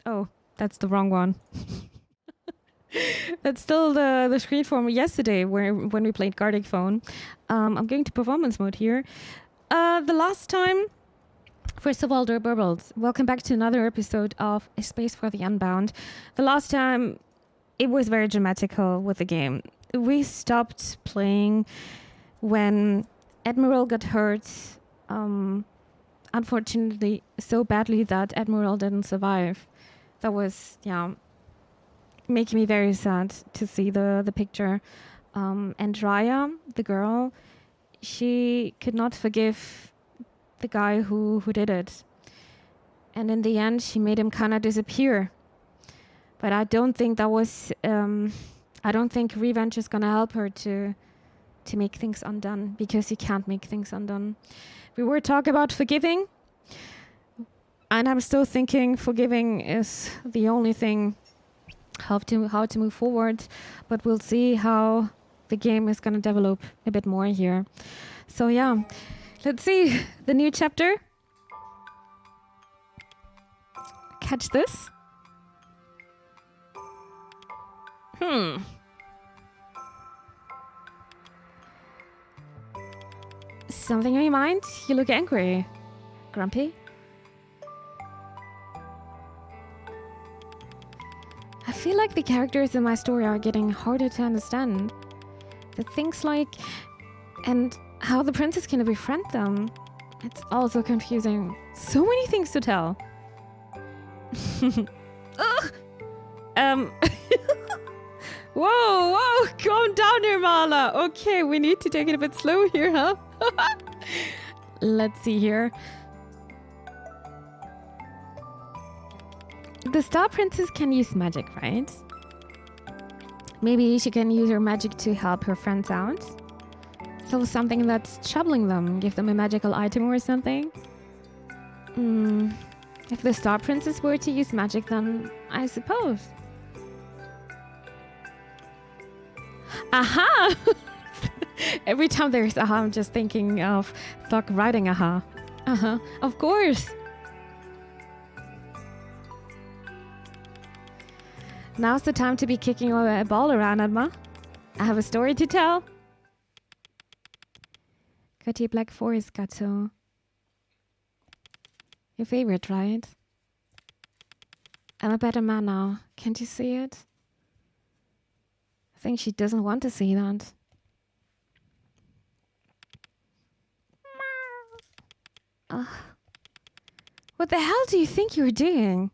Oh, that's the wrong one. That's still the screen from yesterday when we played Gartic Phone. I'm going to performance mode here. The last time, first of all, dear Burbles, welcome back to another episode of A Space for the Unbound. The last time, it was very dramatical with the game. We stopped playing when Admiral got hurt, unfortunately so badly that Admiral didn't survive. That was, making me very sad to see the picture. And Raya, the girl, she could not forgive the guy who did it. And in the end, she made him kind of disappear. But I don't think that was, I don't think revenge is going to help her to make things undone, because you can't make things undone. We were talking about forgiving, and I'm still thinking forgiving is the only thing how to move forward, but we'll see how the game is going to develop a bit more here. So yeah, let's see the new chapter. Catch this. Something on your mind? You look angry. Grumpy? I feel like the characters in my story are getting harder to understand. The things like... and how the princess can befriend them. It's also confusing. So many things to tell. Whoa, calm down here, Mala. Okay, we need to take it a bit slow here, huh? Let's see here. The Star Princess can use magic, right? Maybe she can use her magic to help her friends out. So something that's troubling them, give them a magical item or something. If the Star Princess were to use magic, then I suppose. Aha! Every time there's aha, I'm just thinking of Thug riding aha. Of course! Now's the time to be kicking a ball around, Adma. I have a story to tell. Go to your Black Forest, Gato. Your favorite, right? I'm a better man now. Can't you see it? I think she doesn't want to see that. What the hell do you think you're doing?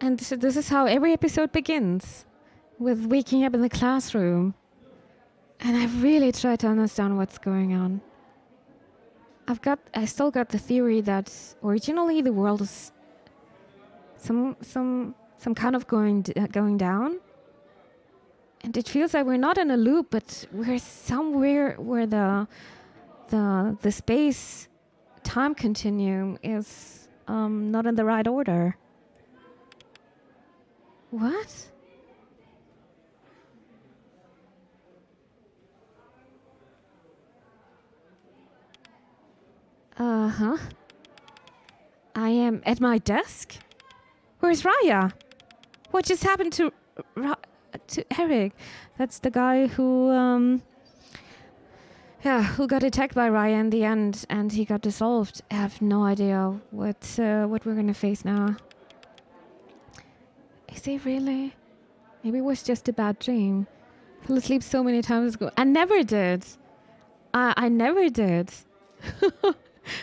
And so this is how every episode begins, with waking up in the classroom. And I really try to understand what's going on. I still got the theory that originally the world is some kind of going down. And it feels like we're not in a loop, but we're somewhere where the space time continuum is not in the right order. What? I am at my desk? Where's Raya? What just happened to Eric? That's the guy who got attacked by Raya in the end, and he got dissolved. I have no idea what we're gonna face now. Is he really? Maybe it was just a bad dream. I fell asleep so many times ago. I never did. I never did.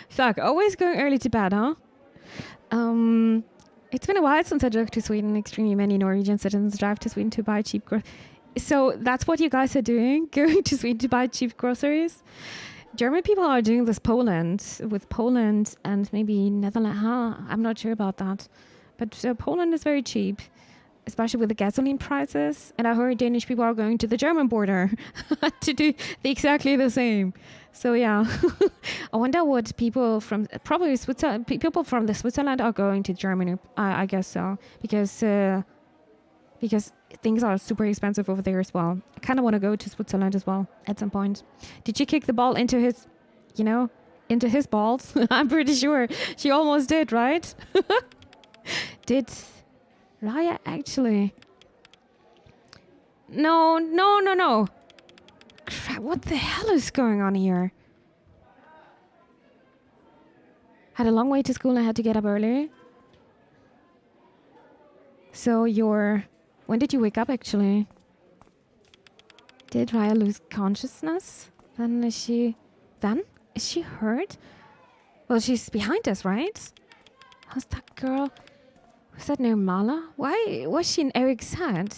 Fuck, always going early to bed, huh? It's been a while since I drove to Sweden. Extremely many Norwegian citizens drive to Sweden to buy cheap groceries. So that's what you guys are doing? Going to Sweden to buy cheap groceries? German people are doing this with Poland and maybe Netherlands. I'm not sure about that. But Poland is very cheap, especially with the gasoline prices. And I heard Danish people are going to the German border to do exactly the same. So yeah, I wonder what people from probably Switzerland, people from the Switzerland are going to Germany. I guess so, because things are super expensive over there as well. I kind of want to go to Switzerland as well at some point. Did she kick the ball into his, into his balls? I'm pretty sure she almost did, right? Did Raya actually? No. Crap, what the hell is going on here? Had a long way to school and I had to get up early. So when did you wake up actually? Did Raya lose consciousness? Then is she hurt? Well, she's behind us, right? How's that girl? Was that Nirmala? Why was she in Eric's head?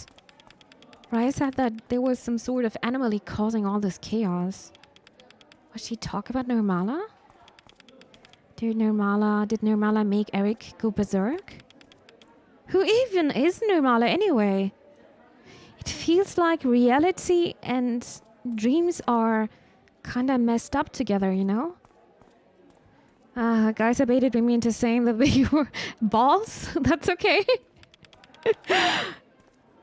Raya said that there was some sort of anomaly causing all this chaos. Was she talk about Nirmala? Did Nirmala make Eric go berserk? Who even is Nirmala anyway? It feels like reality and dreams are kinda messed up together, Guys, I baited me into saying that they were balls. That's okay.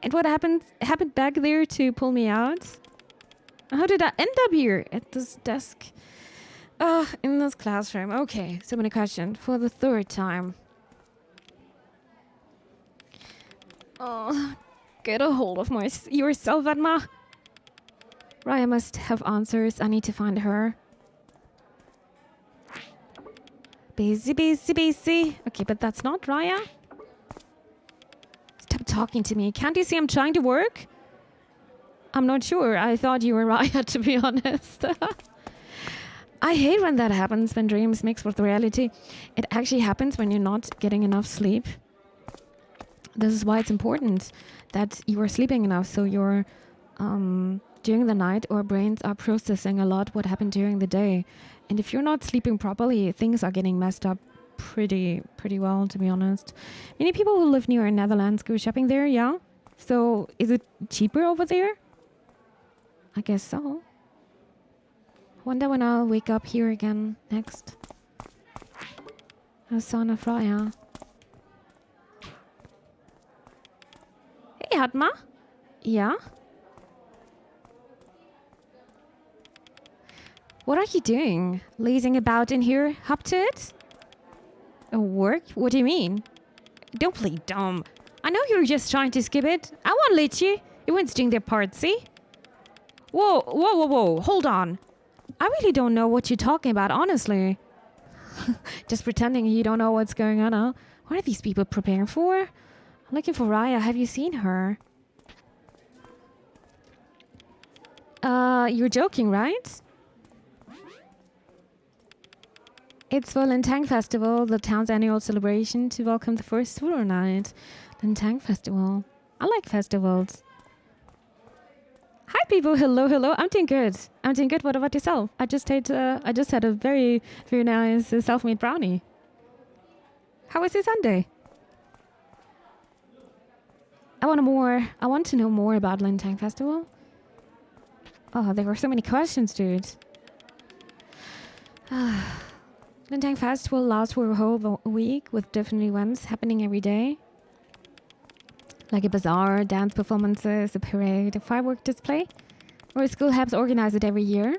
And what happened back there to pull me out? How did I end up here at this desk? In this classroom. Okay, so many questions for the third time. Get a hold of yourself, Edma. Raya must have answers. I need to find her. Busy. Okay, but that's not Raya. Stop talking to me. Can't you see I'm trying to work? I'm not sure. I thought you were Raya, to be honest. I hate when that happens, when dreams mix with reality. It actually happens when you're not getting enough sleep. This is why it's important that you are sleeping enough, so you're during the night, our brains are processing a lot what happened during the day. And if you're not sleeping properly, things are getting messed up pretty well, to be honest. Many people who live near Netherlands go shopping there, yeah? So is it cheaper over there? I guess so. Wonder when I'll wake up here again next. A son of Raya. Hey, Atma. Yeah? What are you doing? Lazing about in here? Up to it? Work? What do you mean? Don't play dumb. I know you're just trying to skip it. I won't let you. Everyone's doing their part, see? Whoa. Hold on. I really don't know what you're talking about, honestly. Just pretending you don't know what's going on, huh? What are these people preparing for? I'm looking for Raya. Have you seen her? You're joking, right? It's for Lintang Festival, the town's annual celebration to welcome the first Suro night. Lintang Festival. I like festivals. Hi people, hello. I'm doing good. What about yourself? I just had a very, very nice self-made brownie. How was your Sunday? I want to know more about Lintang Festival. Oh, there were so many questions, dude. Lintang Festival lasts for a whole week with different events happening every day. Like a bazaar, dance performances, a parade, a firework display. Our school helps organize it every year.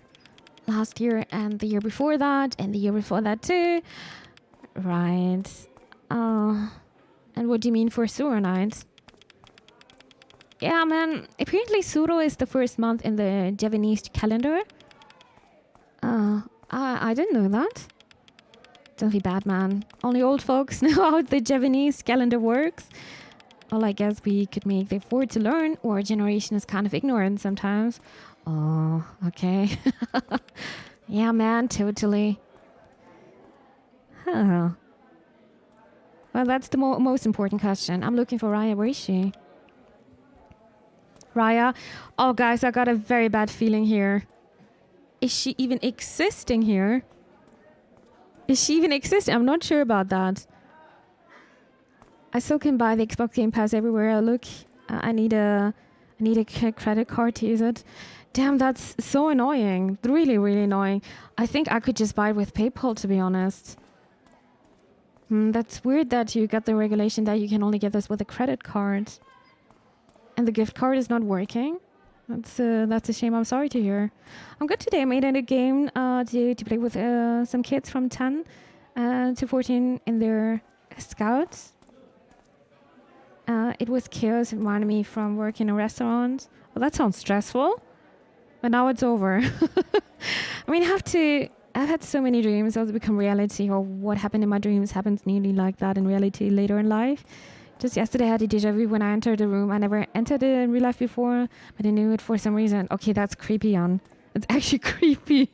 Last year and the year before that and the year before that too. Right. And what do you mean for Suro night? Yeah, man. Apparently Suro is the first month in the Javanese calendar. I didn't know that. Don't be bad, man. Only old folks know how the Javanese calendar works. Well, I guess we could make the effort to learn, or our generation is kind of ignorant sometimes. Oh, okay. Yeah, man, totally. Huh. Well, that's the most important question. I'm looking for Raya. Where is she? Raya? Oh, guys, I got a very bad feeling here. Is she even existing here? I'm not sure about that. I still can buy the Xbox Game Pass everywhere I look. I need a credit card to use it. Damn, that's so annoying. Really, really annoying. I think I could just buy it with PayPal, to be honest. That's weird that you got the regulation that you can only get this with a credit card. And the gift card is not working. That's a shame. I'm sorry to hear. I'm good today. I made a game to play with some kids from 10 to 14 in their scouts. It was chaos. It reminded me from working in a restaurant. Well, that sounds stressful. But now it's over. I mean, I've had so many dreams also become reality, or what happened in my dreams happens nearly like that in reality later in life. Just yesterday I had a deja vu when I entered the room. I never entered it in real life before, but I knew it for some reason. Okay, that's creepy, Jan. It's actually creepy.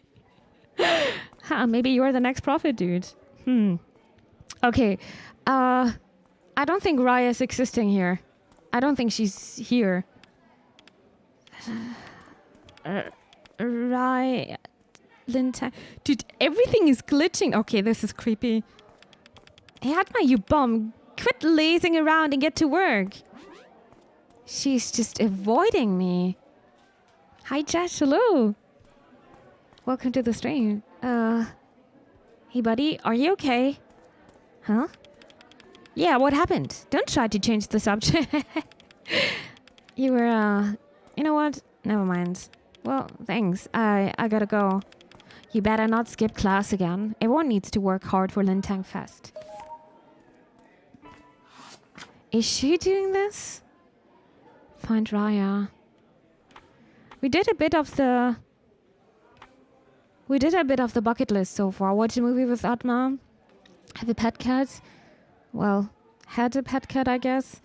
Maybe you're the next prophet, dude. Okay. I don't think Raya is existing here. I don't think she's here. Raya... Dude, everything is glitching. Okay, this is creepy. Hey, Atma, you bum. Quit lazing around and get to work. She's just avoiding me. Hi, Josh. Hello. Welcome to the stream. Hey, buddy. Are you okay? Huh? Yeah, what happened? Don't try to change the subject. You were, you know what? Never mind. Well, thanks. I gotta go. You better not skip class again. Everyone needs to work hard for Lintang Fest. Is she doing this? Find Raya. We did a bit of the bucket list so far. Watch a movie with Atma. Have a pet cat. Well, had a pet cat, I guess.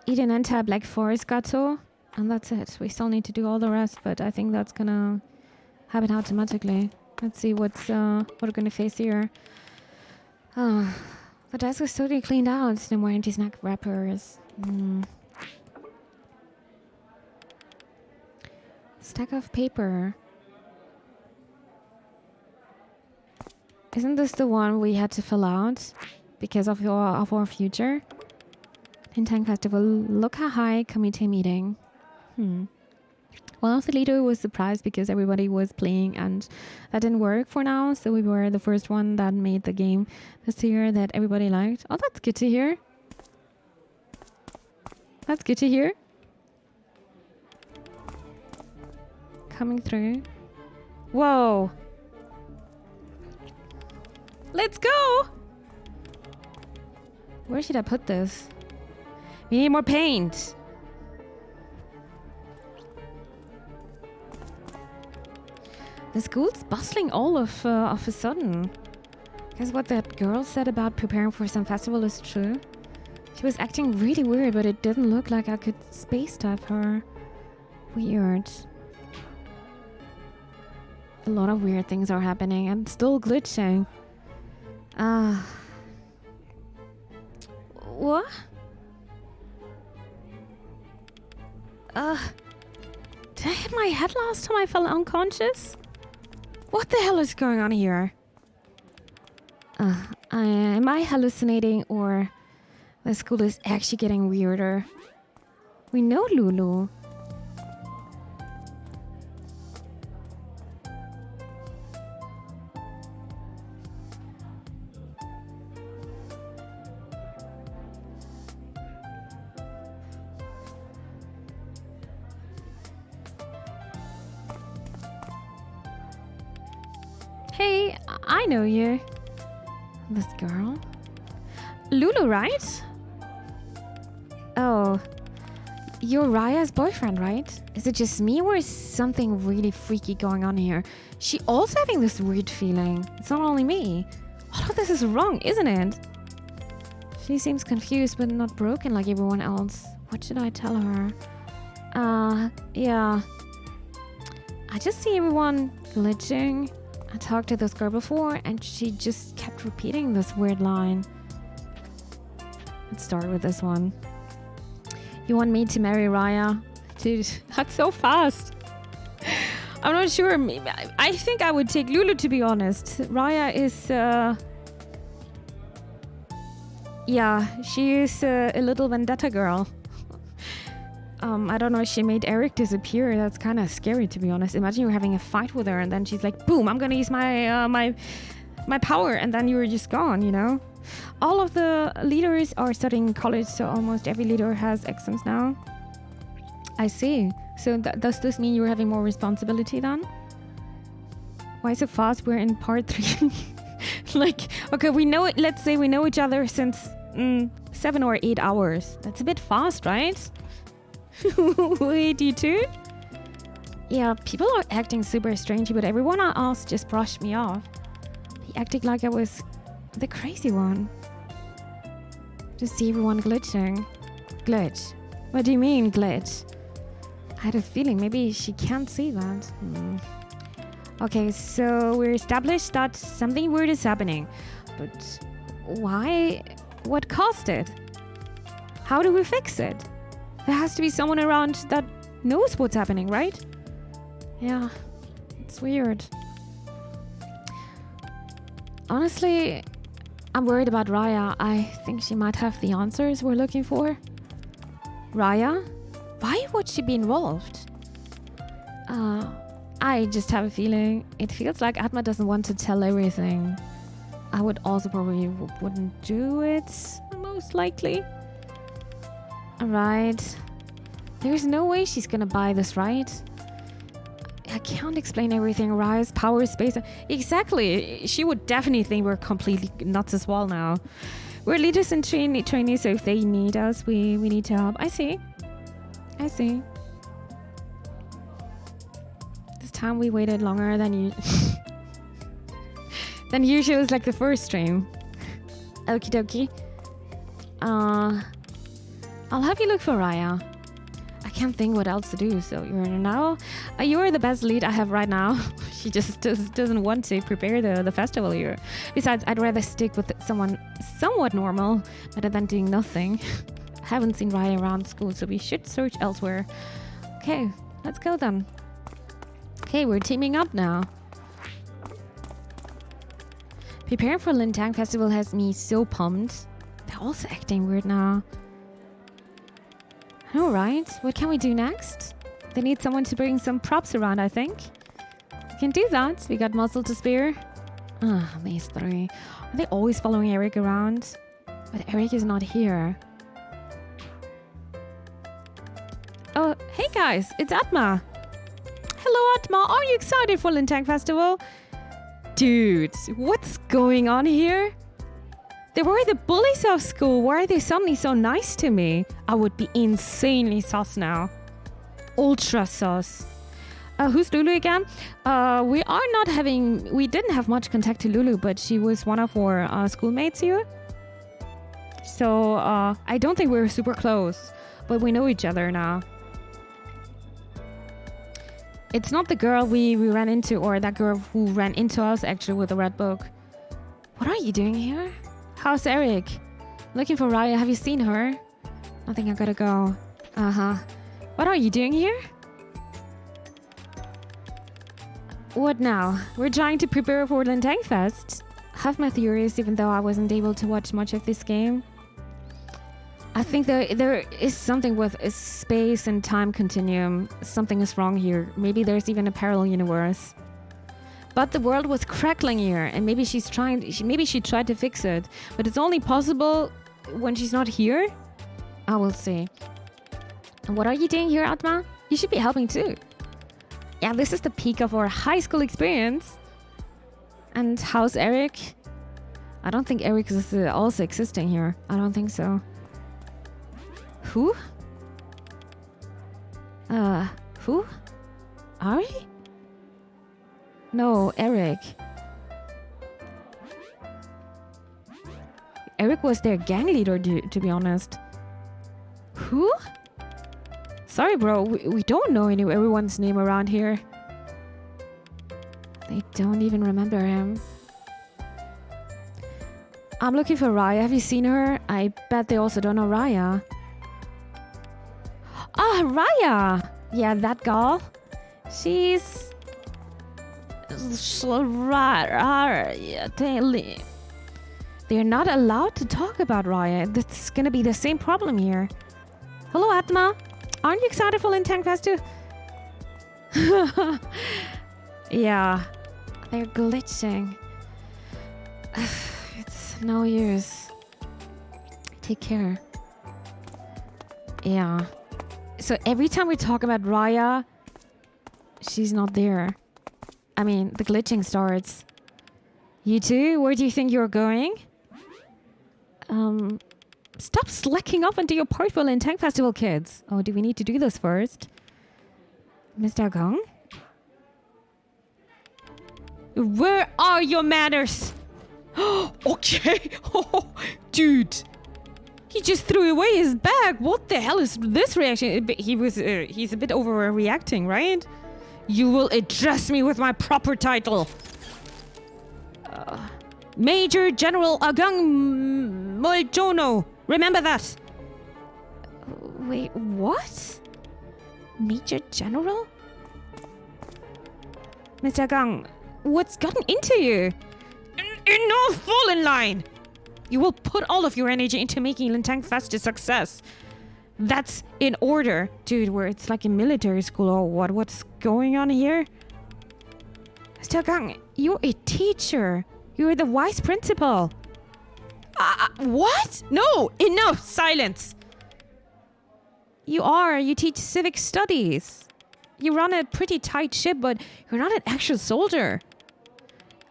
Eat an entire Black Forest gato. And that's it. We still need to do all the rest, but I think that's gonna happen automatically. Let's see what we're gonna face here. The desk is totally cleaned out. No more empty snack wrappers. Stack of paper. Isn't this the one we had to fill out because of our future? Lintang Festival. Look how high committee meeting. One of the leader was surprised because everybody was playing and that didn't work for now. So we were the first one that made the game this year that everybody liked. Oh, that's good to hear. That's good to hear. Coming through. Whoa. Let's go. Where should I put this? We need more paint. The school's bustling all of a sudden. Guess what that girl said about preparing for some festival is true. She was acting really weird, but it didn't look like I could space type her. Weird. A lot of weird things are happening and still glitching. What? Did I hit my head last time I fell unconscious? What the hell is going on here? Am I hallucinating or the school is actually getting weirder? We know Lulu. Hey, I know you. This girl? Lulu, right? Oh. You're Raya's boyfriend, right? Is it just me or is something really freaky going on here? She also having this weird feeling. It's not only me. All of this is wrong, isn't it? She seems confused but not broken like everyone else. What should I tell her? Yeah. I just see everyone glitching. I talked to this girl before and she just kept repeating this weird line. Let's start with this one. You want me to marry Raya? Dude, that's so fast. I'm not sure. I think I would take Lulu, to be honest. Raya is... yeah, she is a little vendetta girl. I don't know, she made Eric disappear. That's kind of scary, to be honest. Imagine you're having a fight with her and then she's like, boom, I'm gonna use my my power, and then you're just gone, you know? All of the leaders are studying college, so almost every leader has exams now. I see. So does this mean you're having more responsibility then? Why so fast? We're in part 3. Like, okay, we know it. Let's say we know each other since 7 or 8 hours. That's a bit fast, right? Wait, you too? Yeah, people are acting super strange, but everyone I asked just brushed me off. He acted like I was the crazy one. Just see everyone glitching. Glitch? What do you mean, glitch? I had a feeling maybe she can't see that. Okay, so we're established that something weird is happening. But why? What caused it? How do we fix it? There has to be someone around that knows what's happening, right? Yeah, it's weird. Honestly, I'm worried about Raya. I think she might have the answers we're looking for. Raya? Why would she be involved? I just have a feeling. It feels like Atma doesn't want to tell everything. I would also probably wouldn't do it, most likely. Alright. There's no way she's gonna buy this, right? I can't explain everything. Raya's power, space... Exactly. She would definitely think we're completely nuts as well now. We're leaders and trainees, so if they need us, we need to help. I see. This time we waited longer than than usual. It was like the first stream. Okie dokie. I'll have you look for Raya. I can't think what else to do, so you're the best lead I have right now. She just doesn't want to prepare the festival here. Besides, I'd rather stick with someone somewhat normal rather than doing nothing. I haven't seen Raya around school, so we should search elsewhere. Okay, let's go then. Okay, we're teaming up now. Preparing for Lintang Festival has me so pumped. They're also acting weird now. Alright, what can we do next? They need someone to bring some props around, I think. We can do that. We got muscle to spare. These three. Are they always following Eric around? But Eric is not here. Oh, hey guys, it's Atma. Hello Atma, are you excited for Lintang Festival? Dude, what's going on here? They were the bullies of school. Why are they suddenly so nice to me? I would be insanely sus now. Ultra sus. Who's Lulu again? We didn't have much contact to Lulu, but she was one of our schoolmates here. So I don't think we're super close, but we know each other now. It's not the girl we ran into, or that girl who ran into us actually with the red book. What are you doing here? How's Eric? Looking for Raya. Have you seen her? I think I gotta go. What are you doing here? What now? We're trying to prepare for Lintang Fest. I have my theories, even though I wasn't able to watch much of this game. I think there is something with a space and time continuum. Something is wrong here. Maybe there's even a parallel universe. But the world was crackling here, and maybe she tried to fix it. But it's only possible when she's not here. I will see. And what are you doing here, Atma? You should be helping too. Yeah, this is the peak of our high school experience. And how's Eric? I don't think Eric is also existing here. I don't think so. Who? Who? Ari? No, Eric. Eric was their gang leader, to be honest. Who? Sorry, bro. We don't know everyone's name around here. They don't even remember him. I'm looking for Raya. Have you seen her? I bet they also don't know Raya. Ah, Raya! Yeah, that girl. She's... They're not allowed to talk about Raya. That's gonna be the same problem here. Hello, Atma. Aren't you excited for Lintang Festival? Yeah, they're glitching. It's no use. Take care. Yeah. So every time we talk about Raya, she's not there. I mean, the glitching starts. You two, where do you think you're going? Stop slacking off into your part for Lintang Festival, kids. Oh, do we need to do this first? Mr. Gong? Where are your manners? Okay. Dude. He just threw away his bag. What the hell is this reaction? He's a bit overreacting, right? You will address me with my proper title. Major General Agang Moljono. Remember that. Wait, what? Major General? Mr. Gang, what's gotten into you? Enough, fall in line! You will put all of your energy into making Lintang Fest a success. That's in order. Dude, where it's like a military school or what? What's going on here? Mr. Gang, you're a teacher. You're the vice principal. What? No, enough, silence. You teach civic studies. You run a pretty tight ship, but you're not an actual soldier.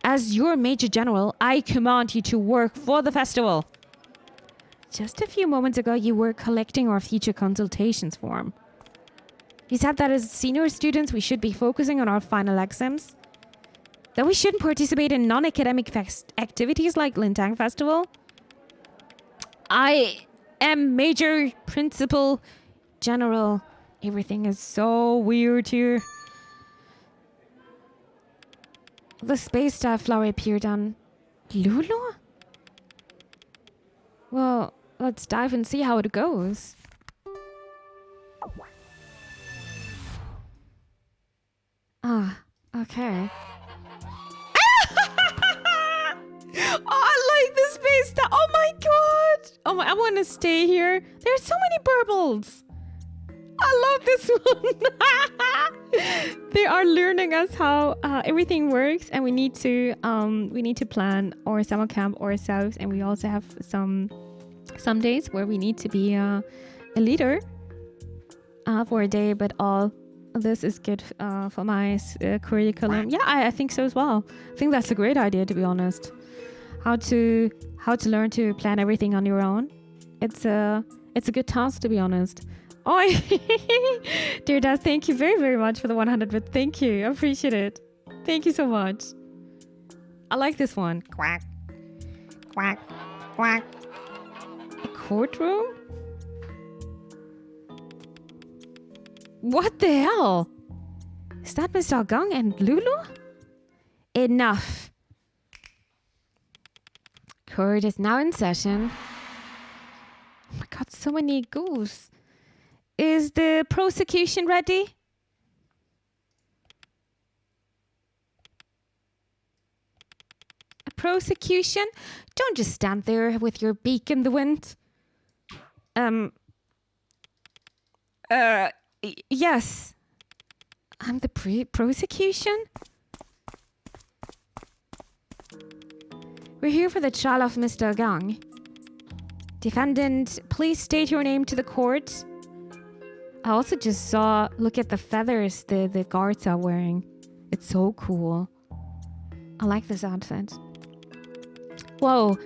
As your Major General, I command you to work for the festival. Just a few moments ago, you were collecting our future consultations form. You said that as senior students, we should be focusing on our final exams. That we shouldn't participate in non-academic activities like Lintang Festival. I am Major Principal General. Everything is so weird here. The space star flower appeared on Lulu? Well, let's dive and see how it goes. Okay. Oh, I like this space star. Oh my god. Oh, I want to stay here. There's so many burbles. I love this one. They are learning us how everything works, and we need to plan our summer camp ourselves, and we also have some days where we need to be a leader for a day. But all this is good for my curriculum. Yeah, I think so as well. I think that's a great idea, to be honest. How to learn to plan everything on your own. It's a good task, to be honest. Oh, dear Dad, thank you very, very much for the 100 bit. Thank you. I appreciate it. Thank you so much. I like this one. Quack. Quack. Quack. A courtroom? What the hell? Is that Mr. Gang and Lulu? Enough. Court is now in session. Oh my god, so many ghouls. Is the prosecution ready? A prosecution? Don't just stand there with your beak in the wind. Yes. I'm the prosecution? We're here for the trial of Mr. Gang. Defendant, please state your name to the court. I also just saw, look at the feathers the guards are wearing. It's so cool. I like this outfit. Whoa,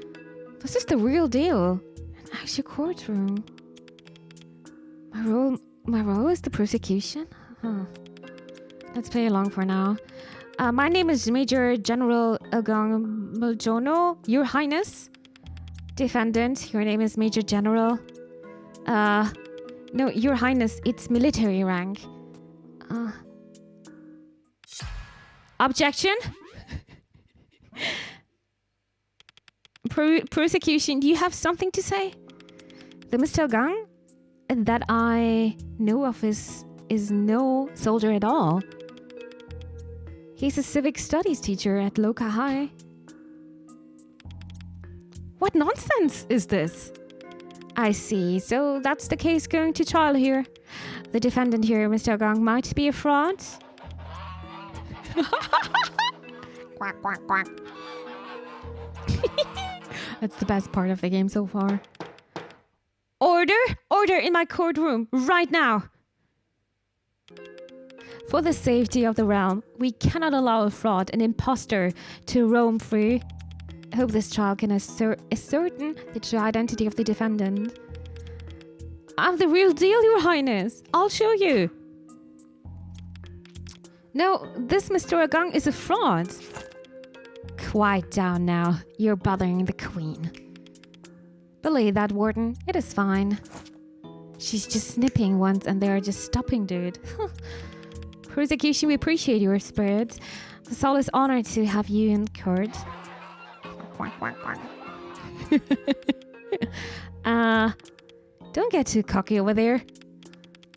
this is the real deal. An actual courtroom. My role is the prosecution? Huh. Let's play along for now. My name is Major General Agang Muljono, Your Highness. Defendant, your name is Major General. No, Your Highness, it's military rank. Objection? Prosecution, do you have something to say? The Mr. Gang that I know of is no soldier at all. He's a civic studies teacher at Loka High. What nonsense is this? I see. So that's the case going to trial here. The defendant here, Mr. Gang, might be a fraud. Quack, quack, quack. That's the best part of the game so far. Order! Order in my courtroom right now. For the safety of the realm, we cannot allow a fraud, an impostor, to roam free. I hope this trial can ascertain the true identity of the defendant. I'm the real deal, Your Highness. I'll show you. No, this Mr. Agang is a fraud. Quiet down now. You're bothering the Queen. Believe that, Warden. It is fine. She's just snipping once and they're just stopping, dude. Prosecution, we appreciate your spirit. The soul is honored to have you in court. Don't get too cocky over there.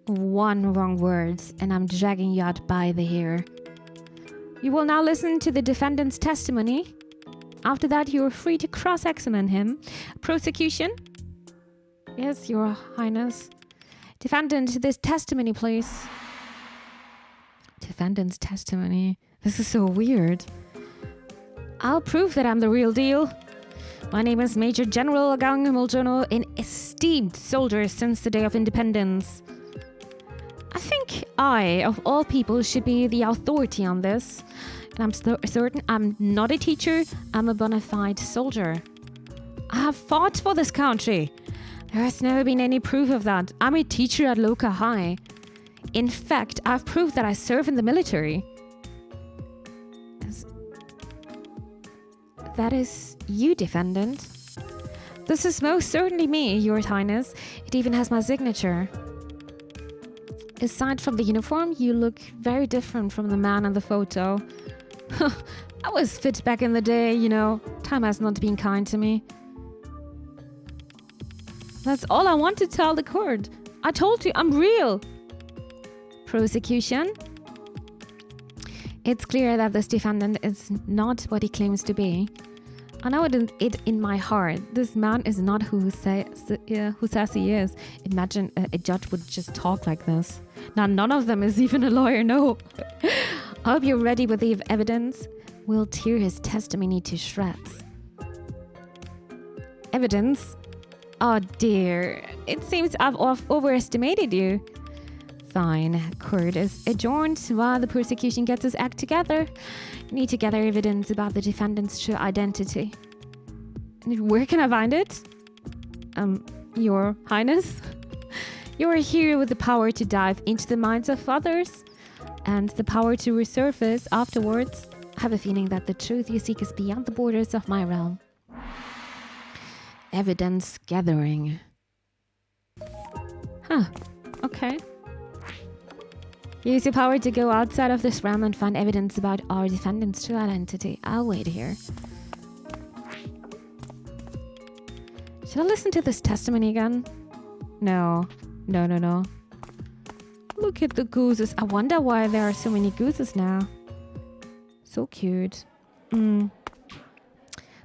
One wrong word, and I'm dragging you out by the hair. You will now listen to the defendant's testimony. After that, you are free to cross-examine him. Prosecution? Yes, Your Highness. Defendant, this testimony, please. Defendant's testimony. This is so weird. I'll prove that I'm the real deal. My name is Major General Agang Muljono, an esteemed soldier since the day of independence. I think I, of all people, should be the authority on this. And I'm certain I'm not a teacher, I'm a bona fide soldier. I have fought for this country. There has never been any proof of that. I'm a teacher at Loka High. In fact, I've proved that I serve in the military. That is you, defendant. This is most certainly me, Your Highness. It even has my signature. Aside from the uniform, you look very different from the man in the photo. I was fit back in the day, you know. Time has not been kind to me. That's all I want to tell the court. I told you, I'm real. Prosecution. It's clear that this defendant is not what he claims to be. I know it in my heart. This man is not who says he is. Imagine a judge would just talk like this. Now, none of them is even a lawyer, no. I hope you're ready with the evidence. We'll tear his testimony to shreds. Evidence? Oh dear. It seems I've overestimated you. Fine. Court is adjourned while the prosecution gets its act together. Need to gather evidence about the defendant's true identity. Where can I find it? Your Highness? You're a hero with the power to dive into the minds of others and the power to resurface afterwards. I have a feeling that the truth you seek is beyond the borders of my realm. Evidence gathering. Huh. Okay. Use your power to go outside of this realm and find evidence about our defendant's true identity. I'll wait here. Should I listen to this testimony again? No. No. Look at the gooses. I wonder why there are so many gooses now. So cute. But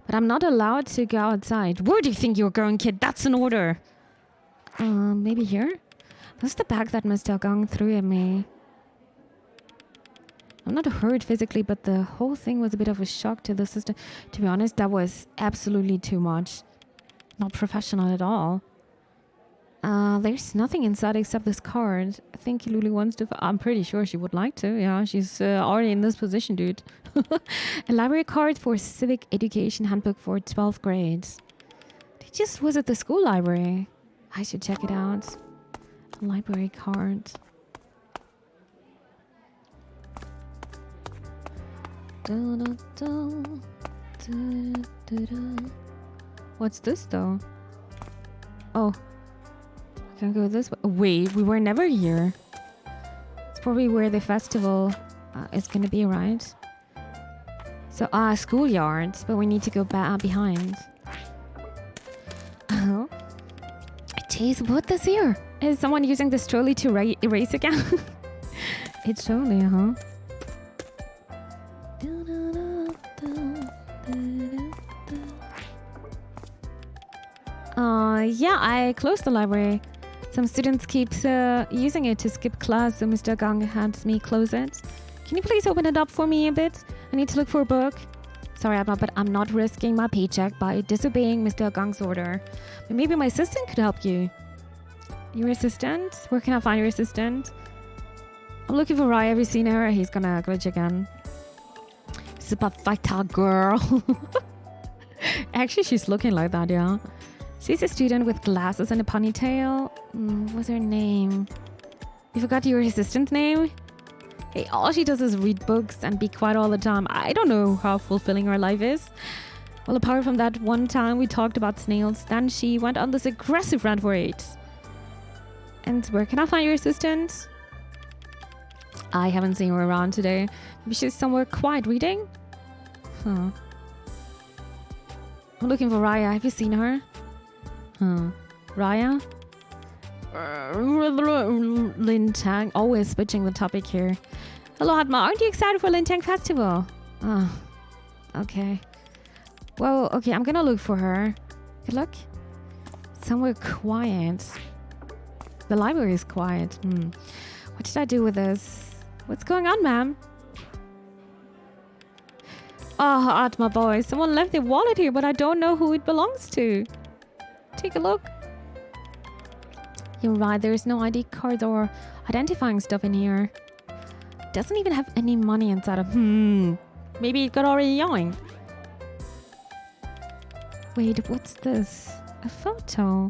I'm not allowed to go outside. Where do you think you're going, kid? That's an order. Maybe here? That's the bag that Mr. Gang threw at me. I'm not hurt physically, but the whole thing was a bit of a shock to the system. To be honest, that was absolutely too much. Not professional at all. There's nothing inside except this card. I think Luli wants to... I'm pretty sure she would like to. Yeah, she's already in this position, dude. A library card for civic education handbook for 12th grades. They just visit the school library. I should check it out. Library card. What's this though? Oh, I can go this way. Wait, we were never here. It's probably where the festival is gonna be, right? So, schoolyards, but we need to go back behind. Oh, jeez, what is here? Is someone using this trolley to erase again? It's trolley, huh? Yeah, I closed the library. Some students keep using it to skip class, so Mr. Gang had me close it. Can you please open it up for me a bit? I need to look for a book. Sorry, but I'm not risking my paycheck by disobeying Mr. Gang's order. But maybe my assistant could help you. Your assistant? Where can I find your assistant? I'm looking for Raya. Have you seen her? He's gonna glitch again. Super fighter girl. Actually, she's looking like that, yeah. She's a student with glasses and a ponytail. What's her name? You forgot your assistant's name? Hey, all she does is read books and be quiet all the time. I don't know how fulfilling her life is. Well, apart from that one time we talked about snails, then she went on this aggressive rant for it. And where can I find your assistant? I haven't seen her around today. Maybe she's somewhere quiet reading? Huh. I'm looking for Raya. Have you seen her? Huh. Raya? Lintang. Always switching the topic here. Hello, Atma. Aren't you excited for Lintang Festival? Oh. Okay. Well, okay. I'm gonna look for her. Good luck. Somewhere quiet. The library is quiet. What did I do with this? What's going on, ma'am? Oh, Atma boy. Someone left their wallet here, but I don't know who it belongs to. Take a look. You're right. There's no ID cards or identifying stuff in here. Doesn't even have any money inside of... Maybe it got already young. Wait, what's this? A photo.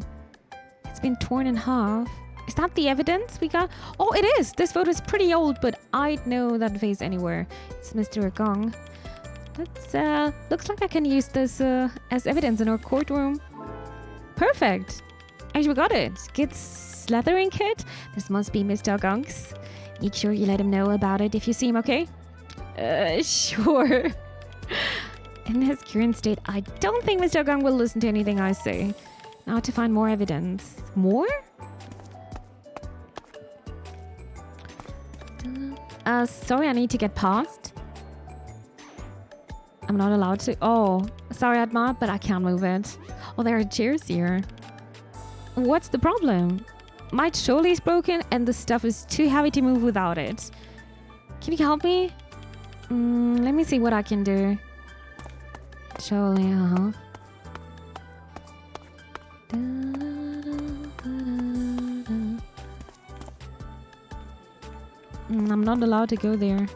It's been torn in half. Is that the evidence we got? Oh, it is. This photo is pretty old, but I'd know that face anywhere. It's Mr. Gong. That's, looks like I can use this as evidence in our courtroom. Perfect. Actually, we got it. Kid's slathering kit. This must be Mr. Gong's. Make sure you let him know about it if you see him, okay? Sure. In his current state, I don't think Mr. Gong will listen to anything I say. Now to find more evidence. More? Sorry, I need to get past. I'm not allowed to. Oh, sorry, Atma, but I can't move it. Oh, there are chairs here. What's the problem? My trolley is broken and the stuff is too heavy to move without it. Can you help me? Let me see what I can do. Trolley, I'm not allowed to go there.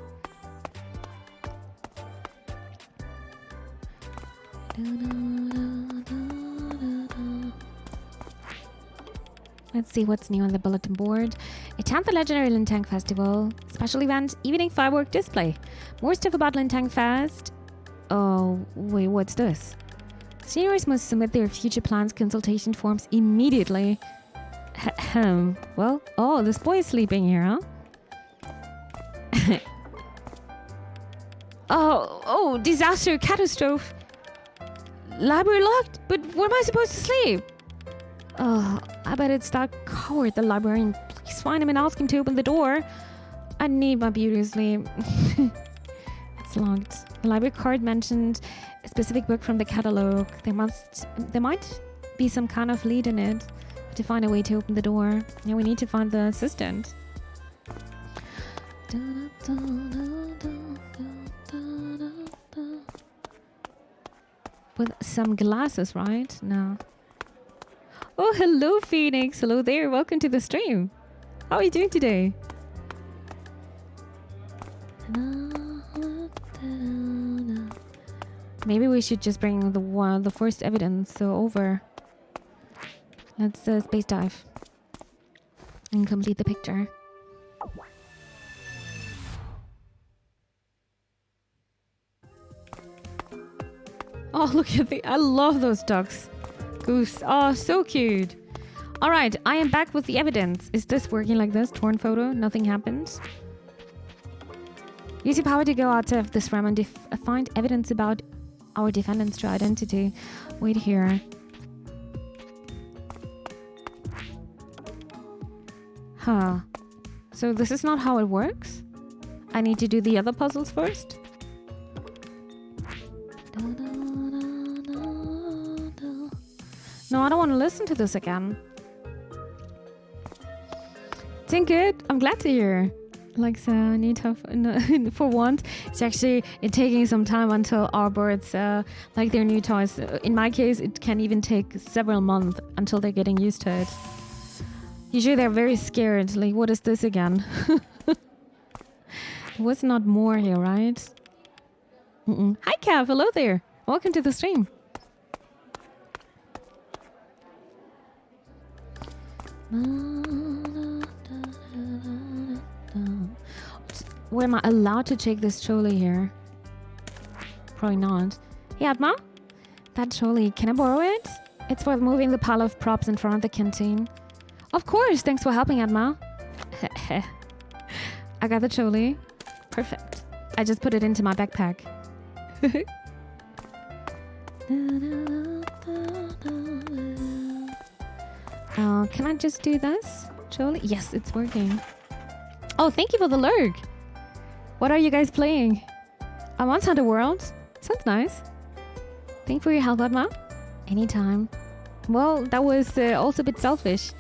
Let's see what's new on the bulletin board. Attend the legendary Lintang Festival. Special event, evening firework display. More stuff about Lintang Fest. Oh, wait, what's this? Seniors must submit their future plans consultation forms immediately. Well, oh, this boy is sleeping here, huh? Oh, disaster, catastrophe. Library locked? But where am I supposed to sleep? Oh, I bet it's that coward, the librarian. Please find him and ask him to open the door. I need my beauty sleep. It's locked. The library card mentioned a specific book from the catalog. There might be some kind of lead in it to find a way to open the door. Yeah, we need to find the assistant. With some glasses, right? No. Oh, hello, Phoenix. Hello there. Welcome to the stream. How are you doing today? Maybe we should just bring the first evidence over. Let's space dive and complete the picture. Oh, look at I love those ducks. Goose. Oh, so cute. All right, I am back with the evidence. Is this working like this? Torn photo, nothing happens. Use your power to go outside of this room and find evidence about our defendant's true identity. Wait here. Huh. So this is not how it works? I need to do the other puzzles first? No, I don't want to listen to this again. Doing good. I'm glad to hear. Like, so I need to for once, it's actually taking some time until our birds like their new toys. In my case, it can even take several months until they're getting used to it. Usually they're very scared. Like, what is this again? Was not more here, right? Hi, Cav. Hello there. Welcome to the stream. Where am I allowed to take this trolley here? Probably not. Hey, Atma? That trolley, can I borrow it? It's for moving the pile of props in front of the canteen. Of course, thanks for helping, Atma. I got the trolley. Perfect. I just put it into my backpack. Can I just do this? Trolley? Yes, it's working. Oh, thank you for the lurk. What are you guys playing? Monster Hunter World? Sounds nice. Thanks for your help, Atma. Anytime. Well, that was also a bit selfish.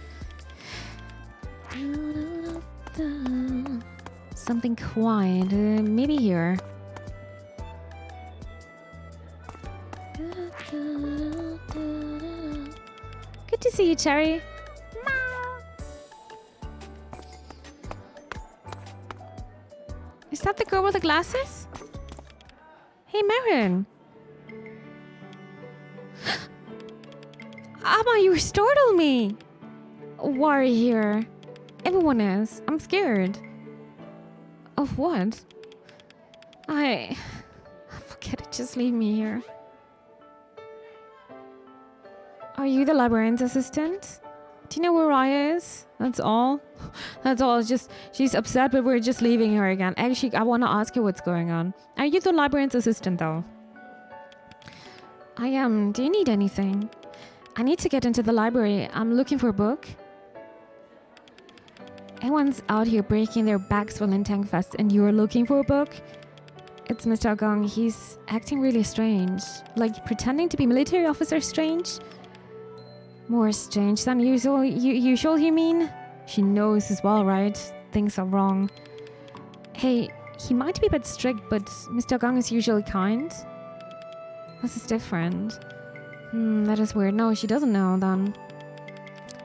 Something quiet. Maybe here. Good to see you, Cherry. Is that the girl with the glasses? Hey, Marin. Amma, you startled me. Why are you here? Everyone is. I'm scared. Of what? Forget it. Just leave me here. Are you the librarian's assistant? Do you know where Raya is? That's all. That's all. It's just she's upset, but we're just leaving her again. Actually, I want to ask her what's going on. Are you the librarian's assistant, though? I am. Do you need anything? I need to get into the library. I'm looking for a book. Everyone's out here breaking their backs for Lintang Fest, and you're looking for a book? It's Mr. Gong. He's acting really strange. Like pretending to be military officer strange? More strange than usual, you mean? She knows as well, right? Things are wrong. Hey, he might be a bit strict, but Mr. Gong is usually kind. This is different. That is weird. No, she doesn't know then.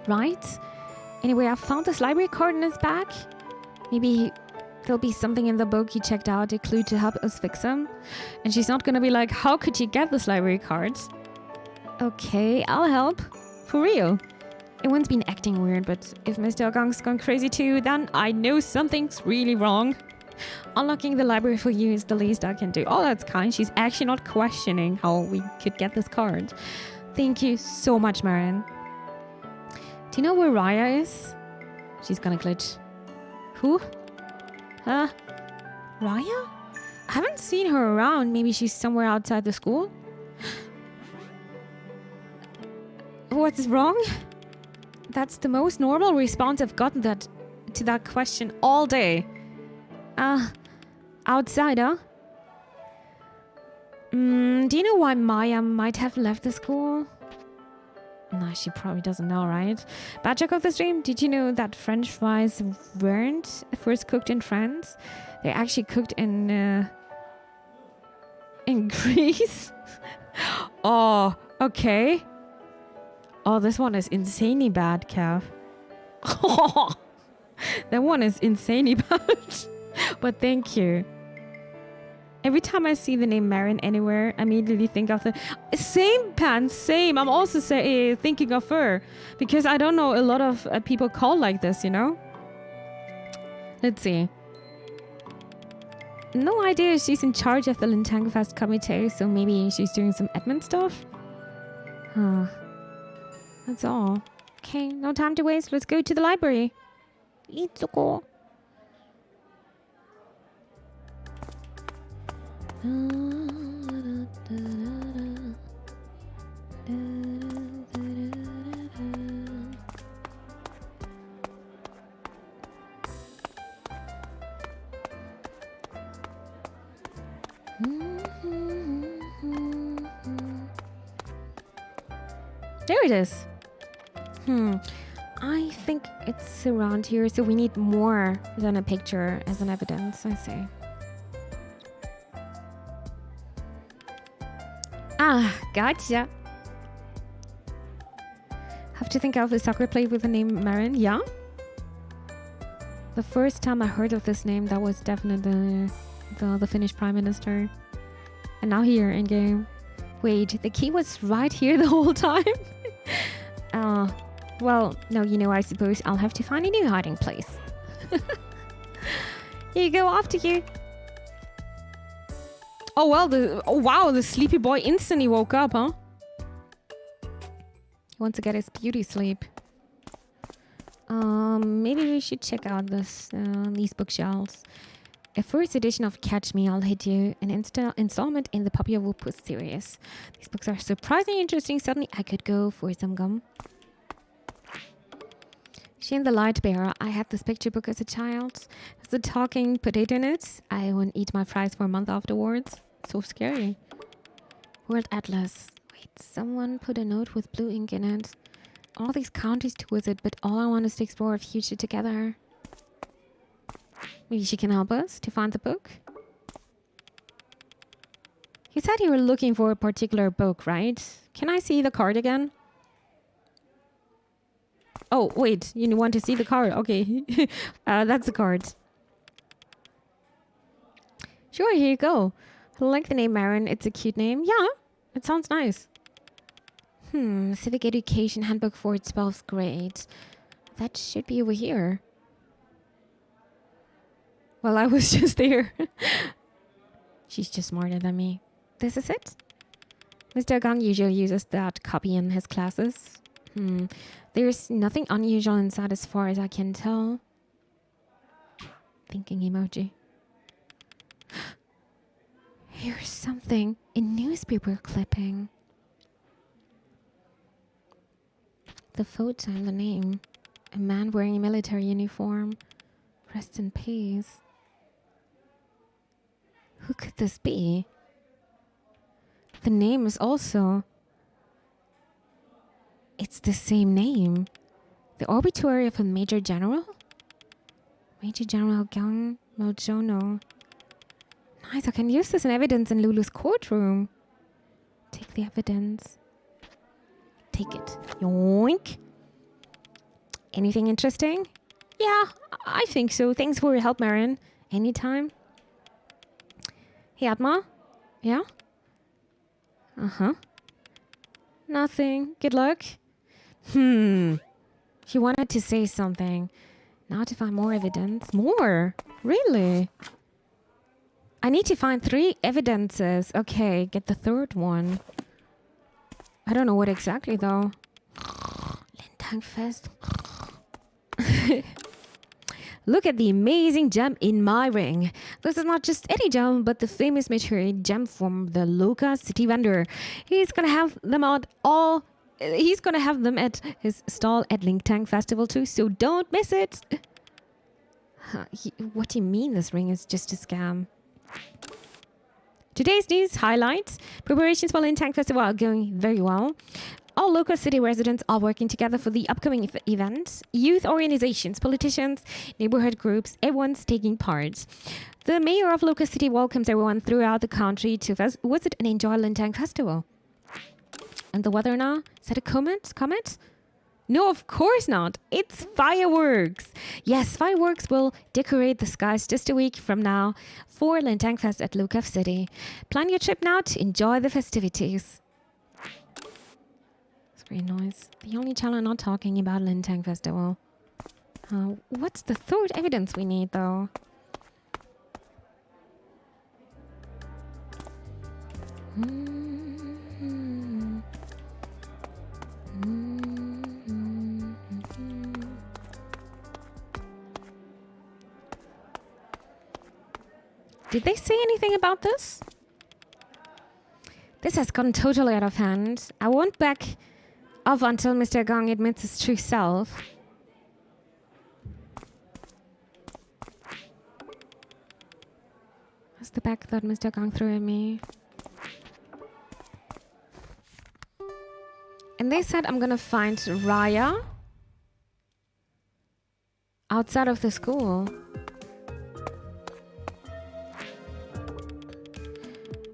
Right? Anyway, I found this library card in his bag. Maybe there'll be something in the book he checked out, a clue to help us fix him. And she's not gonna be like, how could you get this library card? Okay, I'll help. For real. Everyone's been acting weird, but if Mr. Gong's gone crazy too, then I know something's really wrong. Unlocking the library for you is the least I can do. Oh, that's kind. She's actually not questioning how we could get this card. Thank you so much, Marin. Do you know where Raya is? She's gonna glitch. Who? Huh? Raya? I haven't seen her around. Maybe she's somewhere outside the school? What's wrong? That's the most normal response I've gotten to that question all day. Outside, huh? Do you know why Maya might have left the school? No, she probably doesn't know, right? Bad check of the stream. Did you know that French fries weren't first cooked in France? They're actually cooked in Greece. Oh, okay. Oh, this one is insanely bad, Cav. Oh, that one is insanely bad. But thank you. Every time I see the name Marin anywhere, I immediately think of the same Pan, same. I'm also thinking of her because I don't know a lot of people call like this, you know. Let's see. No idea. She's in charge of the Lintang Fest committee, so maybe she's doing some admin stuff. Huh. That's all. Okay, no time to waste. Let's go to the library. Itsuko. There it is. I think it's around here, so we need more than a picture as an evidence, I say. Ah, gotcha. Have to think of a soccer player with the name Marin, yeah? The first time I heard of this name, that was definitely the Finnish Prime Minister. And now here in game. Wait, the key was right here the whole time? Well, no, you know, I suppose I'll have to find a new hiding place. Here you go, after you. Oh, well, wow, the sleepy boy instantly woke up, huh? He wants to get his beauty sleep. Maybe we should check out these bookshelves. A first edition of Catch Me, I'll Hit You, an installment in the Puppy of Opus series. These books are surprisingly interesting. Suddenly, I could go for some gum. She and the Light Bearer. I had this picture book as a child. There's a talking potato in it. I wouldn't eat my fries for a month afterwards. So scary. World Atlas. Wait, someone put a note with blue ink in it. All these countries to visit, but all I want is to explore a future together. Maybe she can help us to find the book. You said you were looking for a particular book, right? Can I see the card again? Oh, wait, you want to see the card? Okay. That's the card. Sure, here you go. I like the name Marin. It's a cute name. Yeah, it sounds nice. Civic Education Handbook for 12th grade. That should be over here. Well, I was just there. She's just smarter than me. This is it? Mr. Gang usually uses that copy in his classes. There's nothing unusual inside as far as I can tell. Thinking emoji. Here's something. A newspaper clipping. The photo and the name. A man wearing a military uniform. Rest in peace. Who could this be? The name is also... It's the same name. The obituary of a Major General? Major General Gang Mojono. Nice, I can use this in evidence in Lulu's courtroom. Take the evidence. Take it. Yoink. Anything interesting? Yeah, I think so. Thanks for your help, Marin. Anytime. Hey, Atma? Yeah? Uh-huh. Nothing. Good luck. She wanted to say something. Now to find more evidence. More? Really? I need to find 3 evidences. Okay, get the third one. I don't know what exactly, though. Lintang Fest. Look at the amazing gem in my ring. This is not just any gem, but the famous meteorite gem from the Loka city vendor. He's gonna have them at his stall at Lintang Festival too, so don't miss it. What do you mean this ring is just a scam? Today's news highlights. Preparations for Lintang Festival are going very well. All local city residents are working together for the upcoming event. Youth organizations, politicians, neighborhood groups, everyone's taking part. The mayor of local city welcomes everyone throughout the country to visit and enjoy Lintang Festival. And the weather now? Is that a comment? No, of course not. It's fireworks. Yes, fireworks will decorate the skies just a week from now for Lintang Fest at Loka City. Plan your trip now to enjoy the festivities. Screen noise. The only channel not talking about Lintang Festival. What's the third evidence we need, though? Did they say anything about this? This has gotten totally out of hand. I won't back off until Mr. Gong admits his true self. That's the back that Mr. Gong threw at me. And they said I'm gonna find Raya outside of the school.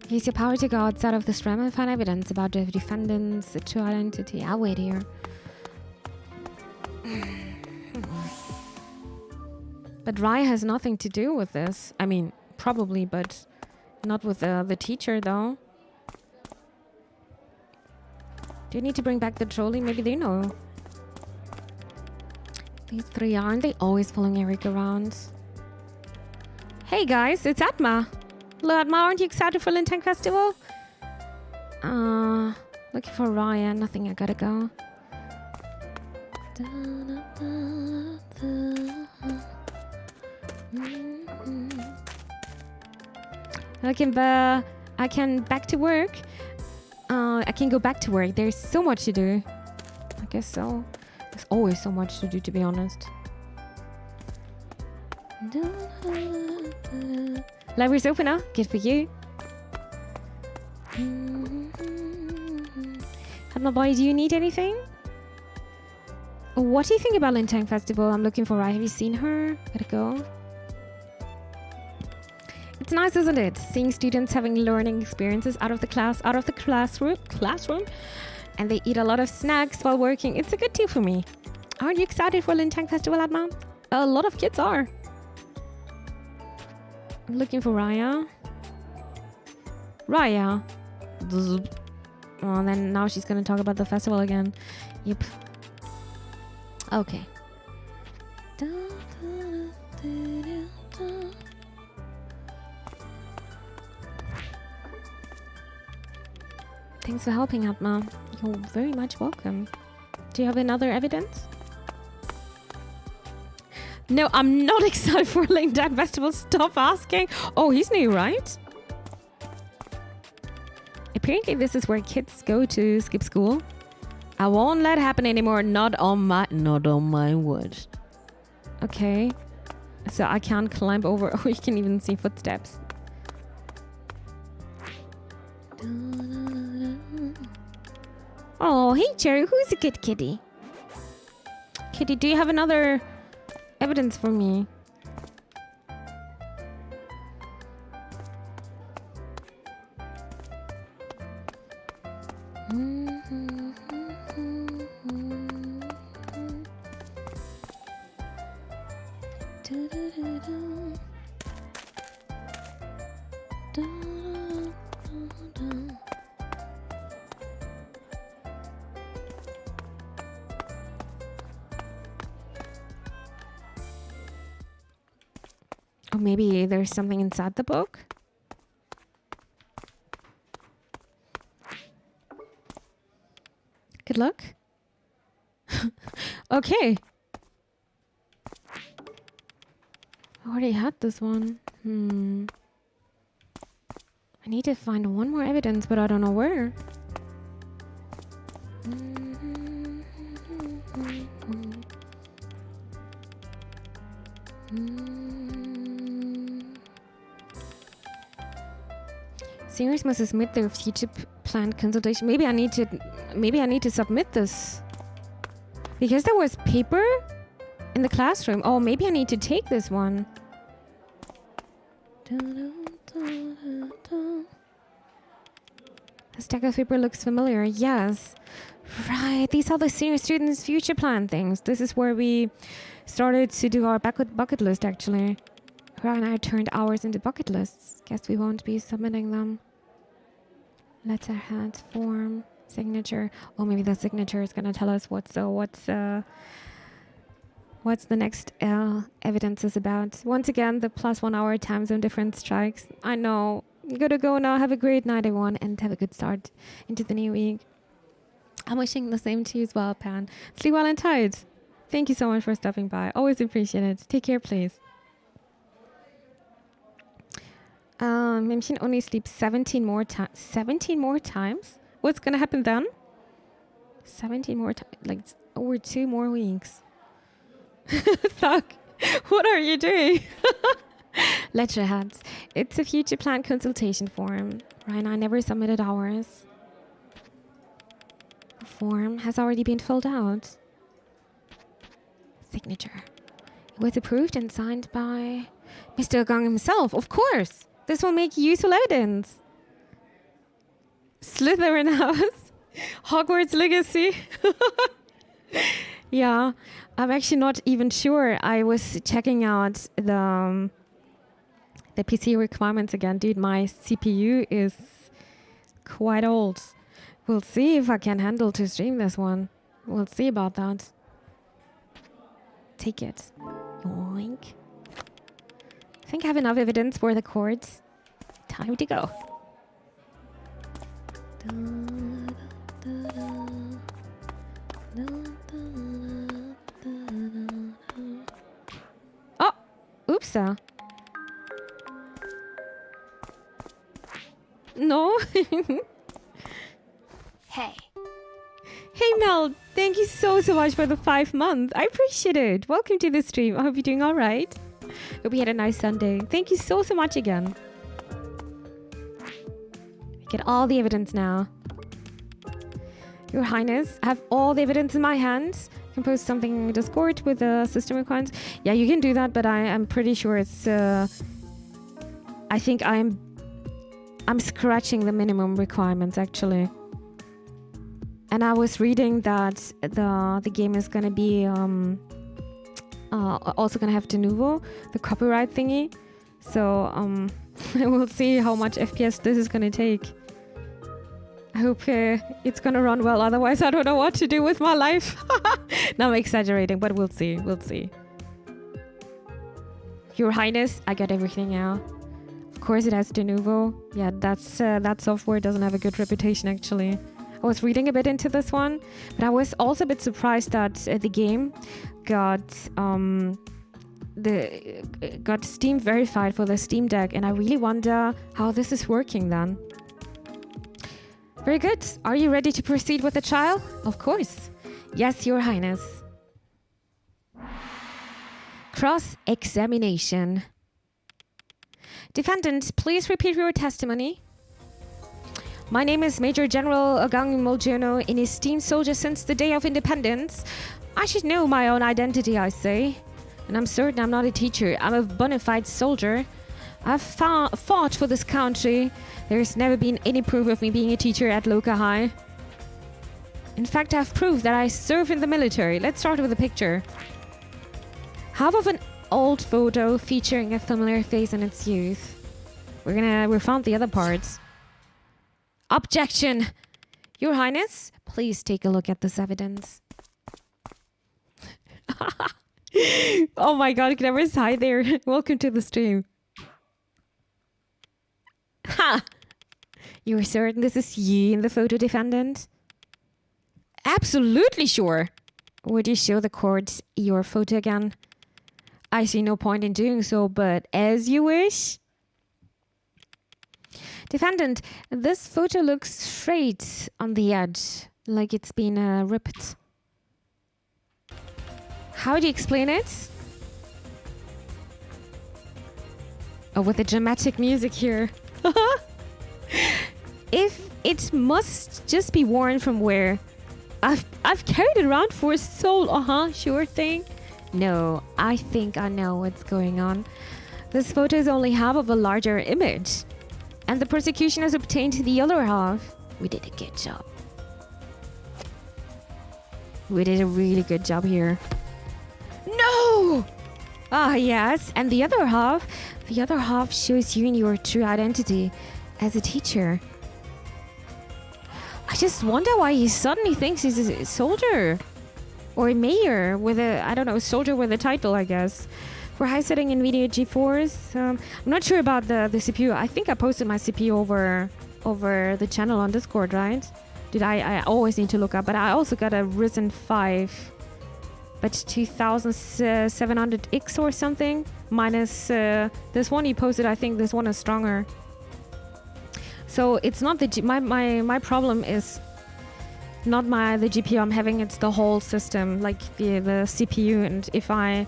Use your power to go outside of this realm and find evidence about the defendant's true identity. I'll wait here. But Raya has nothing to do with this. I mean, probably, but not with the teacher, though. Do you need to bring back the trolley? Maybe they know. These three, aren't they always following Eric around? Hey guys, it's Atma. Hello Atma, aren't you excited for Lintang Festival? Looking for Raya. Nothing, I gotta go. I can back to work. I can go back to work. There's so much to do. I guess so. There's always so much to do, to be honest. Library's open now. Good for you. Atma boy, do you need anything? What do you think about Lintang Festival? I'm looking for Rai. Have you seen her? Gotta go. It's nice, isn't it? Seeing students having learning experiences out of the classroom, and they eat a lot of snacks while working. It's a good deal for me. Aren't you excited for Lintang Festival, Atma? A lot of kids are. I'm looking for Raya. Raya. Oh, then now she's gonna talk about the festival again. Yep. Okay. Thanks for helping, Atma. You're very much welcome. Do you have another evidence? No, I'm not excited for Lintang Festival. Stop asking. Oh, he's new, right? Apparently, this is where kids go to skip school. I won't let it happen anymore. Not on my word. Okay. So I can't climb over. Oh, you can even see footsteps. Oh, hey, Cherry. Who's a good kitty? Kitty, do you have another evidence for me? Or maybe there's something inside the book? Good luck. Okay. I already had this one. I need to find one more evidence, but I don't know where. Seniors must submit their future plan consultation. Maybe I need to submit this. Because there was paper in the classroom. Oh, maybe I need to take this one. The stack of paper looks familiar. Yes. Right. These are the senior students' future plan things. This is where we started to do our bucket list, actually. Right, and I turned ours into bucket lists. Guess we won't be submitting them. Letterhead, form, signature. Oh, maybe the signature is gonna tell us what's the next evidence is about. Once again, the +1 hour time zone difference strikes. I know. Gotta go now. Have a great night, everyone, and have a good start into the new week. I'm wishing the same to you as well, Pan. Sleep well and tight. Thank you so much for stopping by. Always appreciate it. Take care, please. Mimchen only sleeps 17 more times. 17 more times? What's gonna happen then? 17 more times, like over 2 more weeks. Thug, what are you doing? Letterheads. It's a future plan consultation form. Ryan, I never submitted ours. The form has already been filled out. Signature. It was approved and signed by Mr. Gang himself, of course. This will make useful evidence. Slytherin House. Hogwarts Legacy. Yeah, I'm actually not even sure. I was checking out the PC requirements again. Dude, my CPU is quite old. We'll see if I can handle to stream this one. We'll see about that. Take it. Yoink. I think I have enough evidence for the chords. Time to go. Oh, oops. No. Hey. Hey Mel, thank you so much for the 5 months. I appreciate it. Welcome to the stream. I hope you're doing all right. Hope you had a nice Sunday. Thank you so much again. Get all the evidence now. Your Highness, I have all the evidence in my hands. Can post something in Discord with the system requirements. Yeah, you can do that, but I'm pretty sure it's. I think I'm scratching the minimum requirements actually. And I was reading that the game is gonna be also gonna have de novo, the copyright thingy. So we'll see how much FPS this is gonna take. I hope it's gonna run well. Otherwise, I don't know what to do with my life. Now I'm exaggerating, but we'll see. We'll see. Your Highness, I got everything now. Of course, it has de novo. Yeah, that software doesn't have a good reputation actually. I was reading a bit into this one, but I was also a bit surprised that the game got got Steam verified for the Steam Deck, and I really wonder how this is working then. Very good. Are you ready to proceed with the trial? Of course. Yes, Your Highness. Cross-examination. Defendant, please repeat your testimony. My name is Major General Agang Moljono, an esteemed soldier since the day of independence. I should know my own identity, I say. And I'm certain I'm not a teacher. I'm a bona fide soldier. I've fought for this country. There's never been any proof of me being a teacher at Loka High. In fact, I've proved that I serve in the military. Let's start with a picture. Half of an old photo featuring a familiar face in its youth. We found the other parts. Objection! Your Highness, please take a look at this evidence. Oh my god, Clever's hi there. Welcome to the stream. Ha! You're certain this is you in the photo, defendant? Absolutely sure. Would you show the court your photo again? I see no point in doing so, but as you wish. Defendant, this photo looks straight on the edge, like it's been ripped. How do you explain it? Oh, with the dramatic music here. If it must just be worn from where? I've carried it around for so sure thing. No, I think I know what's going on. This photo is only half of a larger image. And the prosecution has obtained the other half. We did a good job. We did a really good job here. No! Ah, yes. And the other half shows you in your true identity as a teacher. I just wonder why he suddenly thinks he's a soldier. Or a mayor with a, I don't know, soldier with a title, I guess. For high-setting NVIDIA GeForce, I'm not sure about the CPU. I think I posted my CPU over the channel on Discord, right? I always need to look up, but I also got a Ryzen 5, but 2700X or something, minus this one you posted. I think this one is stronger. So it's not the my problem is not the GPU I'm having, it's the whole system, like the CPU. And if I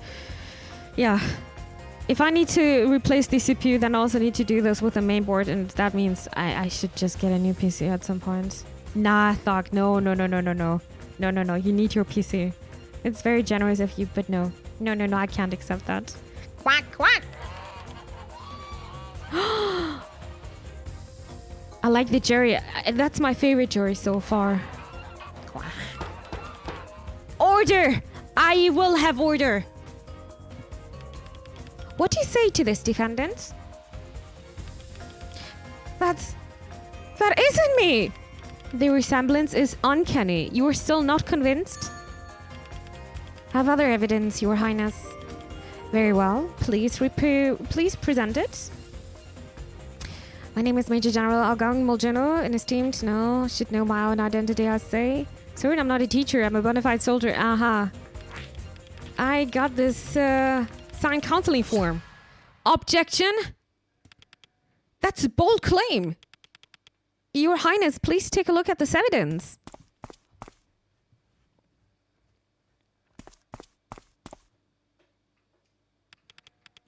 need to replace the CPU, then I also need to do this with the main board, and that means I should just get a new PC at some point. Nah, Thog, no. You need your PC. It's very generous of you, but no, I can't accept that. Quack, quack. I like the jury. That's my favorite jury so far. Order! I will have order. What do you say to this, defendant? That isn't me. The resemblance is uncanny. You are still not convinced? Have other evidence, Your Highness. Very well. Please present it. My name is Major General Agang Muljono, an esteemed should know my own identity, I say. Sorry, I'm not a teacher. I'm a bona fide soldier. Aha. I got this signed counseling form. Objection? That's a bold claim. Your Highness, please take a look at this evidence.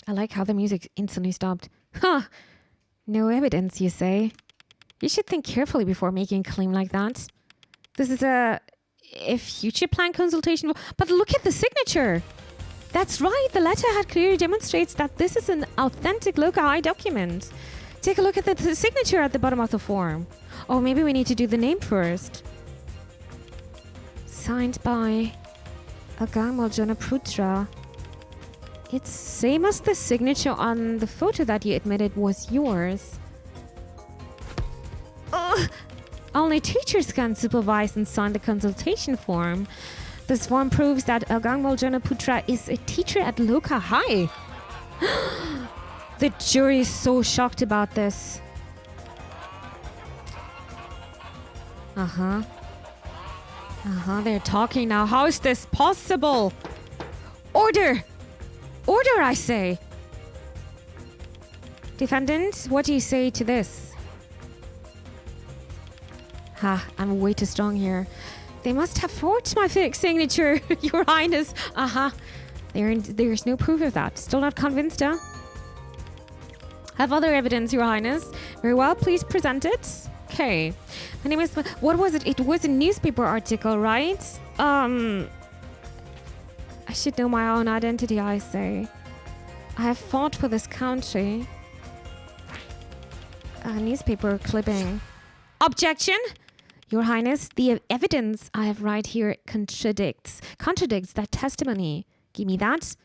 I like how the music instantly stopped. Huh. No evidence, you say? You should think carefully before making a claim like that. This is a future plan consultation. But look at the signature. That's right. The letterhead clearly demonstrates that this is an authentic local document. Take a look at the signature at the bottom of the form. Oh, maybe we need to do the name first. Signed by Agang Muljono Putra. It's same as the signature on the photo that you admitted was yours. Only teachers can supervise and sign the consultation form. This form proves that Agang Muljono Putra is a teacher at Loka High. The jury is so shocked about this. They're talking now. How is this possible? Order! Order, I say! Defendant, what do you say to this? I'm way too strong here. They must have forged my fake signature, Your Highness. There's no proof of that. Still not convinced, huh? Have other evidence, Your Highness. Very well, please present it. Okay. My name is... What was it? It was a newspaper article, right? I should know my own identity, I say. I have fought for this country. A newspaper clipping. Objection! Your Highness, the evidence I have right here contradicts that testimony. Give me that.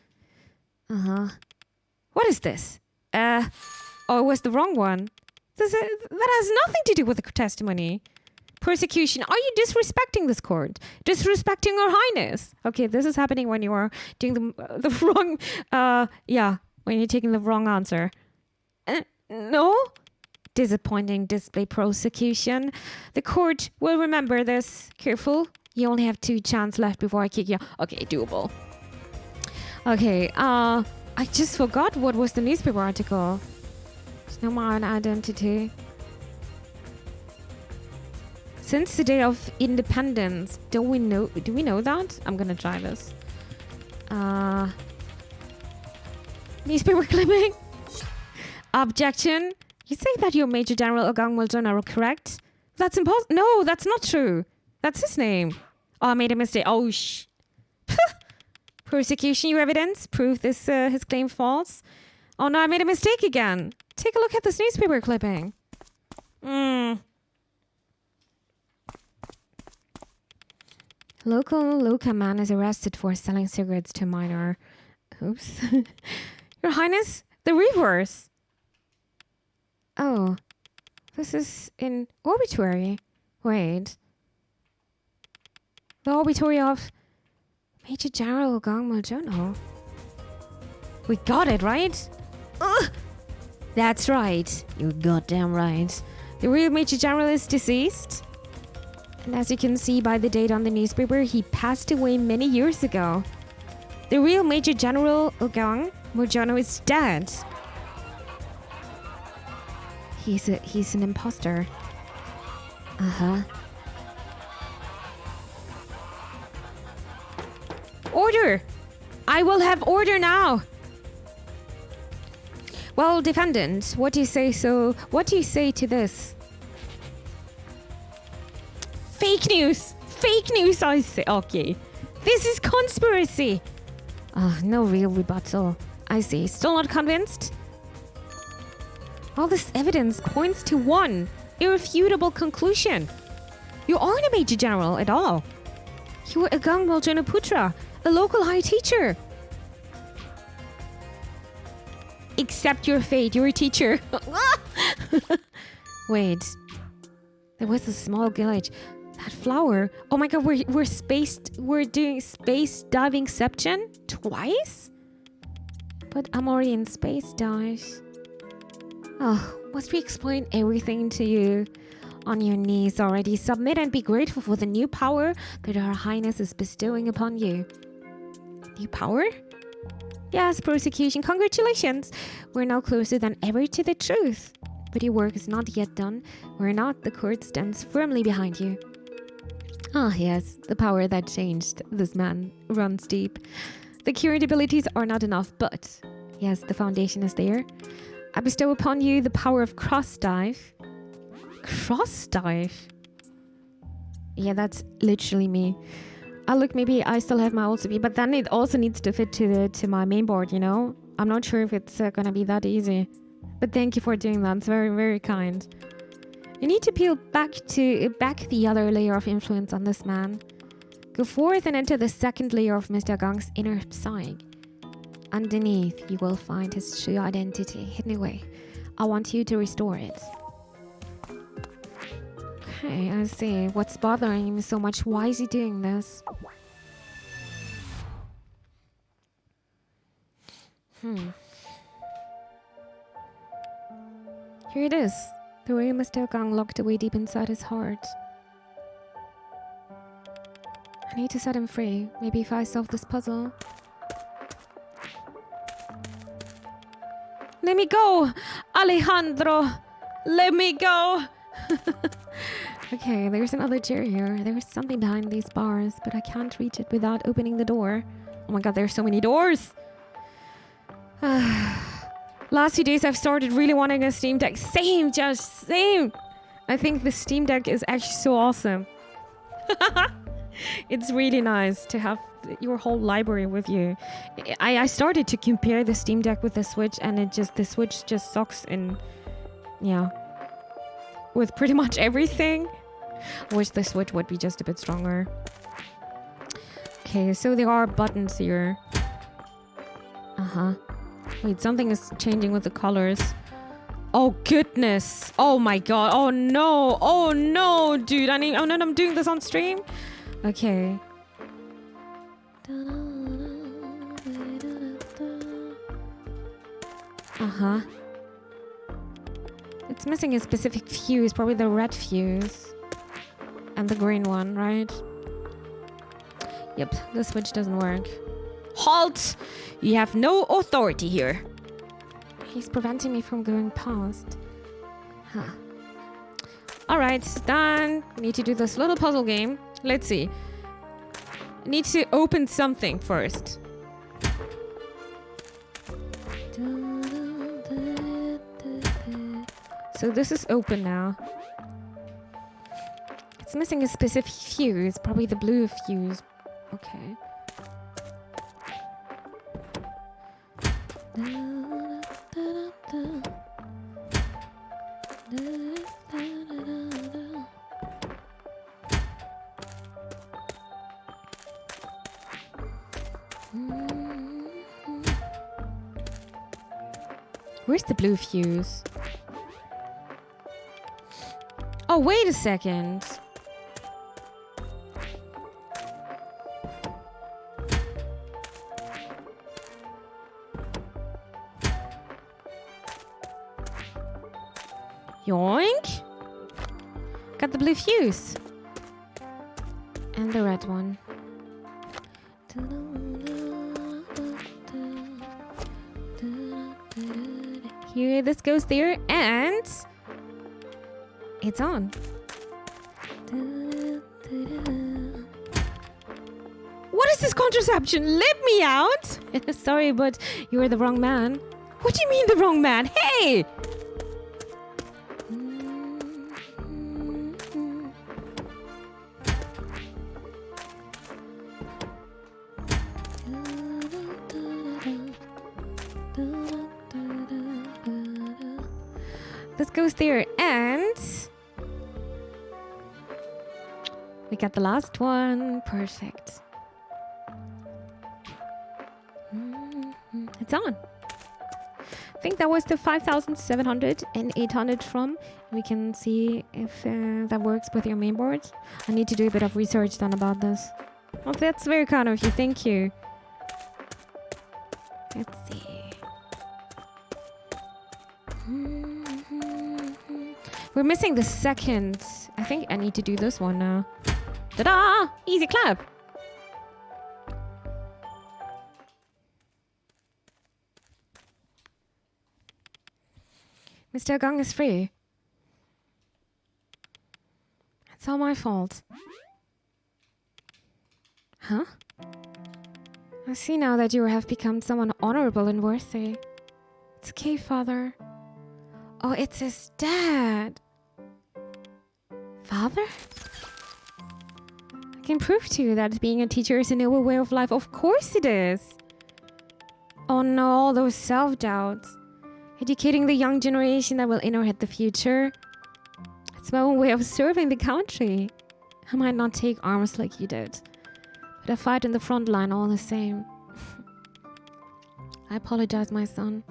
What is this? Oh, it was the wrong one. That has nothing to do with the testimony. Persecution. Are you disrespecting this court? Disrespecting Your Highness? Okay, this is happening when you are doing the wrong... when you're taking the wrong answer. No? Disappointing display prosecution. The court will remember this. Careful. You only have 2 chances left before I kick you. Okay, doable. Okay, I just forgot what was the newspaper article. There's no my own identity. Since the day of independence, do we know that? I'm gonna try this. Newspaper clipping. Objection. You say that your Major General Agang Muljono are correct? That's impossible. No, that's not true. That's his name. Oh, I made a mistake. Oh, Persecution, your evidence? Prove this his claim false? Oh no, I made a mistake again. Take a look at this newspaper clipping. Local man is arrested for selling cigarettes to minor. Oops. Your Highness, the reverse. Oh, this is in obituary. Wait. The obituary of Major General Agang Muljono. We got it, right? That's right. You're goddamn right. The real Major General is deceased. And as you can see by the date on the newspaper, he passed away many years ago. The real Major General Agang Muljono is dead. He's an imposter. Order! I will have order now. Well, defendant, what do you say to this? Fake news! Fake news, I say. Okay. This is conspiracy. No real rebuttal. I see. Still not convinced? All this evidence points to one irrefutable conclusion. You aren't a Major General at all. You were Agang Muljono Putra, A local high teacher. Accept your fate. You're a teacher. Wait. There was a small village. That flower. Oh my god, we're doing space divingception twice? But I'm already in space dive. Oh, must we explain everything to you? On your knees already. Submit and be grateful for the new power that Her Highness is bestowing upon you. New power? Yes, prosecution. Congratulations. We're now closer than ever to the truth. But your work is not yet done. We're not. The court stands firmly behind you. Ah, yes. The power that changed this man runs deep. The current abilities are not enough, but yes, the foundation is there. I bestow upon you the power of cross dive. Cross dive? Yeah, that's literally me. Look, maybe I still have my old CV, but then it also needs to fit to my main board, you know? I'm not sure if it's gonna be that easy. But thank you for doing that. It's very, very kind. You need to peel back the other layer of influence on this man. Go forth and enter the second layer of Mr. Gang's inner psyche. Underneath, you will find his true identity hidden away. I want you to restore it. Okay, I see. What's bothering him so much? Why is he doing this? Here it is. The real Mr. Gang locked away deep inside his heart. I need to set him free. Maybe if I solve this puzzle. Let me go! Alejandro! Let me go! Okay, there's another chair here. There's something behind these bars, but I can't reach it without opening the door. Oh my god, there's so many doors! Last few days I've started really wanting a Steam Deck. Same, Josh, same! I think the Steam Deck is actually so awesome. It's really nice to have your whole library with you. I started to compare the Steam Deck with the Switch, and the Switch just sucks in, yeah, with pretty much everything. I wish the Switch would be just a bit stronger. Okay, so there are buttons here. Wait, something is changing with the colors. Oh goodness! Oh my god! Oh no! Oh no, dude! Oh no! I'm doing this on stream. Okay. It's missing a specific fuse, probably the red fuse. And the green one, right? Yep, the switch doesn't work. Halt! You have no authority here. He's preventing me from going past. Alright, done. We need to do this little puzzle game. Let's see. I need to open something first. So this is open now. It's missing a specific fuse, probably the blue fuse. Okay. Where's the blue fuse? Oh, wait a second. Yoink! Got the blue fuse. And the red one. Here, this goes there, and it's on. What is this contraception? Let me out! Sorry, but you were the wrong man. What do you mean the wrong man? Hey! This goes there, and we got the last one. Perfect. It's on. I think that was the 5,700 and 800 from. We can see if that works with your mainboard. I need to do a bit of research then about this. Well, that's very kind of you. Thank you. Let's see. We're missing the second. I think I need to do this one now. Ta-da! Easy clap. Mr. Gong is free. It's all my fault. Huh? I see now that you have become someone honorable and worthy. It's okay, Father. Oh, it's his dad. Father? I can prove to you that being a teacher is a noble way of life. Of course it is. Oh no, all those self-doubts. Educating the young generation that will inherit the future. It's my own way of serving the country. I might not take arms like you did, but I fight in the front line all the same. I apologize, my son.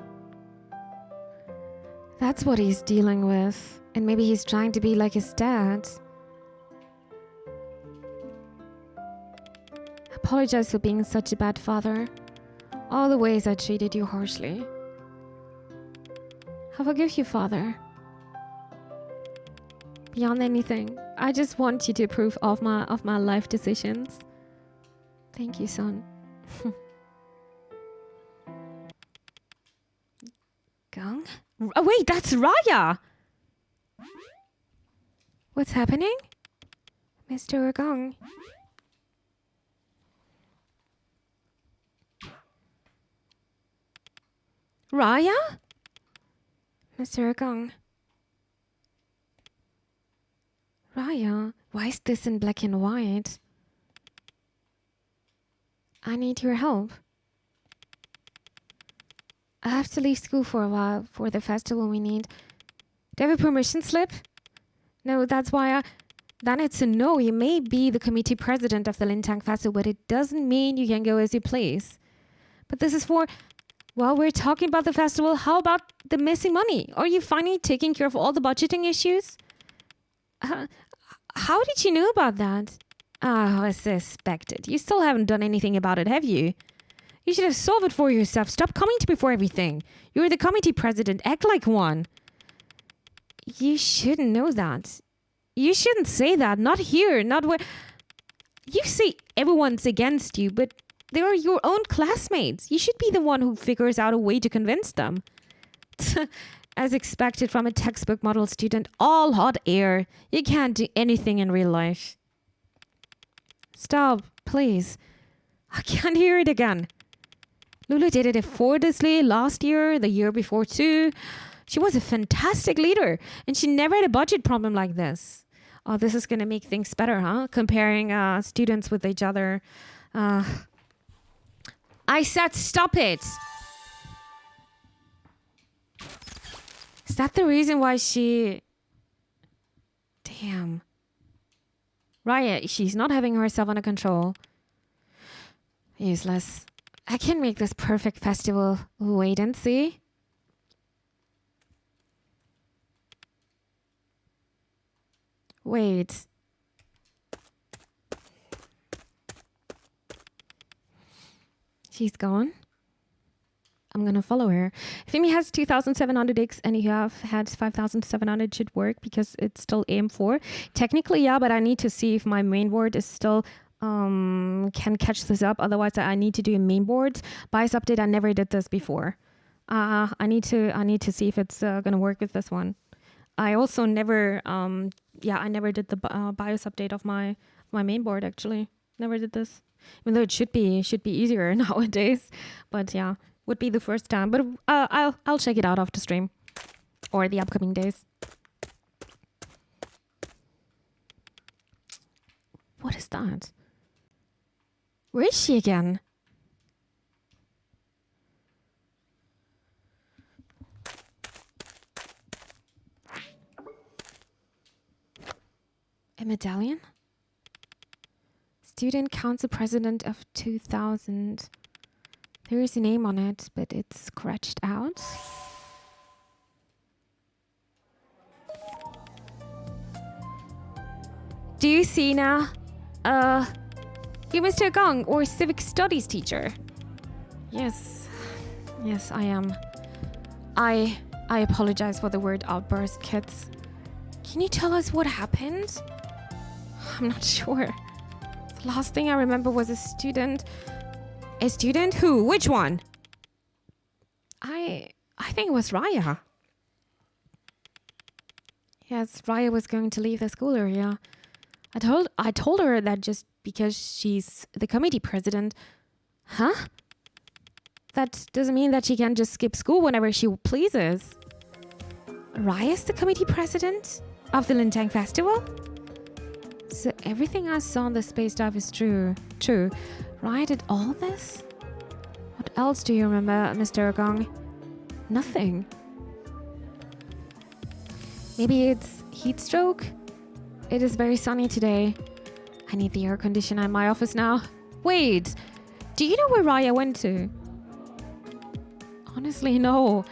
That's what he's dealing with. And maybe he's trying to be like his dad. I apologize for being such a bad father. All the ways I treated you harshly. I forgive you, Father. Beyond anything, I just want you to approve of my life decisions. Thank you, son. Gong? Oh, wait, that's Raya! What's happening? Mr. Gong. Raya? Mr. Gong. Raya, why is this in black and white? I need your help. I have to leave school for a while for the festival we need. Do you have a permission slip? No, that's why Then it's a no. You may be the committee president of the Lintang Festival, but it doesn't mean you can go as you please. But this is for... While we're talking about the festival, how about the missing money? Are you finally taking care of all the budgeting issues? How did you know about that? I suspected. You still haven't done anything about it, have you? You should have solved it for yourself. Stop coming to me for everything. You're the committee president. Act like one. You shouldn't know that. You shouldn't say that. Not here. Not where... You say everyone's against you, but they are your own classmates. You should be the one who figures out a way to convince them. As expected from a textbook model student, all hot air. You can't do anything in real life. Stop, please. I can't hear it again. Lulu did it effortlessly last year, the year before too. She was a fantastic leader, and she never had a budget problem like this. Oh, this is going to make things better, huh? Comparing students with each other. I said stop it! Is that the reason why she... Damn. Raya, she's not having herself under control. Useless. I can make this perfect festival. Wait and see. Wait. She's gone. I'm gonna follow her. If Amy has 2,700x and you have had 5,700, should work because it's still AM4. Technically, yeah, but I need to see if my mainboard is still can catch this up. Otherwise, I need to do a mainboard BIOS update. I never did this before. I need to see if it's gonna work with this one. I also never I never did the BIOS update of my mainboard. Actually, never did this. Even though it should be easier nowadays, but yeah, would be the first time. But I'll check it out after stream or the upcoming days. What is that? Where is she again? A medallion? Student Council President of 2000. There is a name on it, but it's scratched out. Do you see now? You Mr. Gong, or civic studies teacher? Yes. Yes, I am. I apologize for the word outburst, kids. Can you tell us what happened? I'm not sure. The last thing I remember was a student. A student? Who? Which one? I think it was Raya. Yes, Raya was going to leave the school area. I told her that just because she's the committee president. Huh? That doesn't mean that she can just skip school whenever she pleases. Raya's the committee president of the Lintang Festival? So everything I saw on the space dive is true. True. Raya did all this? What else do you remember, Mr. Gong? Nothing. Maybe it's heat stroke? It is very sunny today. I need the air conditioner in my office now. Wait, do you know where Raya went to? Honestly, no.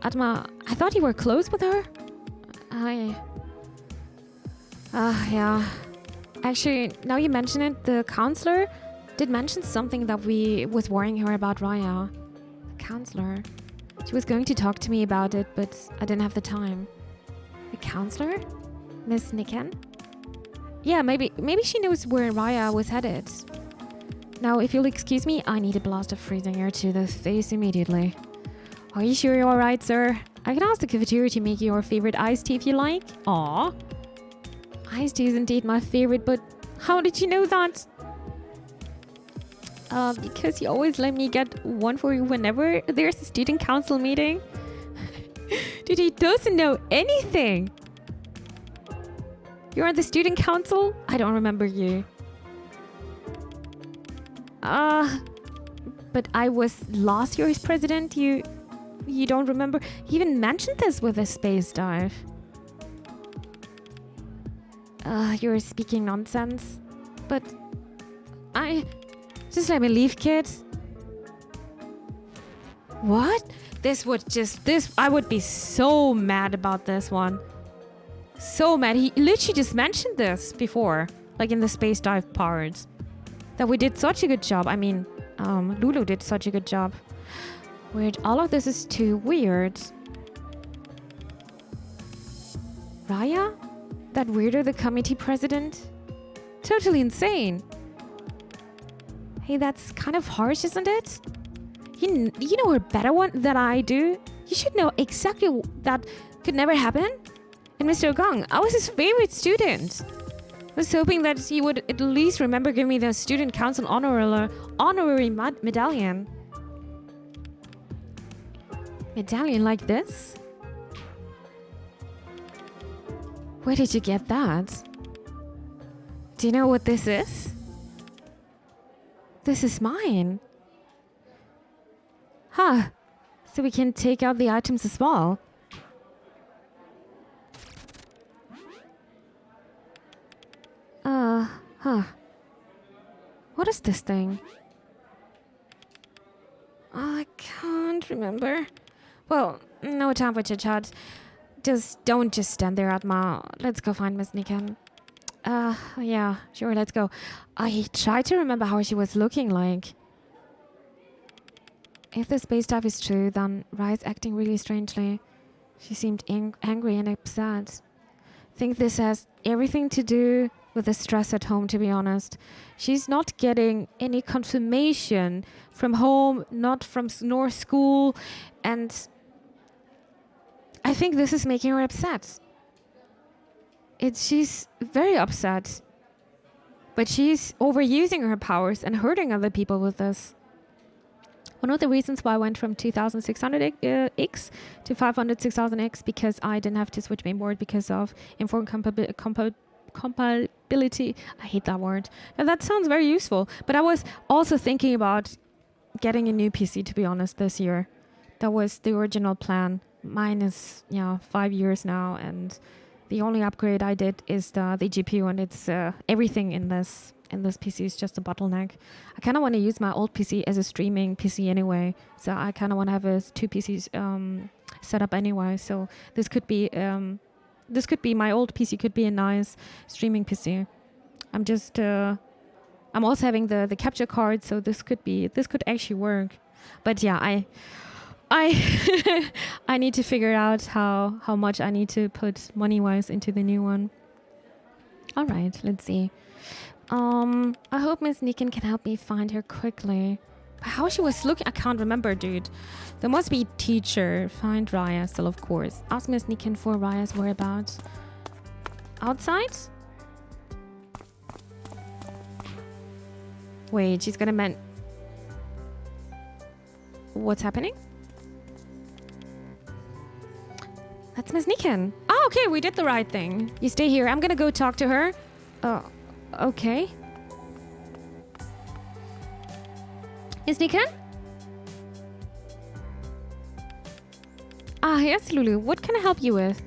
Atma, I thought you were close with her. Yeah. Actually, now you mention it, the counselor did mention something that was worrying her about Raya. The counselor. She was going to talk to me about it, but I didn't have the time. The counselor? Miss Niken? Yeah, maybe she knows where Raya was headed. Now, if you'll excuse me, I need a blast of freezing air to the face immediately. Are you sure you're alright, sir? I can ask the cafeteria to make your favorite iced tea if you like. Aw. Iced tea is indeed my favorite, but how did you know that? Because you always let me get one for you whenever there's a student council meeting. Dude, he doesn't know anything. You're on the student council? I don't remember you. But I was last year's president. You don't remember? He even mentioned this with a space dive. You're speaking nonsense. But just let me leave, kid. What? I would be so mad about this one. So mad. He literally just mentioned this before, like in the space dive part, that we did such a good job. I mean, Lulu did such a good job. Weird. All of this is too weird. Raya? That weirdo, the committee president? Totally insane. Hey, that's kind of harsh, isn't it? You know her better one than I do. You should know exactly that could never happen. And Mr. Gong, I was his favorite student. I was hoping that he would at least remember giving me the student council honorary medallion. Medallion like this? Where did you get that? Do you know what this is? This is mine. Huh. So we can take out the items as well. Huh. What is this thing? I can't remember. Well, no time for chit-chat. Don't just stand there, Atma. Let's go find Miss Niken. Yeah, sure, let's go. I tried to remember how she was looking like. If the space dive is true, then Rai's acting really strangely. She seemed angry and upset. I think this has everything to do with the stress at home, to be honest. She's not getting any confirmation from home, not from nor school, and I think this is making her upset. She's very upset. But she's overusing her powers and hurting other people with this. One of the reasons why I went from 2600X to 500-6000X because I didn't have to switch mainboard because of informed compatibility. I hate that word. And that sounds very useful. But I was also thinking about getting a new PC, to be honest, this year. That was the original plan. Mine is, 5 years now, and The only upgrade I did is the GPU, and it's everything in this PC is just a bottleneck. I kind of want to use my old PC as a streaming PC anyway, so I kind of want to have two PCs set up anyway. So this could be my old PC could be a nice streaming PC. I'm also having the capture card, so this could actually work. But yeah, I I need to figure out how much I need to put money-wise into the new one. All right, let's see. I hope Miss Nikin can help me find her quickly. How she was looking, I can't remember, dude. There must be teacher. Find Raya still, of course. Ask Miss Nikin for Raya's whereabouts. Outside? Wait, she's gonna What's happening? That's Miss Nikin. Oh, okay, we did the right thing. You stay here. I'm gonna go talk to her. Okay. Miss Nikin? Ah, yes, Lulu. What can I help you with?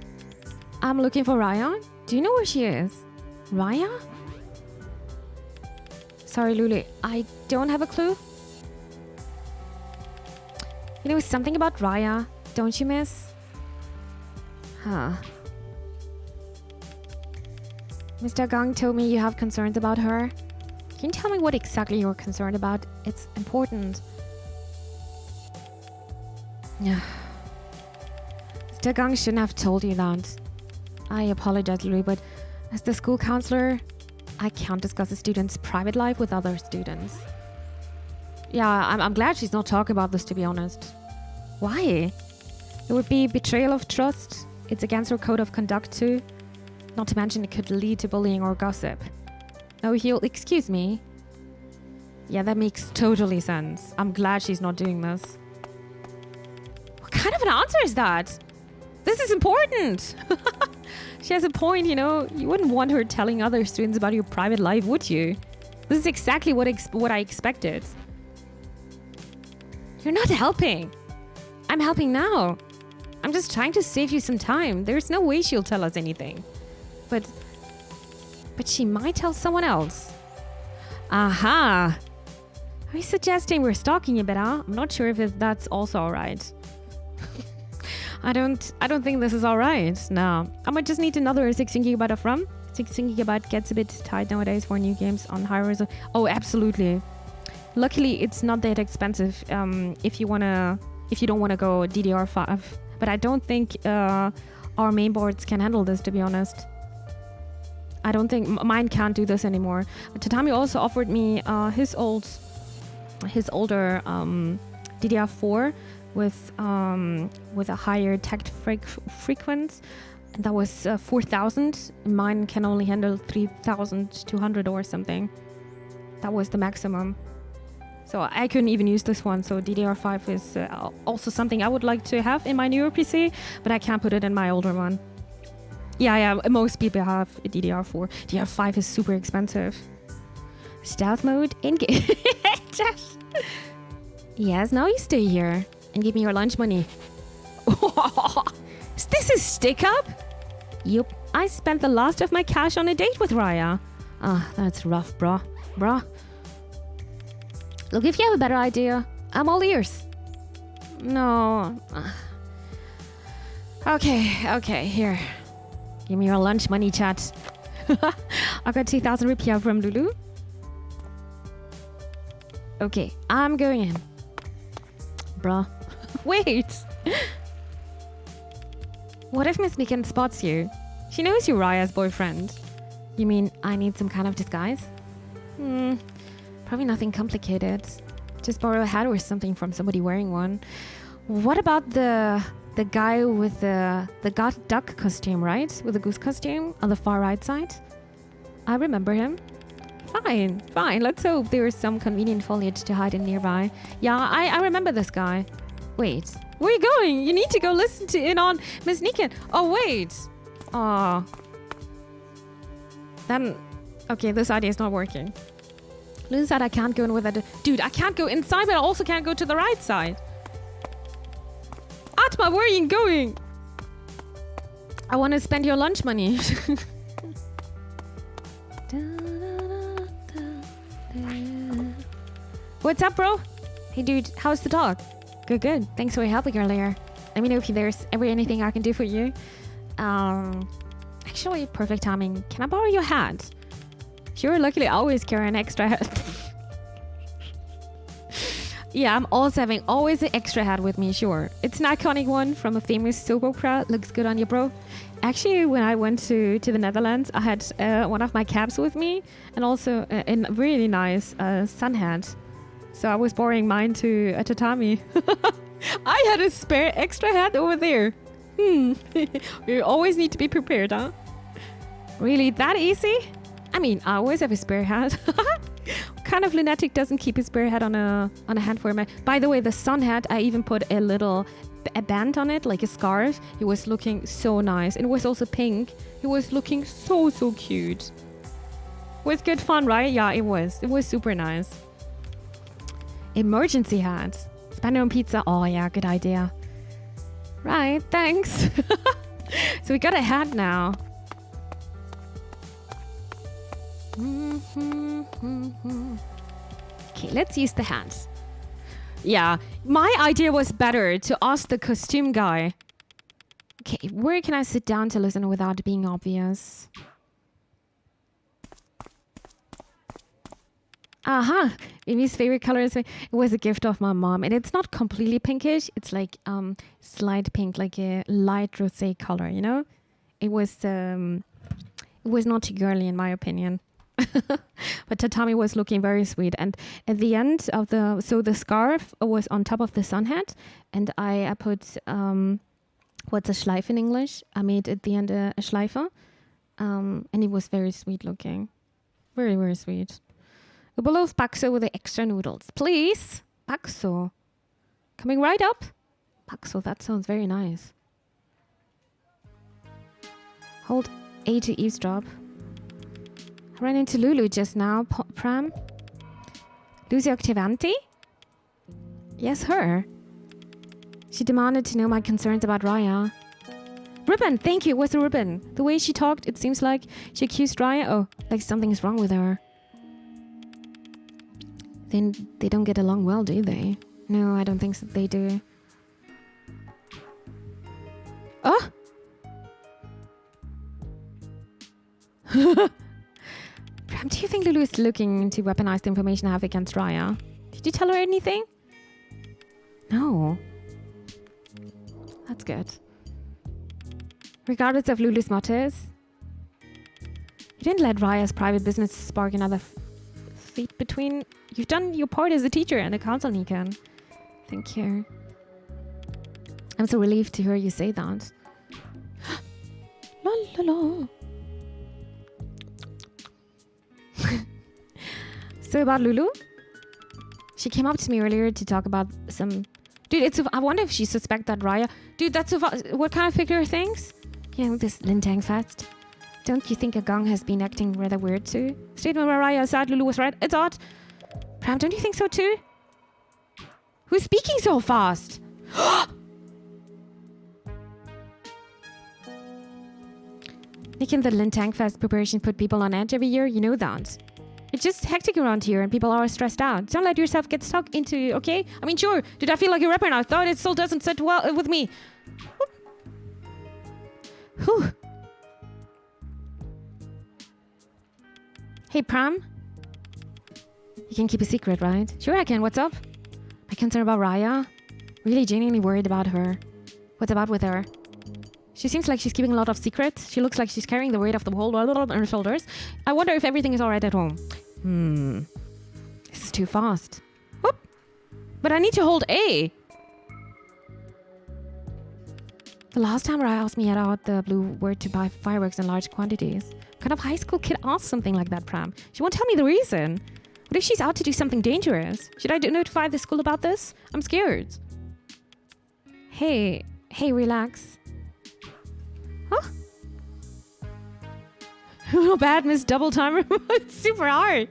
I'm looking for Raya. Do you know where she is? Raya? Sorry, Lulu. I don't have a clue. You know something about Raya, don't you, miss? Huh. Mr. Gang told me you have concerns about her. Can you tell me what exactly you're concerned about? It's important. Yeah. Mr. Gang shouldn't have told you that. I apologize, Louis, but as the school counselor, I can't discuss a student's private life with other students. Yeah, I'm glad she's not talking about this, to be honest. Why? It would be betrayal of trust. It's against her code of conduct, too. Not to mention it could lead to bullying or gossip. Oh, he'll excuse me. Yeah, that makes totally sense. I'm glad she's not doing this. What kind of an answer is that? This is important. She has a point, you know. You wouldn't want her telling other students about your private life, would you? This is exactly what I expected. You're not helping. I'm helping now. I'm just trying to save you some time. There's no way she'll tell us anything. But she might tell someone else. Aha! Are you suggesting we're stalking a bit, huh? I'm not sure if that's also alright. I don't think this is alright. No. I might just need another 16 gigabyte of RAM. 16 gigabyte gets a bit tight nowadays for new games on high resolution. Oh, absolutely. Luckily, it's not that expensive if you don't wanna go DDR5. But I don't think our main boards can handle this, to be honest. I don't think mine can't do this anymore. But Tatami also offered me his older DDR4 with a higher tact frequency. That was 4,000. Mine can only handle 3,200 or something. That was the maximum. So I couldn't even use this one. So DDR5 is also something I would like to have in my newer PC, but I can't put it in my older one. Yeah, most people have a DDR4. DDR5 is super expensive. Stealth mode in-game. Yes, now you stay here and give me your lunch money. Is this a stick-up? Yup, I spent the last of my cash on a date with Raya. Ah, that's rough, bruh. Look, if you have a better idea, I'm all ears. No. Okay, here. Give me your lunch money, chat. I got 2,000 rupiah from Lulu. Okay, I'm going in. Bruh. Wait. What if Miss Nikin spots you? She knows you're Raya's boyfriend. You mean I need some kind of disguise? Probably nothing complicated. Just borrow a hat or something from somebody wearing one. What about the guy with the duck costume, right? With the goose costume on the far right side? I remember him. Fine. Let's hope there's some convenient foliage to hide in nearby. Yeah, I remember this guy. Wait, where are you going? You need to go listen in on Miss Nikin. Oh, wait. Aw. Then, okay, this idea is not working. Lulu said I can't go in with that. Dude, I can't go inside, but I also can't go to the right side. Atma, where are you going? I want to spend your lunch money. What's up, bro? Hey, dude, how's the dog? Good, good. Thanks for helping earlier. Let me know if there's ever anything I can do for you. Actually, perfect timing. Can I borrow your hat? Sure, luckily I always carry an extra hat. Yeah, I'm also having always an extra hat with me, sure. It's an iconic one from a famous soap opera. Looks good on you, bro. Actually, when I went to the Netherlands, I had one of my caps with me and also a really nice sun hat. So I was borrowing mine to a tatami. I had a spare extra hat over there. You always need to be prepared, huh? Really, that easy? I mean, I always have a spare hat. What kind of lunatic doesn't keep his spare hat on a hand for him? By the way, the sun hat, I even put a band on it, like a scarf. It was looking so nice. It was also pink. It was looking so cute. It was good fun, right? Yeah, it was. It was super nice. Emergency hat. Spend it on pizza. Oh yeah, good idea. Right, thanks. So we got a hat now. Okay, let's use the hat. Yeah, my idea was better to ask the costume guy. Okay, where can I sit down to listen without being obvious? Aha! Mimi's favorite color is... It was a gift of my mom. And it's not completely pinkish. It's like slight pink, like a light rosé color, you know? It was not too girly in my opinion. But tatami was looking very sweet. And at the end of the scarf was on top of the sun hat. And I put, what's a Schleife in English? I made at the end a Schleife. And it was very sweet looking. Very, very sweet. A bowl of bakso with the extra noodles. Please. Bakso. Coming right up. Bakso, that sounds very nice. Hold A to eavesdrop. I ran into Lulu just now, Pram. Lucy Octavanti? Yes, her. She demanded to know my concerns about Raya. Ribbon, thank you, it was a ribbon. The way she talked, it seems like she accused Raya. Oh, like something's wrong with her. Then they don't get along well, do they? No, I don't think so they do. Oh! Pram, do you think Lulu is looking into weaponized information I have against Raya? Did you tell her anything? No. That's good. Regardless of Lulu's motives, you didn't let Raya's private business spark another feat between... You've done your part as a teacher and a counsel, Nikan. Thank you. I'm so relieved to hear you say that. La la la. So about Lulu? She came up to me earlier to talk about some... Dude, I wonder if she suspects that Raya... Dude, that's what kind of figure things? Yeah, this Lintang Fest. Don't you think a gong has been acting rather weird too? Statement where Raya said Lulu was right. It's odd. Pram, don't you think so too? Who's speaking so fast? Nick and the Lintang Fest preparation put people on edge every year. You know that. It's just hectic around here and people are stressed out. Don't let yourself get stuck into, okay? I mean, sure, did I feel like a rapper now? I thought it still doesn't sit well with me. Whew. Hey, Pram? You can keep a secret, right? Sure I can. What's up? My concern about Raya? Really genuinely worried about her. What's about with her? She seems like she's keeping a lot of secrets. She looks like she's carrying the weight of the whole world on her shoulders. I wonder if everything is alright at home. This is too fast. Whoop. But I need to hold A. The last time Raya asked me out the blue word to buy fireworks in large quantities. What kind of high school kid asks something like that, Pram? She won't tell me the reason. What if she's out to do something dangerous? Should I notify the school about this? I'm scared. Hey, relax. Huh? Not bad, Miss Double Timer. It's super hard.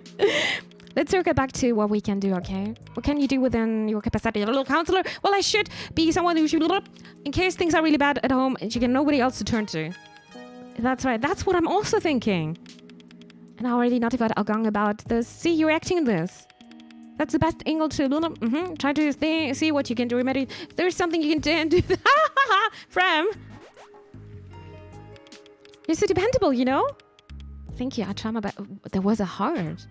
let's circle back to what we can do, okay? What can you do within your capacity? A little counselor? Well, I should be someone who should, in case things are really bad at home and you get nobody else to turn to. That's right. That's what I'm also thinking. And I already notified Algang about this. See, you're acting this. That's the best angle to try to see what you can do. Remedy. If there's something you can do. Frem. You're so dependable, you know? Thank you. I try my best. There was a heart.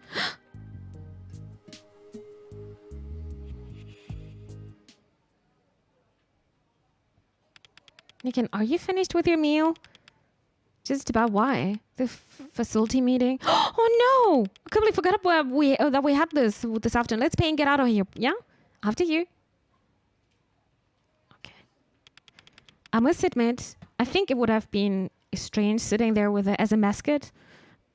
Nikin, are you finished with your meal? Just about why? The facility meeting? Oh no! I completely forgot that we had this afternoon. Let's pay and get out of here. Yeah? After you. Okay. I must admit, I think it would have been strange sitting there with as a mascot.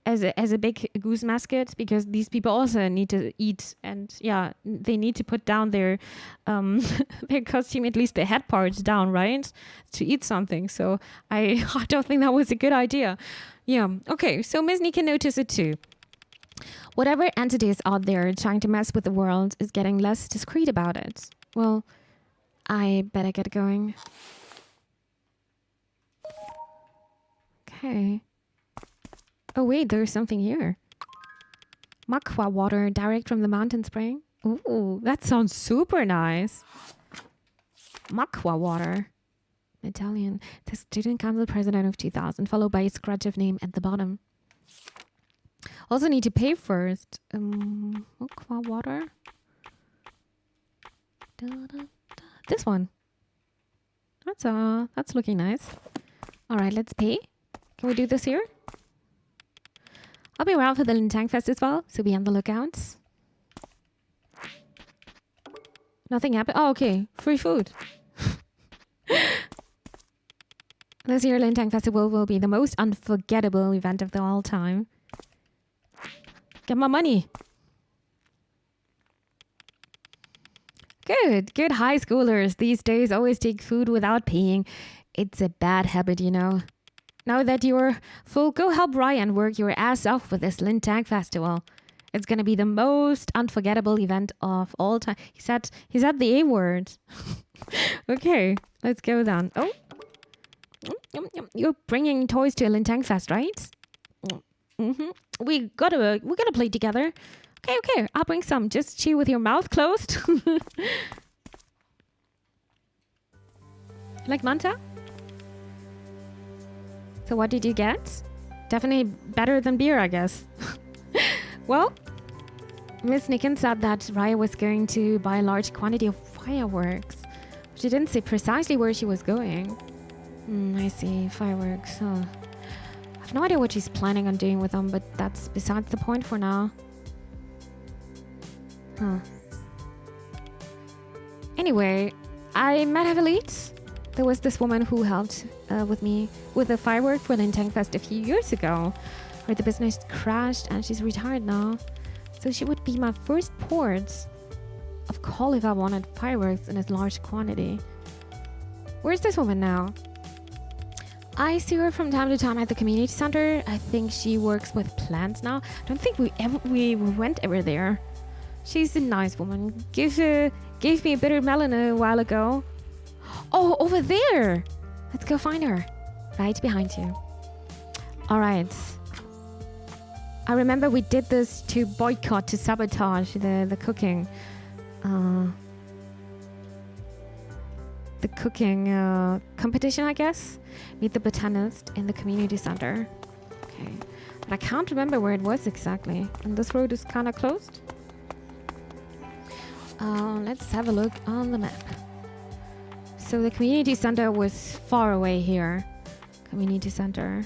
As a big goose mascot, because these people also need to eat, and yeah, they need to put down their their costume, at least the head parts down, right, to eat something. So I don't think that was a good idea. Yeah. Okay. So Ms. Nika noticed it too. Whatever entity is out there trying to mess with the world is getting less discreet about it. Well, I better get going. Okay. Oh wait, there's something here. Makwa water direct from the mountain spring. Ooh, that sounds super nice. Makwa water. Italian. The student council president of 2000, followed by a scratch of name at the bottom. Also need to pay first. Makwa water. This one. That's looking nice. All right, let's pay. Can we do this here? I'll be around for the Lintang Fest as well, so be on the lookout. Nothing happened. Oh, okay. Free food. This year Lintang Festival will be the most unforgettable event of all time. Get my money. Good high schoolers these days always take food without paying. It's a bad habit, you know. Now that you're full, go help Ryan work your ass off with this Lintang Festival. It's gonna be the most unforgettable event of all time. He said the A word. Okay, let's go then. Oh, you're bringing toys to a Lintang Fest, right? We gotta play together. Okay, I'll bring some. Just chew with your mouth closed. Like Manta? So what did you get? Definitely better than beer, I guess. Well, Miss Nicken said that Raya was going to buy a large quantity of fireworks. She didn't say precisely where she was going. I see, fireworks. I have no idea what she's planning on doing with them, but that's besides the point for now. Anyway, I met Heavileet. There was this woman who helped with me with the firework for Lintang Fest a few years ago. Where the business crashed and she's retired now. So she would be my first port of call if I wanted fireworks in a large quantity. Where's this woman now? I see her from time to time at the community center. I think she works with plants now. I don't think we went ever there. She's a nice woman. Gave me a bitter melon a while ago. Oh, over there! Let's go find her. Right behind you. Alright. I remember we did this to boycott, to sabotage the cooking. The cooking competition, I guess. Meet the botanist in the community center. Okay. But I can't remember where it was exactly. And this road is kind of closed. Let's have a look on the map. So the community center was far away here. Community center.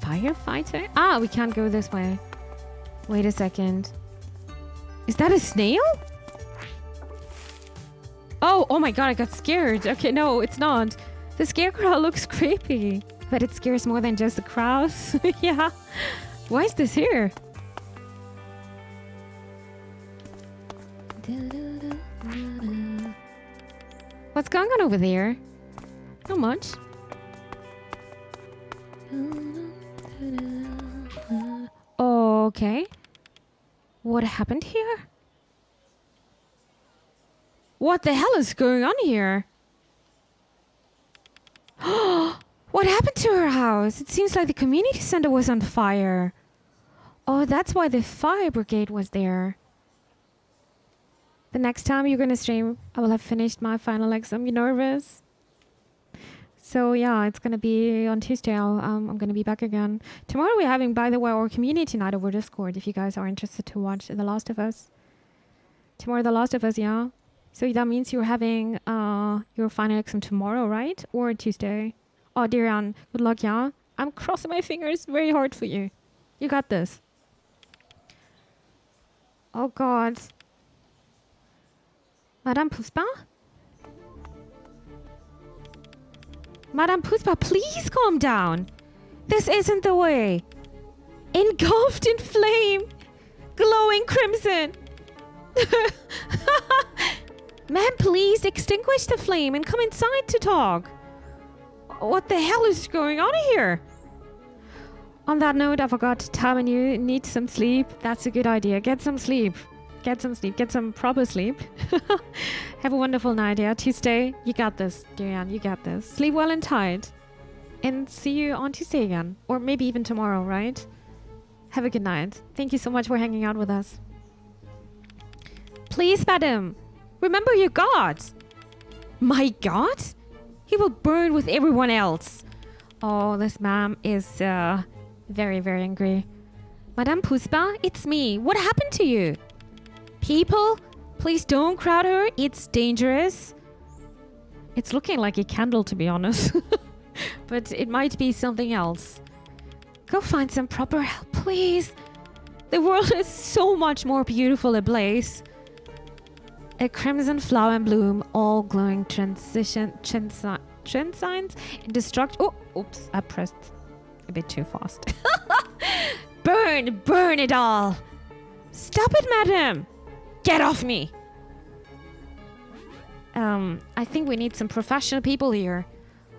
Firefighter? Ah, we can't go this way. Wait a second. Is that a snail? Oh my god, I got scared. Okay, no, it's not. The scarecrow looks creepy. But it scares more than just the crows. Yeah. Why is this here? What's going on over there? Not much. Okay. What happened here? What the hell is going on here? What happened to her house? It seems like the community center was on fire. Oh, that's why the fire brigade was there. The next time you're gonna stream, I will have finished my final exam. You nervous? So yeah, it's gonna be on Tuesday. I'm gonna be back again. Tomorrow we're having, by the way, our community night over Discord. If you guys are interested to watch The Last of Us. Tomorrow, The Last of Us, yeah. So that means you're having your final exam tomorrow, right? Or Tuesday? Oh, Darian, good luck, yeah? I'm crossing my fingers very hard for you. You got this. Oh, God. Madame Puspa? Madame Puspa, please calm down. This isn't the way. Engulfed in flame. Glowing crimson. Ma'am, please extinguish the flame and come inside to talk. What the hell is going on here? On that note, I forgot to tell you need some sleep. That's a good idea. Get some sleep. Get some sleep. Get some proper sleep. Have a wonderful night, yeah? Tuesday, you got this, Darian. You got this. Sleep well and tight. And see you on Tuesday again. Or maybe even tomorrow, right? Have a good night. Thank you so much for hanging out with us. Please, madam. Remember your God. My God? He will burn with everyone else. Oh, this ma'am is very, very angry. Madame Puspa, it's me. What happened to you? People, please don't crowd her. It's dangerous. It's looking like a candle, to be honest. But it might be something else. Go find some proper help, please. The world is so much more beautiful ablaze. A crimson flower in bloom, all glowing trend signs in destruct. Oh, oops, I pressed a bit too fast. Burn, burn it all. Stop it, madam. Get off me. I think we need some professional people here.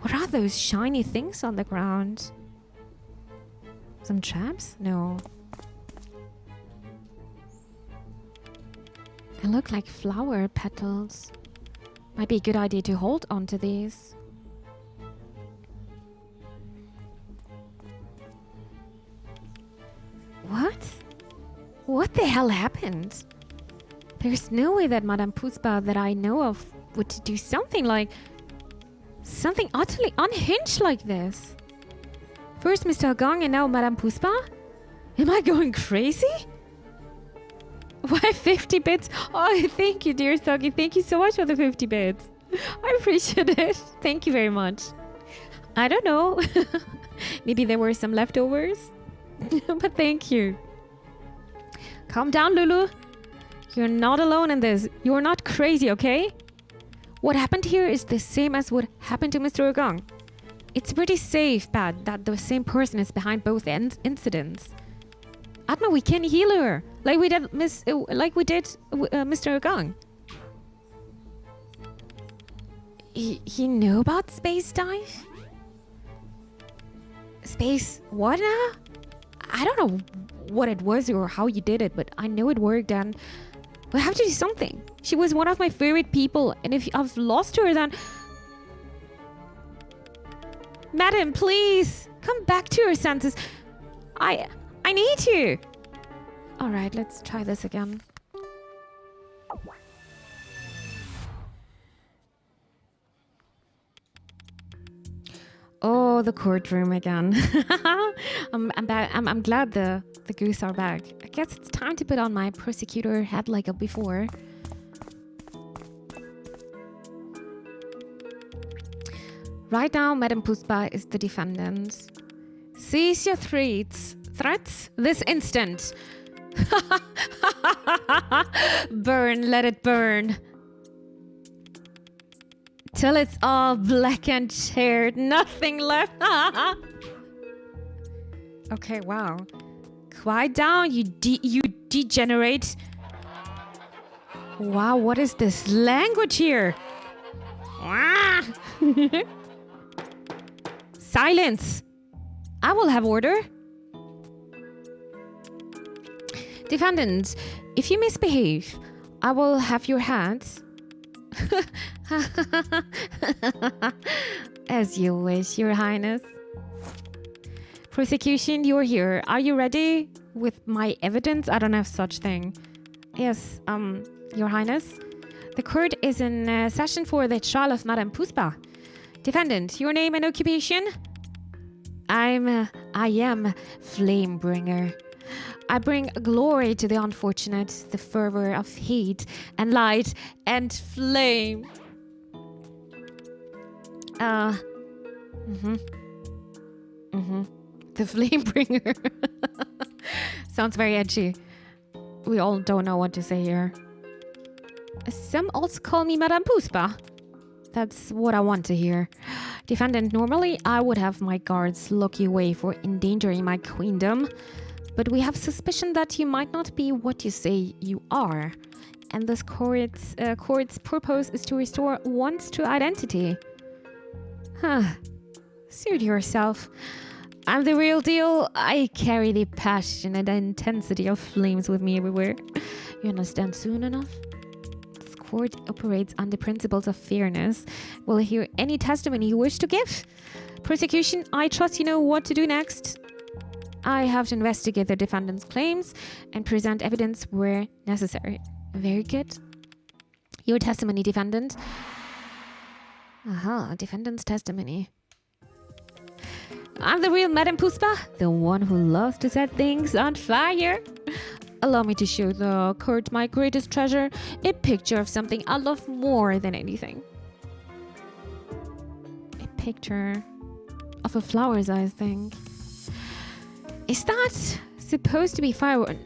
What are those shiny things on the ground? Some traps? No. They look like flower petals. Might be a good idea to hold onto these. What? What the hell happened? There's no way that Madame Puspa that I know of would do something utterly unhinged like this. First Mr. Gong and now Madame Puspa? Am I going crazy? Why 50 bits? Oh, thank you, dear Thuggy. Thank you so much for the 50 bits. I appreciate it. Thank you very much. I don't know. Maybe there were some leftovers. But thank you. Calm down, Lulu. You're not alone in this. You're not crazy, okay? What happened here is the same as what happened to Mr. Ogong. It's pretty safe, Pat, that the same person is behind both incidents. Atma, we can heal her, like we did, Mr. Ogong. He knew about space dive? Space what now? I don't know what it was or how you did it, but I know it worked and we have to do something. She was one of my favorite people, and if I've lost her, then... Madam, please, come back to your senses. I need you. All right, let's try this again. Oh, the courtroom again. I'm glad the goose are back. I guess it's time to put on my prosecutor hat like before. Right now, Madame Puspa is the defendant. Cease your threats this instant. Burn, let it burn. till it's all black and charred, nothing left. Okay, wow. Quiet down, you degenerate. Wow, what is this language here? Silence. I will have order. Defendant, if you misbehave, I will have your hands. As you wish, Your Highness. Prosecution, you're here. Are you ready with my evidence? I don't have such thing. Yes, Your Highness. The court is in session for the trial of Madame Puspa. Defendant, your name and occupation? I am Flamebringer. I bring glory to the unfortunate, the fervor of heat and light and flame. The Flamebringer. Sounds very edgy. We all don't know what to say here. Some also call me Madame Puspa. That's what I want to hear. Defendant, normally I would have my guards lock you away for endangering my queendom. But we have suspicion that you might not be what you say you are. And this court's purpose is to restore one's true identity. Suit yourself. I'm the real deal. I carry the passion and intensity of flames with me everywhere. You understand soon enough? This court operates on the principles of fairness. Will hear any testimony you wish to give. Prosecution, I trust you know what to do next. I have to investigate the defendant's claims and present evidence where necessary. Very good. Your testimony, defendant. Defendant's testimony. I'm the real Madame Puspa, the one who loves to set things on fire. Allow me to show the court my greatest treasure, a picture of something I love more than anything. A picture of a flowers, I think. Is that supposed to be fireworks?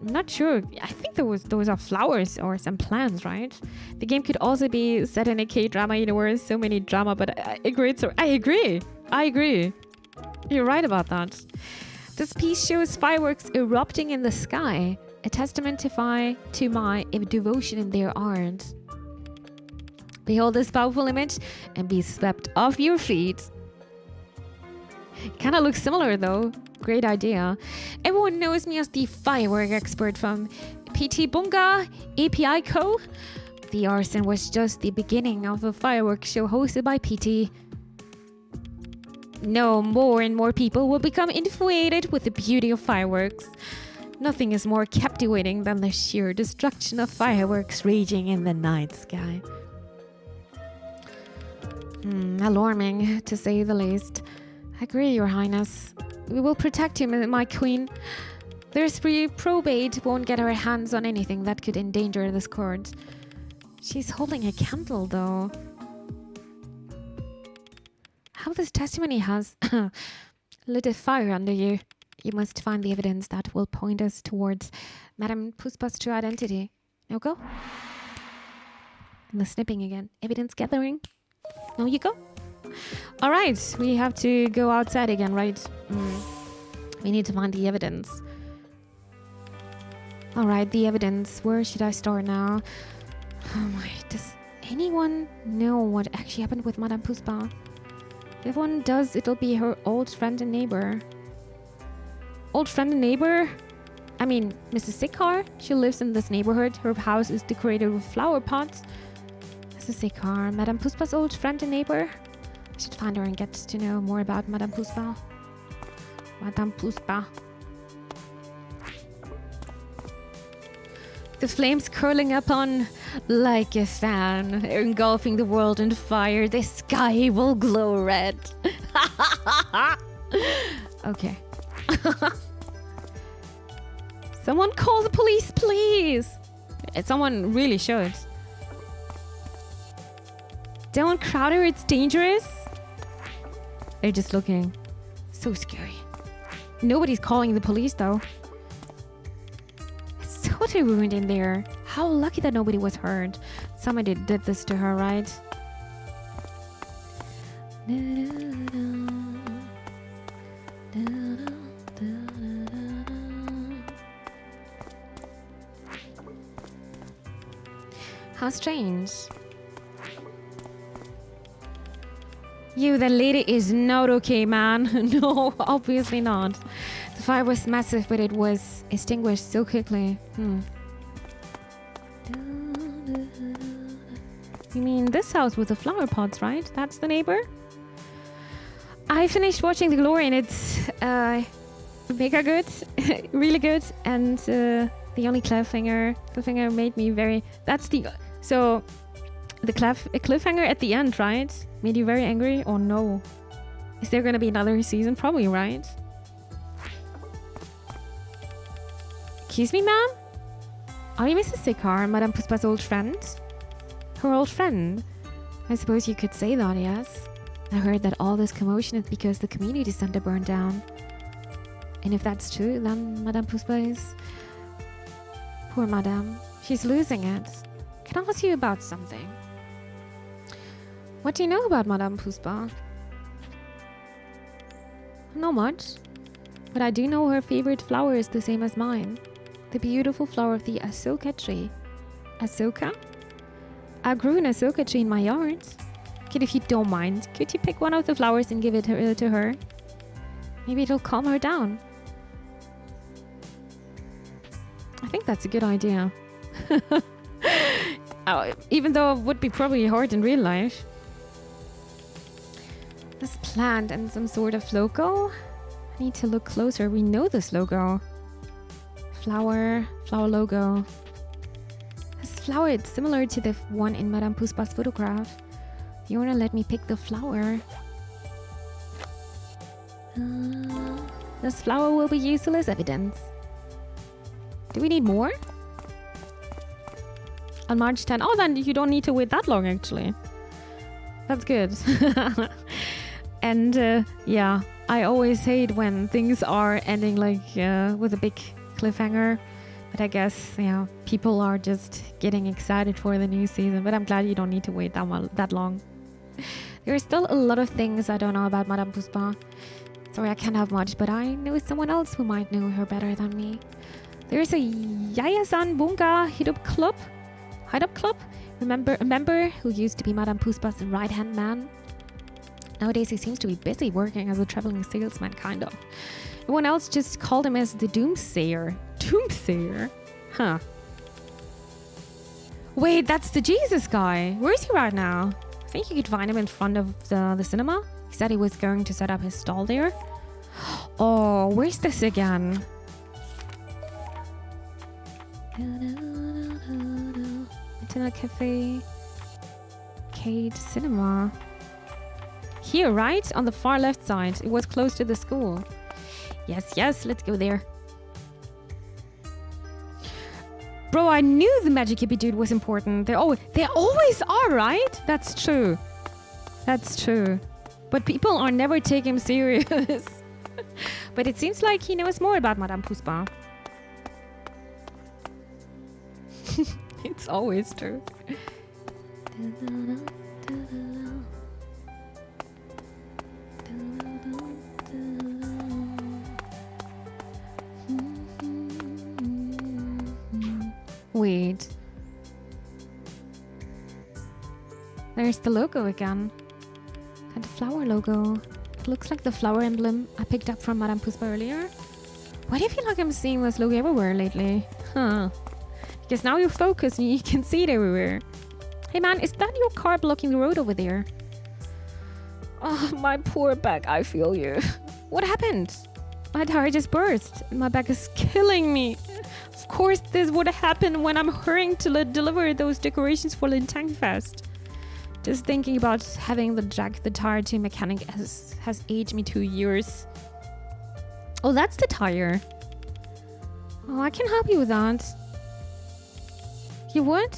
Not sure. I think those are flowers or some plants, right? The game could also be set in a K-drama universe. So many drama, but I agree. You're right about that. This piece shows fireworks erupting in the sky, a testament to my devotion in their art. Behold this powerful image and be swept off your feet. Kind of looks similar though. Great idea. Everyone knows me as the firework expert from PT Bunga API Co. The arson was just the beginning of a fireworks show hosted by PT. No, more and more people will become infatuated with the beauty of fireworks. Nothing is more captivating than the sheer destruction of fireworks raging in the night sky. Alarming, to say the least. I agree, Your Highness. We will protect him, my queen. There's free probate won't get her hands on anything that could endanger this court. She's holding a candle, though. How this testimony has lit a fire under you. You must find the evidence that will point us towards Madame Puspa's true identity. Now go. And the snipping again. Evidence gathering. Now you go. All right, we have to go outside again, right? We need to find the evidence. All right, the evidence. Where should I start now? Oh my, does anyone know what actually happened with Madame Puspa? If everyone does, it'll be her old friend and neighbor. Old friend and neighbor? I mean, Mrs. Sikar. She lives in this neighborhood. Her house is decorated with flower pots. Mrs. Sikar, Madame Puspa's old friend and neighbor. I should find her and get to know more about Madame Puspa. Madame Puspa. The flames curling up on like a fan, engulfing the world in fire. The sky will glow red. Okay. Someone call the police, please. Someone really should. Don't crowd her, it's dangerous. They're just looking so scary. Nobody's calling the police though. It's so totally ruined in there. How lucky that nobody was hurt. Somebody did this to her, right? How strange. You, that lady is not okay, man. No, obviously not. The fire was massive, but it was extinguished so quickly. You mean this house with the flower pots, right? That's the neighbor? I finished watching The Glory and it's mega good. Really good. And the only cliffhanger made me very... That's the... So, the cliffhanger at the end, right? Made you very angry? Oh no. Is there gonna be another season? Probably, right? Excuse me, ma'am? Are you Mrs. Sikar, Madame Puspa's old friend? Her old friend? I suppose you could say that, yes. I heard that all this commotion is because the community center burned down. And if that's true, then Madame Puspa is... Poor Madame. She's losing it. Can I ask you about something? What do you know about Madame Puspa? Not much. But I do know her favorite flower is the same as mine. The beautiful flower of the Asoka tree. Asoka? I grew an Asoka tree in my yard. Kid, if you don't mind, could you pick one of the flowers and give it to her? Maybe it'll calm her down. I think that's a good idea. Even though it would be probably hard in real life. This plant and some sort of logo? I need to look closer. We know this logo. Flower logo. This flower is similar to the one in Madame Puspa's photograph. You wanna let me pick the flower? This flower will be useful as evidence. Do we need more? On March 10. Oh, then you don't need to wait that long, actually. That's good. And yeah, I always hate when things are ending like with a big cliffhanger. But I guess, yeah, people are just getting excited for the new season. But I'm glad you don't need to wait that long. There are still a lot of things I don't know about Madame Puspa. Sorry, I can't have much, but I know someone else who might know her better than me. There's a Yayasan Bunga Hidup Club. Remember a member who used to be Madame Puspa's right-hand man? Nowadays he seems to be busy working as a traveling salesman, kind of. Everyone else just called him as the Doomsayer. Doomsayer? Huh. Wait, that's the Jesus guy. Where is he right now? I think you could find him in front of the cinema. He said he was going to set up his stall there. Oh, where's this again? Internet Cafe, Arcade Cinema. Here, right? On the far left side. It was close to the school. Yes, let's go there. Bro, I knew the Magic Hippie dude was important. They always are, right? That's true. But people are never taking him serious. But it seems like he knows more about Madame Puspa. It's always true. Wait. There's the logo again. And the flower logo. It looks like the flower emblem I picked up from Madame Puspa earlier. Why do you feel like I'm seeing this logo everywhere lately? Huh. Because now you're focused and you can see it everywhere. Hey man, is that your car blocking the road over there? Oh, my poor back, I feel you. What happened? My tire just burst. My back is killing me. Of course this would happen when I'm hurrying to deliver those decorations for Lintang Fest. Just thinking about having the jack the tire to a mechanic has aged me 2 years. Oh, that's the tire. Oh, I can help you with that. You would?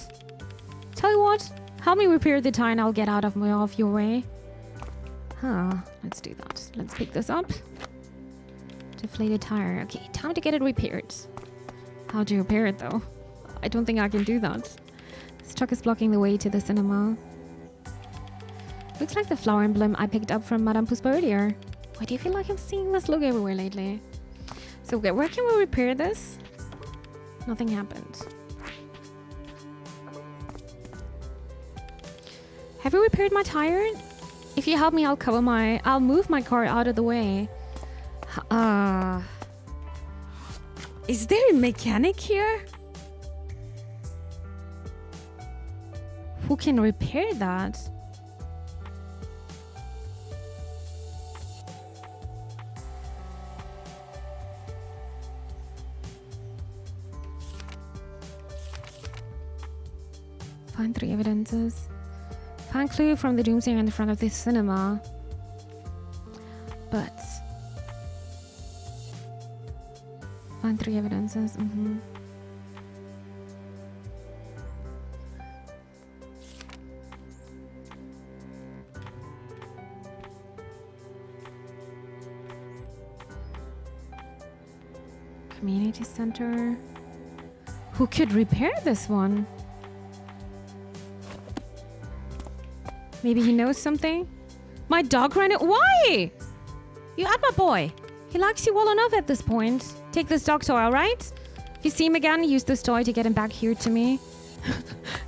Tell you what, help me repair the tire and I'll get out of your way. Huh, let's do that. Let's pick this up. Deflated tire. Okay, time to get it repaired. How do you repair it though? I don't think I can do that. This truck is blocking the way to the cinema. Looks like the flower emblem I picked up from Madame Puspa earlier. Why do you feel like I'm seeing this logo everywhere lately? So where can we repair this? Nothing happened. Have you repaired my tire? If you help me, I'll move my car out of the way. Is there a mechanic here? Who can repair that? Find 3 evidences. Find clue from the doomsayer in the front of the cinema. But find 3 evidences. Community center. Who could repair this one? Maybe he knows something? My dog ran it. Why? You had my boy. He likes you well enough at this point. Take this dog toy, alright? If you see him again, use this toy to get him back here to me.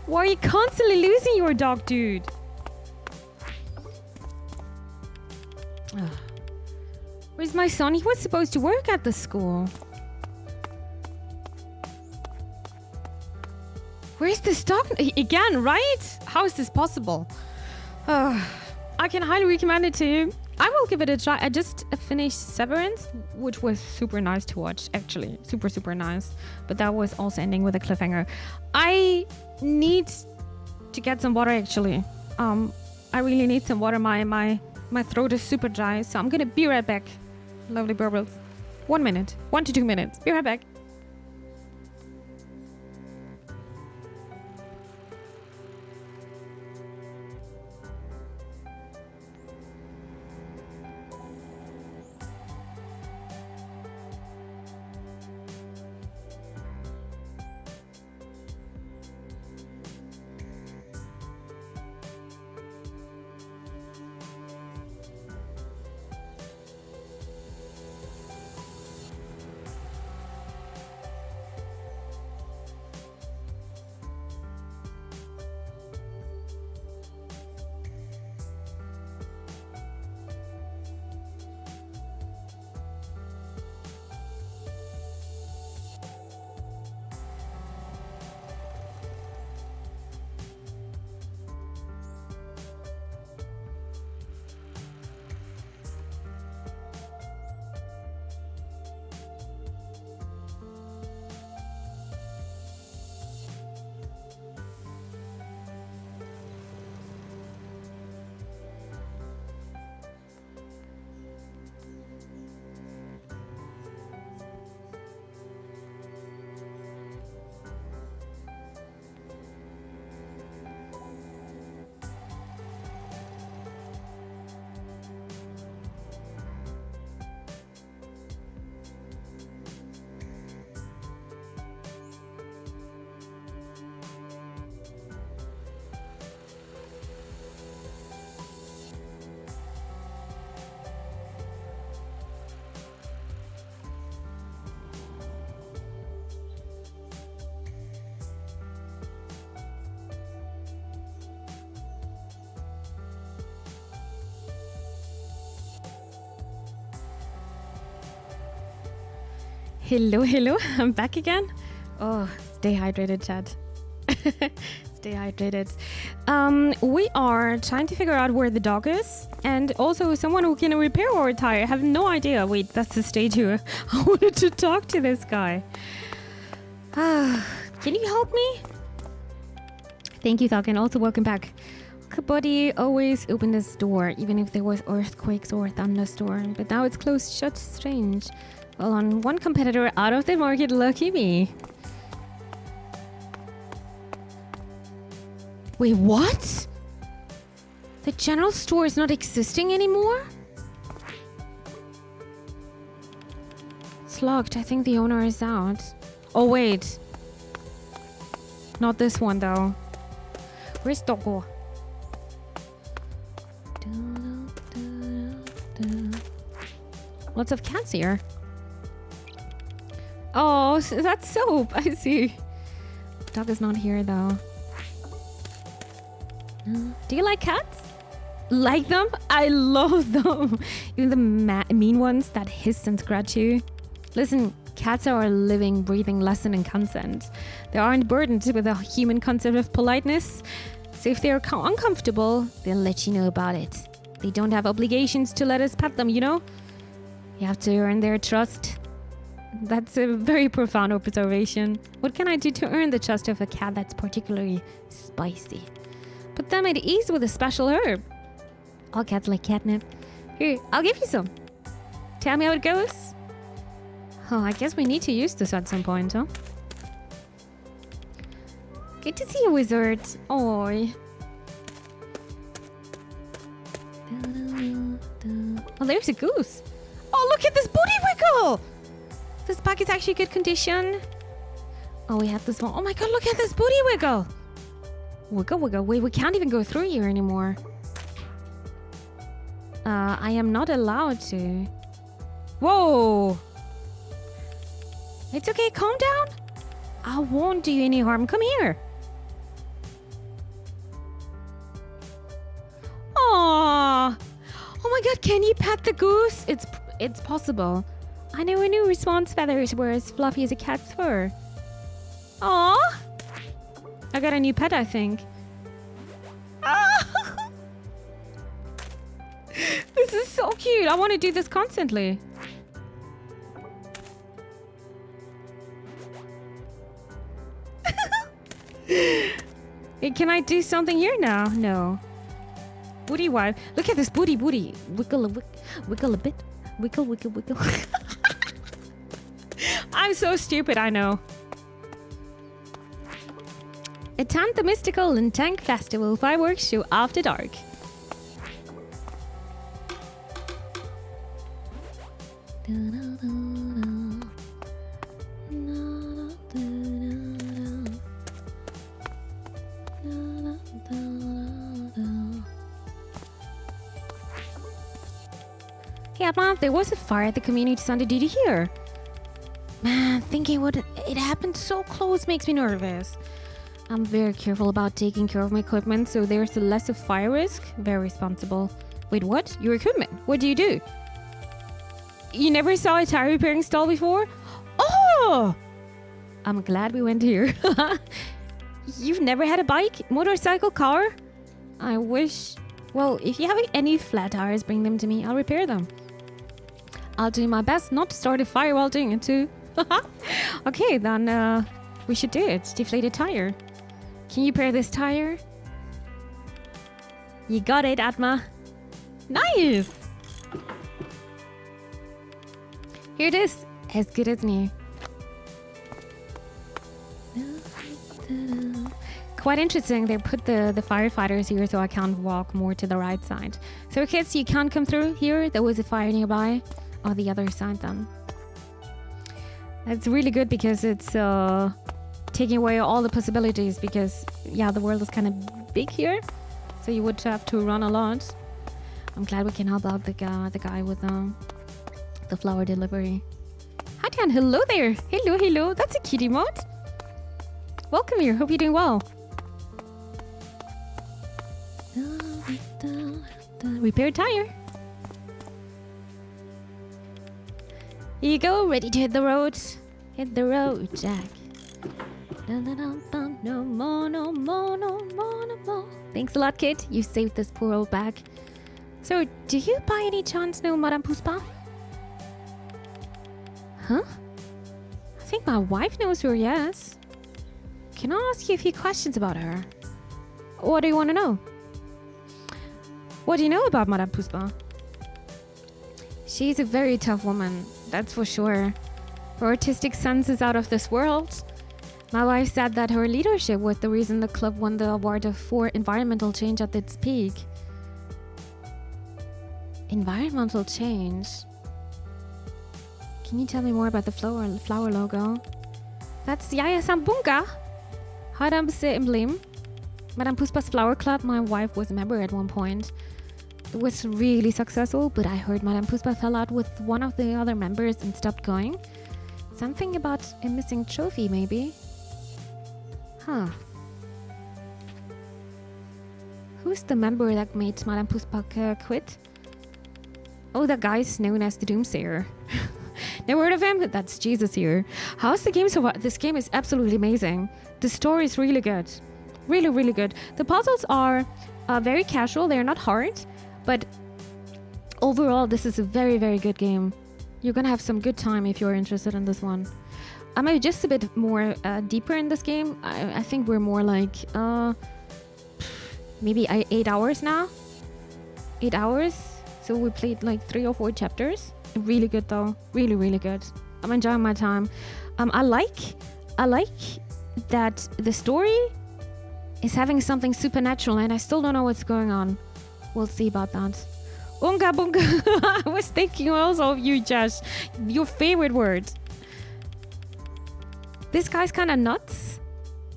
Why are you constantly losing your dog, dude? Where's my son? He was supposed to work at the school. Where's this dog? Again, right? How is this possible? I can highly recommend it to you. I will give it a try. I just finished Severance, which was super nice to watch, actually. Super, super nice. But that was also ending with a cliffhanger. I need to get some water, actually. I really need some water. My throat is super dry, so I'm gonna be right back. Lovely burbles. 1 minute. 1 to 2 minutes. Be right back. Hello, I'm back again. Oh, stay hydrated, chat. Stay hydrated. We are trying to figure out where the dog is, and also someone who can repair our tire. I have no idea. Wait, that's the stage here. I wanted to talk to this guy. Can you help me? Thank you, Thug, and also welcome back. Buddy always opened this door, even if there was earthquakes or thunderstorm, but now it's closed shut. Strange. Well, on one competitor out of the market, lucky me. Wait, what? The general store is not existing anymore? It's locked. I think the owner is out. Oh, wait. Not this one, though. Where's Doggo? Lots of cats here. Oh, that's soap. I see. Dog is not here, though. Do you like cats? Like them? I love them. Even the mean ones that hiss and scratch you. Listen, cats are a living, breathing lesson in consent. They aren't burdened with a human concept of politeness. So if they're uncomfortable, they'll let you know about it. They don't have obligations to let us pet them, you know? You have to earn their trust. That's a very profound observation. What can I do to earn the trust of a cat that's particularly spicy? Put them at ease with a special herb. All cats like catnip. Here, I'll give you some. Tell me how it goes. Oh, I guess we need to use this at some point, huh? Good to see you, wizard. Oi. Oh, there's a goose. Oh, look at this booty wiggle. This bag is actually good condition. Oh, we have this one. Oh my god, look at this booty wiggle. Wiggle, wiggle. Wait, we can't even go through here anymore. I am not allowed to. Whoa. It's okay, calm down. I won't do you any harm. Come here. Aww. Oh my god, can you pet the goose? It's possible. I never knew response feathers were as fluffy as a cat's fur. Aww. I got a new pet, I think. Ah. This is so cute. I want to do this constantly. Hey, can I do something here now? No. Booty wipe. Look at this booty. Wiggle a bit. Wiggle. I'm so stupid, I know. Attend the mystical and tank festival fireworks show after dark. Yeah, Mom, there was a fire at the community center. Did you hear? Man, thinking what it happened so close makes me nervous. I'm very careful about taking care of my equipment, so there's less of fire risk. Very responsible. Wait, what? Your equipment? What do you do? You never saw a tire repairing stall before? Oh! I'm glad we went here. You've never had a bike, motorcycle, car? I wish... Well, if you have any flat tires, bring them to me. I'll repair them. I'll do my best not to start a fire while doing it too. Okay, then we should do it. Deflate a tire. Can you repair this tire? You got it, Atma. Nice! Here it is. As good as new. Quite interesting. They put the firefighters here so I can't walk more to the right side. So kids, you can't come through here. There was a fire nearby. Or the other side then. It's really good because it's taking away all the possibilities because, yeah, the world is kind of big here. So you would have to run a lot. I'm glad we can help out the guy with the flower delivery. Hi, Dan. Hello there. Hello. That's a kitty mod. Welcome here. Hope you're doing well. Repair tire. Here you go, ready to hit the road. Hit the road, Jack. No more. Thanks a lot, kid. You saved this poor old bag. So, do you by any chance know Madame Puspa? Huh? I think my wife knows her, yes. Can I ask you a few questions about her? What do you want to know? What do you know about Madame Puspa? She's a very tough woman, that's for sure. Her artistic sense is out of this world. My wife said that her leadership was the reason the club won the award for environmental change at its peak. Environmental change? Can you tell me more about the flower logo? That's Yaya Sambunga. Haramse emblem. Madame Puspa's Flower Club, my wife was a member at one point. It was really successful, but I heard Madame Puspa fell out with one of the other members and stopped going. Something about a missing trophy, maybe? Huh. Who's the member that made Madame Puspa quit? Oh, that guy's known as the Doomsayer. Never heard of him? That's Jesus here. How's the game so far? This game is absolutely amazing. The story is really good. Really, really good. The puzzles are very casual. They're not hard. But overall, this is a very, very good game. You're going to have some good time if you're interested in this one. I'm just a bit more deeper in this game. I think we're more like maybe 8 hours now. 8 hours. So we played like 3 or 4 chapters. Really good though. Really, really good. I'm enjoying my time. I like that the story is having something supernatural and I still don't know what's going on. We'll see about that. Unga bunga. I was thinking also of you, Josh. Your favorite word. This guy's kind of nuts,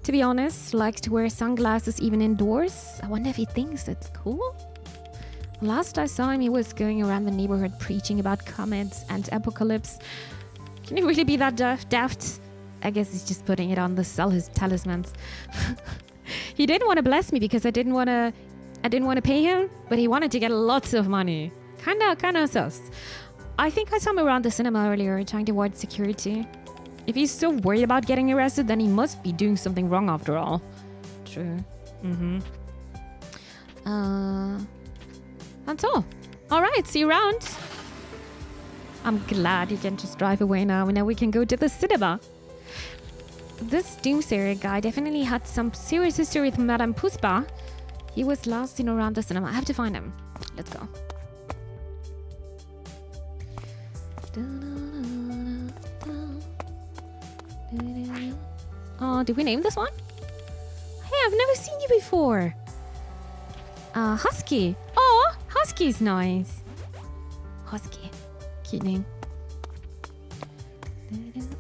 to be honest. Likes to wear sunglasses even indoors. I wonder if he thinks it's cool. Last I saw him, he was going around the neighborhood preaching about comets and apocalypse. Can he really be that daft? I guess he's just putting it on to sell his talismans. He didn't want to bless me because I didn't want to pay him, but he wanted to get lots of money. Kinda sus. I think I saw him around the cinema earlier trying to avoid security. If he's so worried about getting arrested, then he must be doing something wrong after all. True. That's all. Alright, see you around. I'm glad you can just drive away now and now we can go to the cinema. This Doomsayer guy definitely had some serious history with Madame Puspa. He was last seen around the cinema. I have to find him. Let's go. Oh, did we name this one? Hey, I've never seen you before. Husky. Oh, Husky's nice. Husky. Cute name.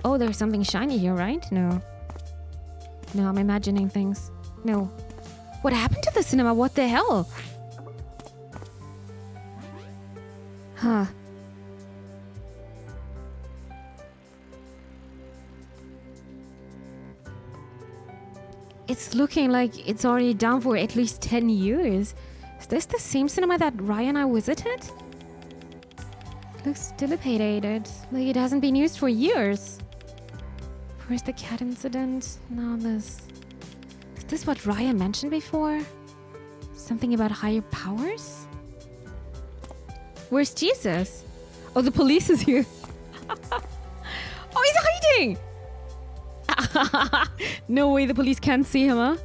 Oh, there's something shiny here, right? No. No, I'm imagining things. No. What happened to the cinema? What the hell? Huh. It's looking like it's already down for at least 10 years. Is this the same cinema that Ryan and I visited? Looks dilapidated. Like it hasn't been used for years. Where's the cat incident? Now this. Is this what Ryan mentioned before? Something about higher powers? Where's Jesus? Oh, the police is here. Oh, he's hiding! No way the police can't see him, huh?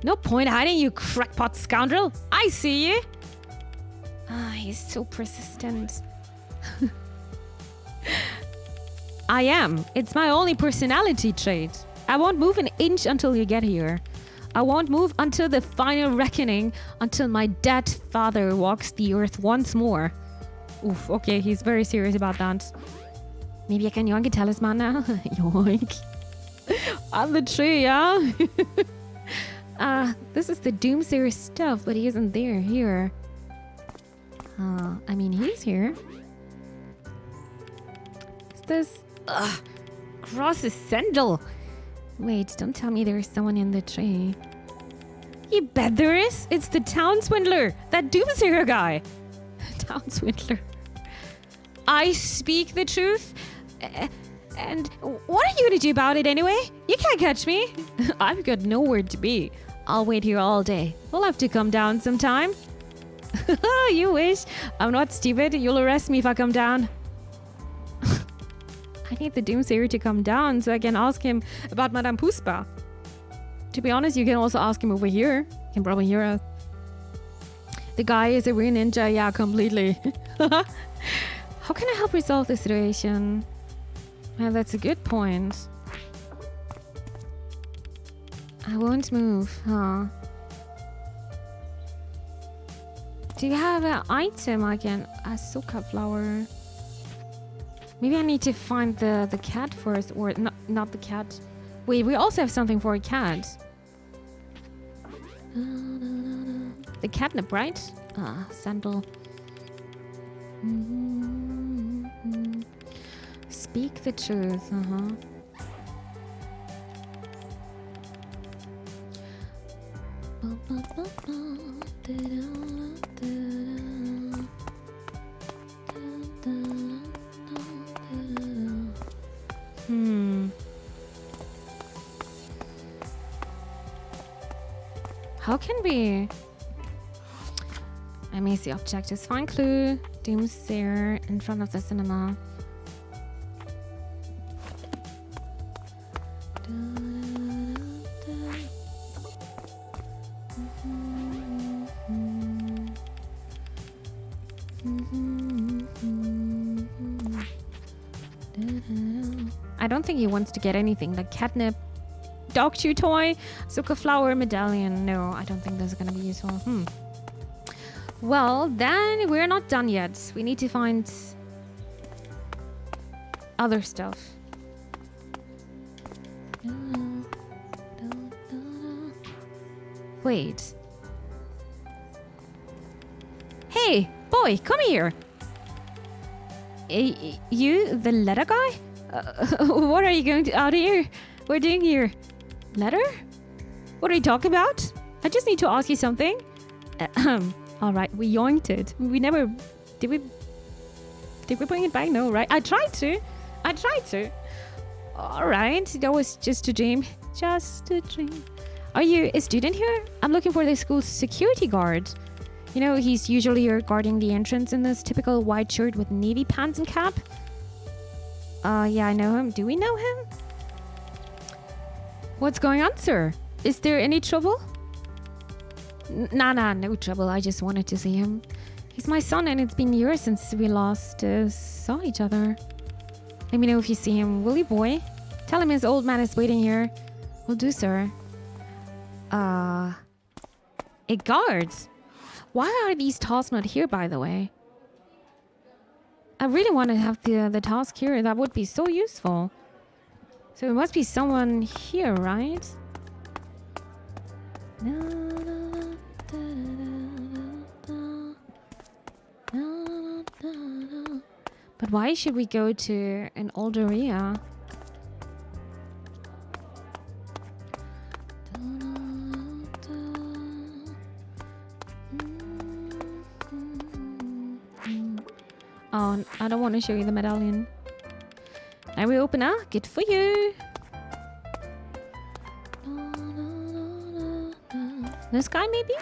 No point hiding, you crackpot scoundrel. I see you. Ah, he's so persistent. I am. It's my only personality trait. I won't move an inch until you get here. I won't move until the final reckoning, until my dead father walks the earth once more. Oof, okay, he's very serious about that. Maybe I can yoink a talisman now? Yoink. On the tree, yeah? This is the Doomsayer stuff, but he isn't there here. I mean, he's here. Is this... Cross his sandal. Wait, don't tell me there's someone in the tree. You bet there is. It's the town swindler. That Doomsayer guy. Town swindler. I speak the truth. And what are you gonna do about it anyway? You can't catch me. I've got nowhere to be. I'll wait here all day. We'll have to come down sometime. You wish. I'm not stupid. You'll arrest me if I come down. I need the Doomsayer to come down so I can ask him about Madame Puspa. To be honest, you can also ask him over here. You can probably hear us. The guy is a real ninja. Yeah, completely. How can I help resolve the situation? Well, that's a good point. I won't move, huh? Do you have an item I can... A Soka flower. Maybe I need to find the cat first. Or not the cat. Wait, we also have something for a cat. the catnip, right? Sandal. Speak the truth. How can we... I may see objectives. Find clue. Doomsayer in front of the cinema. I don't think he wants to get anything like catnip, dog chew toy, Zucca flower, medallion. No, I don't think that's gonna be useful. Well, then we're not done yet. We need to find other stuff. Wait. Hey, boy, come here. You, the letter guy? What are you going to out here? We're doing here. Letter? What are you talking about? I just need to ask you something. All right, we yoinked it. We never... Did we bring it back? No, right? I tried to. All right, that was just a dream. Just a dream. Are you a student here? I'm looking for the school's security guard. You know, he's usually here guarding the entrance in this typical white shirt with navy pants and cap. Yeah, I know him. Do we know him? What's going on, sir? Is there any trouble? Nah, no trouble. I just wanted to see him. He's my son, and it's been years since we last saw each other. Let me know if you see him, will you, boy? Tell him his old man is waiting here. Will do, sir. A guard? Why are these tasks not here, by the way? I really want to have the task here. That would be so useful. So it must be someone here, right? But why should we go to an old area? Oh, I don't want to show you the medallion. Now we open up. Good for you. This guy, maybe?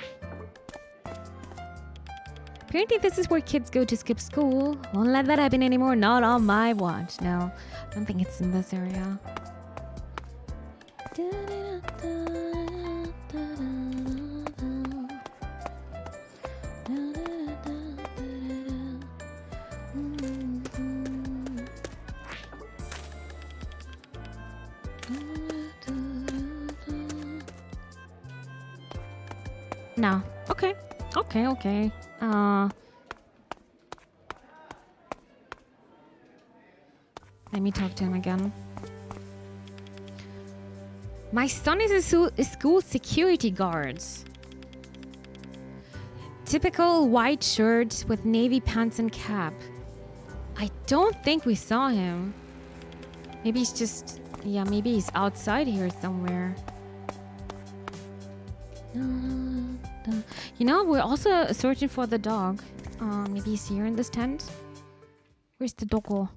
Apparently this is where kids go to skip school. Won't let that happen anymore. Not on my watch. No, I don't think it's in this area. No. Okay. Let me talk to him again. My son is a school security guard. Typical white shirt with navy pants and cap. I don't think we saw him. Maybe he's just... Yeah, maybe he's outside here somewhere. You know, we're also searching for the dog. Maybe he's here in this tent. Where's the doggo?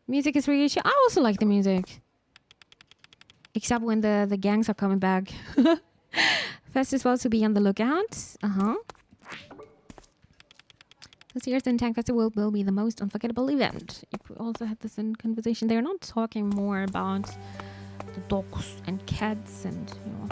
Music is really chill. I also like the music. Except when the gangs are coming back. Festivals to be on the lookout. This year's Tank Festival will be the most unforgettable event. We also had this in conversation. They're not talking more about the dogs and cats and, you know.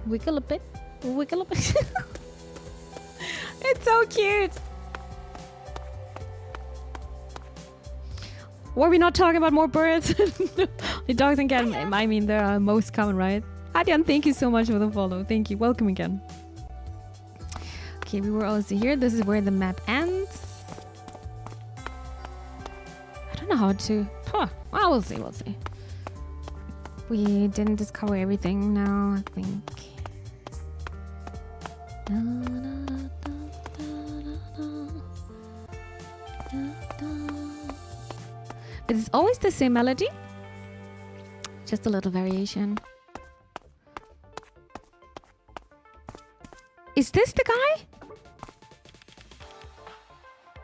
Wiggle a bit. It's so cute. Were we not talking about more birds? The dogs and cats, I mean, they're most common, right? Adrian, thank you so much for the follow. Thank you. Welcome again. Okay, we were also here. This is where the map ends. I don't know how to... Huh. Well, we'll see. We'll see. We didn't discover everything now, I think. But it's always the same melody. Just a little variation. Is this the guy?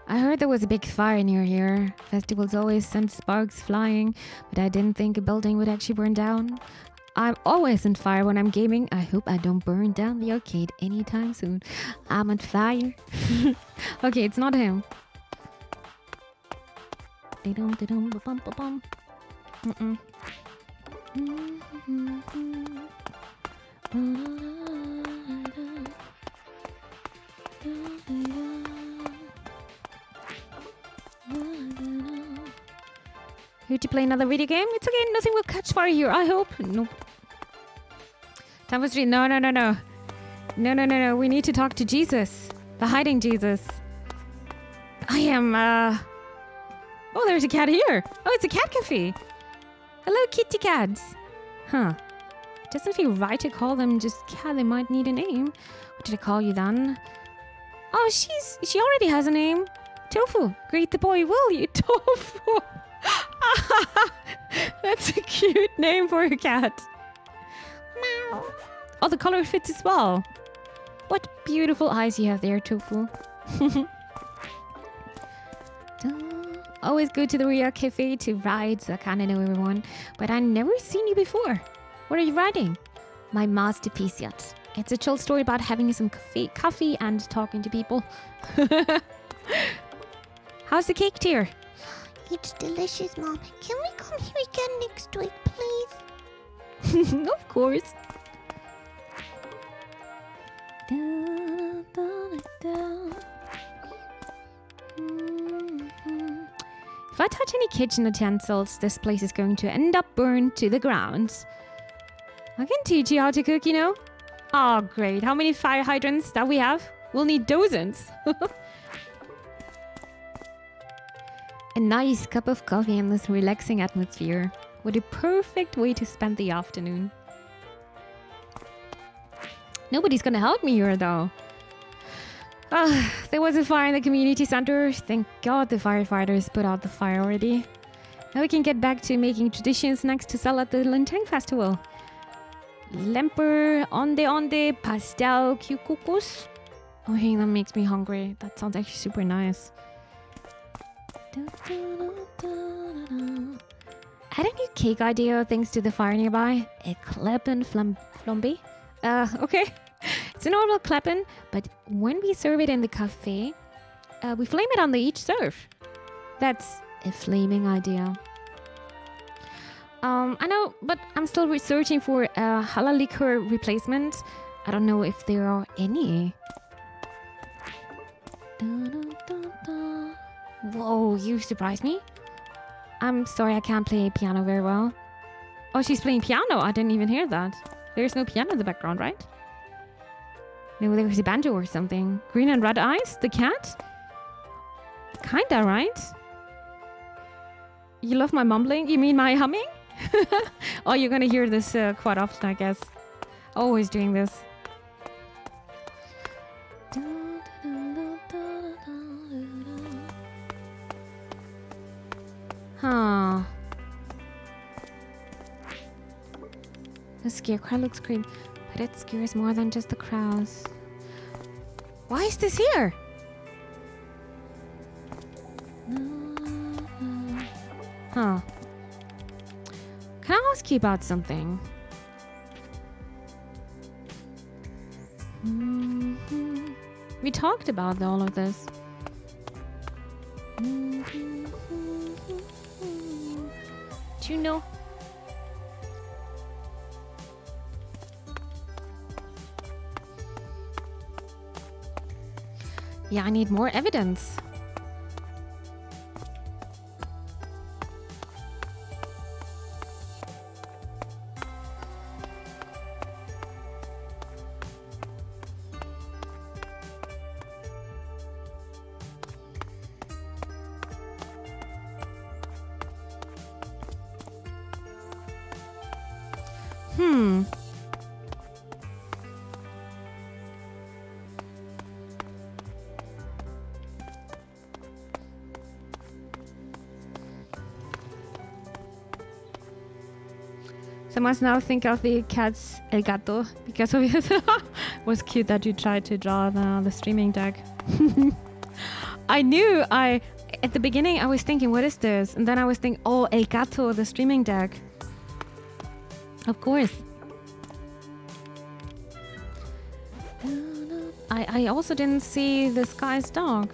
I heard there was a big fire near here. Festivals always send sparks flying, but I didn't think a building would actually burn down. I'm always on fire when I'm gaming. I hope I don't burn down the arcade anytime soon. I'm on fire. Okay, it's not him. Here to play another video game? It's okay, nothing will catch fire here, I hope. Nope. Temple Street, no. No, we need to talk to Jesus. The hiding Jesus. I am, Oh, there's a cat here. Oh, it's a cat cafe. Hello, kitty cats. Huh. Doesn't feel right to call them just cat. They might need a name. What did I call you then? Oh, she already has a name. Tofu. Greet the boy, will you? Tofu. That's a cute name for a cat. Meow. Oh, the color fits as well. What beautiful eyes you have there, Tofu. Always go to the Ria Cafe to ride, so I kind of know everyone. But I never seen you before. What are you riding? My masterpiece yacht. It's a chill story about having some coffee and talking to people. How's the cake, dear? It's delicious, Mom. Can we come here again next week, please? Of course. If I touch any kitchen utensils, this place is going to end up burned to the ground. I can teach you how to cook, you know. Oh, great. How many fire hydrants that we have? We'll need dozens. A nice cup of coffee in this relaxing atmosphere. What a perfect way to spend the afternoon. Nobody's gonna help me here, though. There was a fire in the community center. Thank God the firefighters put out the fire already. Now we can get back to making tradition snacks to sell at the Lintang Festival. Lemper, onde, pastel, cucucus. Oh, hey, that makes me hungry. That sounds actually super nice. Add a new cake idea thanks to the fire nearby. A Kleppen flambe. Okay. It's a normal Kleppen, but when we serve it in the cafe, we flame it on the each serve. That's a flaming idea. I know, but I'm still researching for a halal liquor replacement. I don't know if there are any. Whoa, you surprised me. I'm sorry, I can't play piano very well. Oh, she's playing piano. I didn't even hear that. There's no piano in the background, right? No, there's a banjo or something. Green and red eyes? The cat? Kinda, right? You love my mumbling? You mean my humming? Oh, you're gonna hear this quite often, I guess. Always doing this. Huh. The scarecrow looks creepy, but it scares more than just the crows. Why is this here? Huh. Can I ask you about something? We talked about all of this. Do you know? Yeah, I need more evidence. So I must now think of the cat's El Gato because of it. It was cute that you tried to draw the streaming deck. At the beginning I was thinking, what is this? And then I was thinking, oh, El Gato, the streaming deck. Of course. I also didn't see this guy's dog.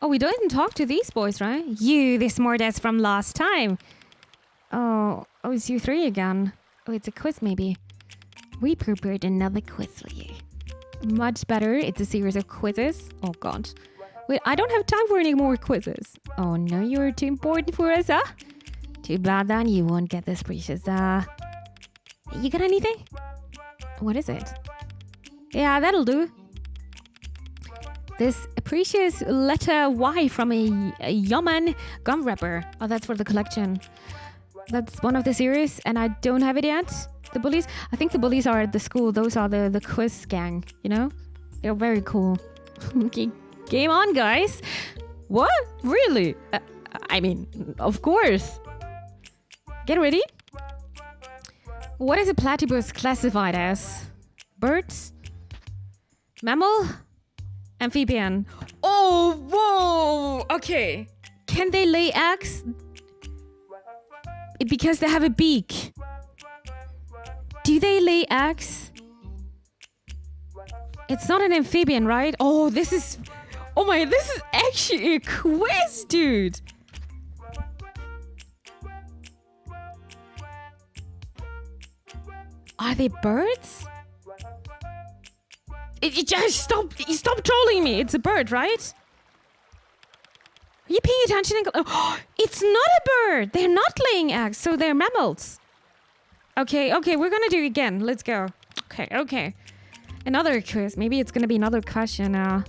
Oh, we didn't talk to these boys, right? You, the smartass from last time. Oh, it's you three again. Oh, it's a quiz maybe. We prepared another quiz for you. Much better. It's a series of quizzes. Oh, God. Wait, I don't have time for any more quizzes. Oh, no, you're too important for us, huh? Too bad then, you won't get this precious, You got anything? What is it? Yeah, that'll do. This precious letter Y from a Yaman gum wrapper. Oh, that's for the collection. That's one of the series, and I don't have it yet. The bullies. I think the bullies are at the school. Those are the quiz gang, you know? They're very cool. Game on, guys. What? Really? I mean, of course. Get ready. What is a platypus classified as? Birds? Mammal? Amphibian. Oh, whoa. Okay. Can they lay eggs? Because they have a beak. Do they lay eggs? It's not an amphibian, right? Oh, this is actually a quiz, dude. Are they birds? Just stop trolling me. It's a bird, right? Are you paying attention? Oh, it's not a bird. They're not laying eggs, so they're mammals. Okay, we're gonna do it again. Let's go. Okay. Another quiz. Maybe it's gonna be another question now.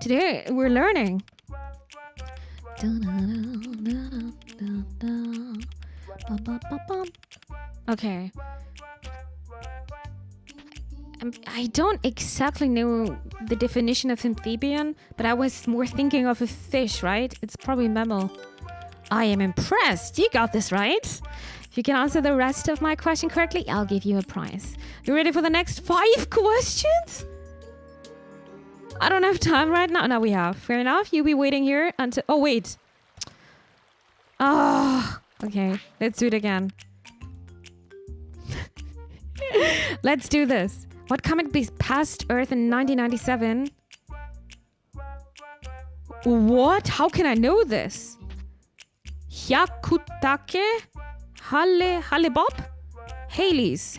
Today we're learning. Okay. I don't exactly know the definition of amphibian, but I was more thinking of a fish, right? It's probably mammal. I am impressed. You got this right. If you can answer the rest of my question correctly, I'll give you a prize. You ready for the next 5 questions? I don't have time right now. No, we have. Fair enough. You'll be waiting here until... Oh, wait. Okay. Let's do it again. Let's do this. What comet passed Earth in 1997? What? How can I know this? Hyakutake? Hale-Bopp? Halley's?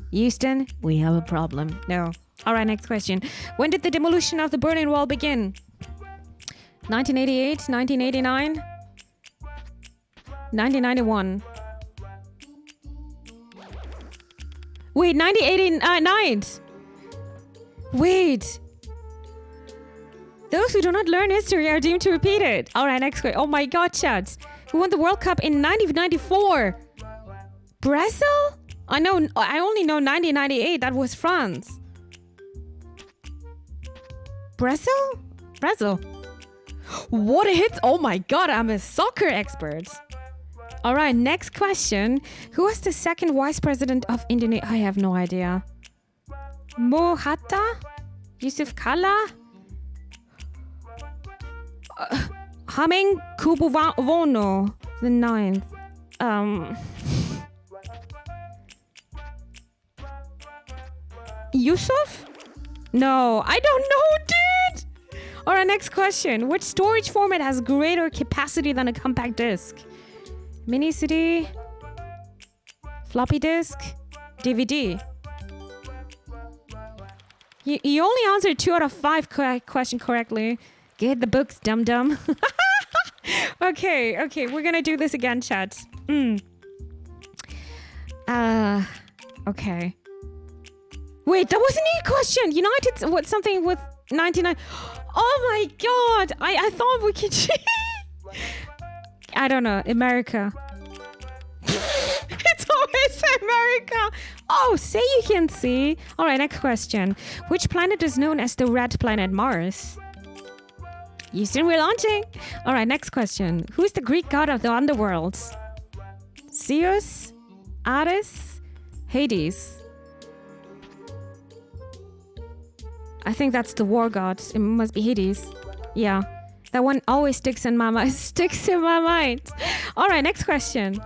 Houston, we have a problem. No. Alright, next question. When did the demolition of the Berlin Wall begin? 1988? 1989? 1991? Wait, 1989! Wait! Those who do not learn history are doomed to repeat it. Alright, next question. Oh my god, chat. Who won the World Cup in 1994? Brazil? I only know 1998. That was France. Brazil? What a hit! Oh my god, I'm a soccer expert. Alright, next question. Who was the second vice president of Indonesia? I have no idea. Mohatta? Yusuf Kala? Hameng Kubuwono, the 9th. Yusuf? No, I don't know, dude! Alright, next question. Which storage format has greater capacity than a compact disc? Mini CD? Floppy disk? DVD? You only answered 2 out of 5 questions correctly. Get the books, dum-dum. Okay, we're gonna do this again, chat. Okay. Wait, that wasn't a question. United, what, something with 99. Oh my god! I thought we could... I don't know. America. It's always America. Oh, say you can see. All right, next question. Which planet is known as the red planet Mars? Houston, we're launching. All right, next question. Who is the Greek god of the underworld? Zeus, Ares, Hades. I think that's the war god. It must be Hades. Yeah. That one always sticks in my mind. All right, next question.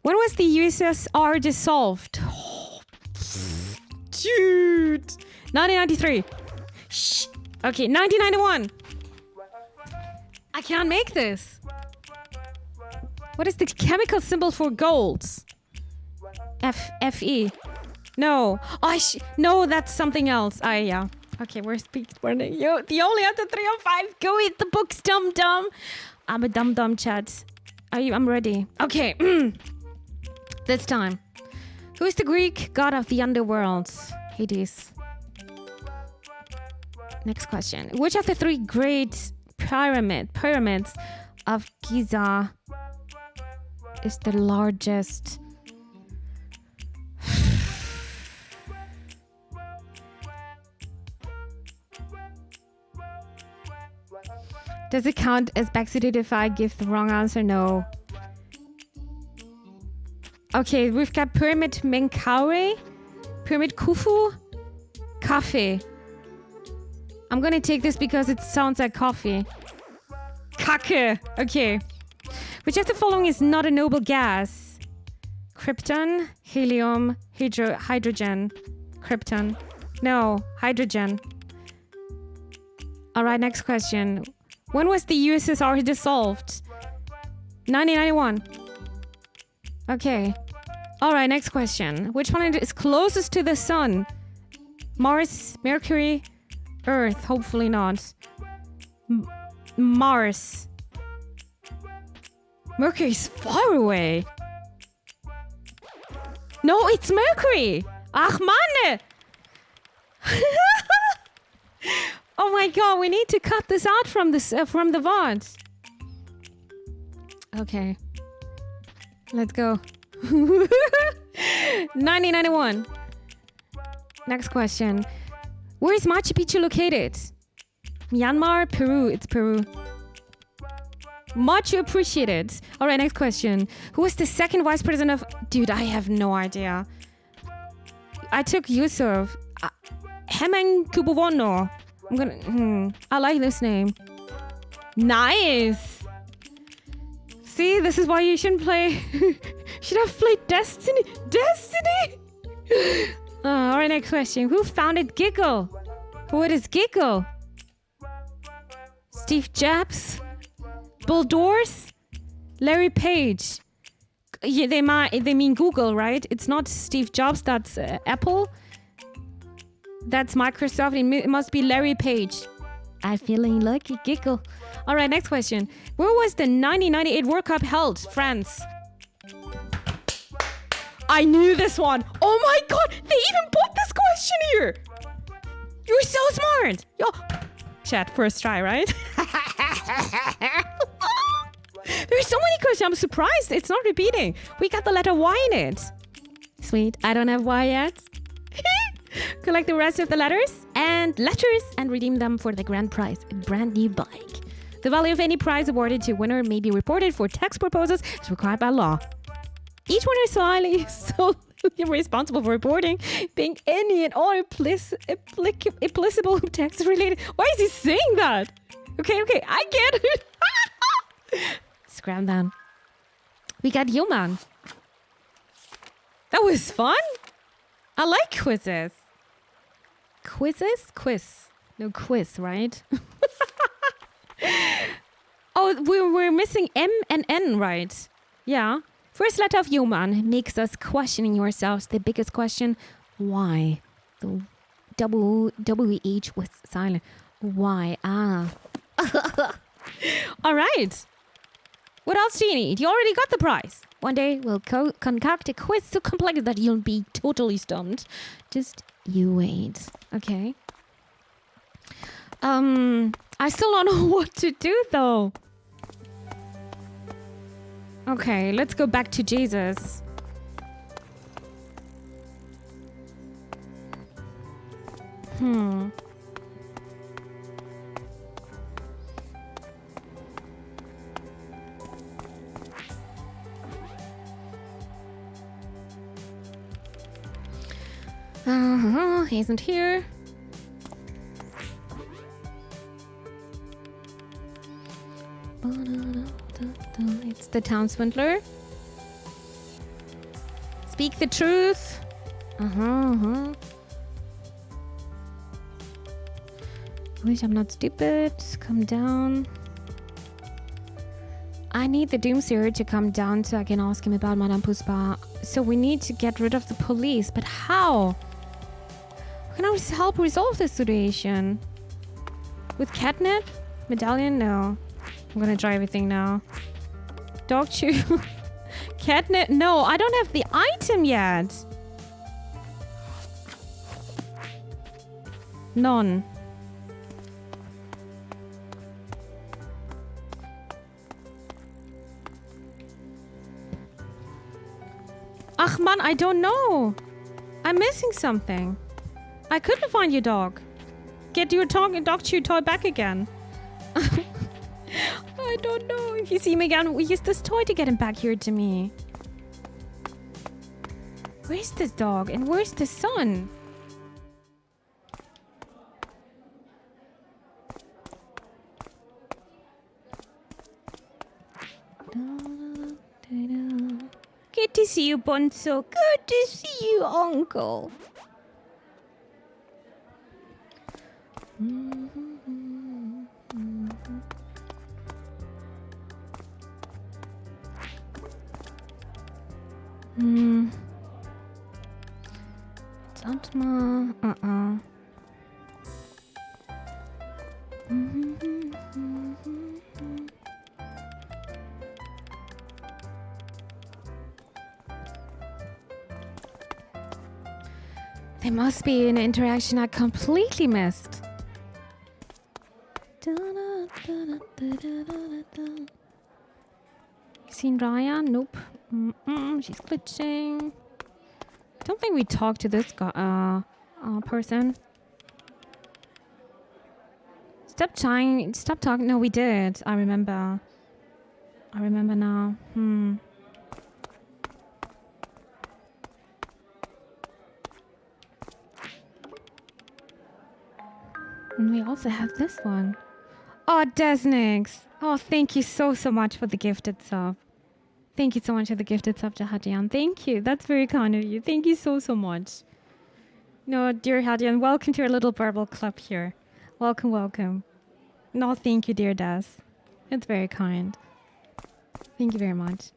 When was the USSR dissolved? Oh, dude. 1993. Shh. Okay, 1991. I can't make this. What is the chemical symbol for gold? Fe. No. Oh, no, that's something else. Yeah. Okay, we're the only out of 3 or 5. Go eat the books, dum dum. I'm a dum dum, chat. I'm ready. Okay. This time. Who is the Greek god of the underworld? Hades. Next question. Which of the 3 great pyramids of Giza is the largest? Does it count as backseated if I give the wrong answer? No. Okay, we've got Pyramid Menkaure, Pyramid Khufu, Kaffe. I'm gonna take this because it sounds like coffee. Kacke. Okay. Which of the following is not a noble gas? Krypton, helium, hydrogen. Krypton. No, hydrogen. All right, next question. When was the USSR dissolved? 1991. Okay. All right, next question. Which planet is closest to the sun? Mars, Mercury, Earth. Hopefully not. Mars. Mercury's far away. No, it's Mercury. Ach, Mann. Oh my god, we need to cut this out from the VOD. Okay. Let's go. 1991. Next question. Where is Machu Picchu located? Myanmar, Peru. It's Peru. Much appreciated. All right, next question. Who was the second vice president of... Dude, I have no idea. I took Yusuf. Hemeng Kubuwono. I'm gonna... I like this name. Nice. See, this is why you shouldn't play... Should have played Destiny. Destiny! All right, next question. Who founded Giggle? What is Giggle? Steve Jobs? Bill Doors? Larry Page? Yeah, they mean Google, right? It's not Steve Jobs, that's Apple. That's Microsoft. It must be Larry Page. I'm feeling lucky. Giggle. All right, next question. Where was the 1998 World Cup held? France. I knew this one. Oh my god, they even put this question here. You're so smart. Yo, chat, first try, right? There's so many questions. I'm surprised it's not repeating. We got the letter Y in it. Sweet. I don't have Y yet. Collect the rest of the letters and redeem them for the grand prize, a brand new bike. The value of any prize awarded to winner may be reported for tax purposes as required by law. Each winner is solely responsible for reporting, being any and all applicable tax related. Why is he saying that? Okay, I get it. Scram down. We got Human. That was fun. I like quizzes. Quiz. No quiz, right? Oh, we're missing M and N, right? Yeah. First letter of Human makes us questioning yourselves. The biggest question, why? The WH was silent. Why? All right. What else do you need? You already got the prize. One day we'll concoct a quiz so complex that you'll be totally stumped. Just you wait. Okay. I I still don't know what to do, though. Okay, let's go back to Jesus. He isn't here. It's the town swindler. Speak the truth. Wish I'm not stupid. Come down. I need the Doomsayer to come down so I can ask him about Madame Puspa. So we need to get rid of the police. But how? How can I help resolve this situation? With catnip? Medallion? No. I'm gonna try everything now. Dog chew. Catnip? No, I don't have the item yet. None. Ach man, I don't know. I'm missing something. I couldn't find your dog. Get your dog chew toy back again. I don't know. If you see him again, we use this toy to get him back here to me. Where's this dog? And where's the son? Good to see you, Bonzo. Good to see you, Uncle. Zantma. There must be an interaction I completely missed. Seen Raya? Nope. She's glitching. I don't think we talked to this guy, person. Stop talking. No, we did. I remember now. And we also have this one. Oh, Desnix. Oh, thank you so much for the gifted sub. Thank you so much for the gifted sub to Hadian. Thank you. That's very kind of you. Thank you so much. No, dear Hadian, welcome to our little Burble club here. Welcome. No, thank you, dear Des. It's very kind. Thank you very much.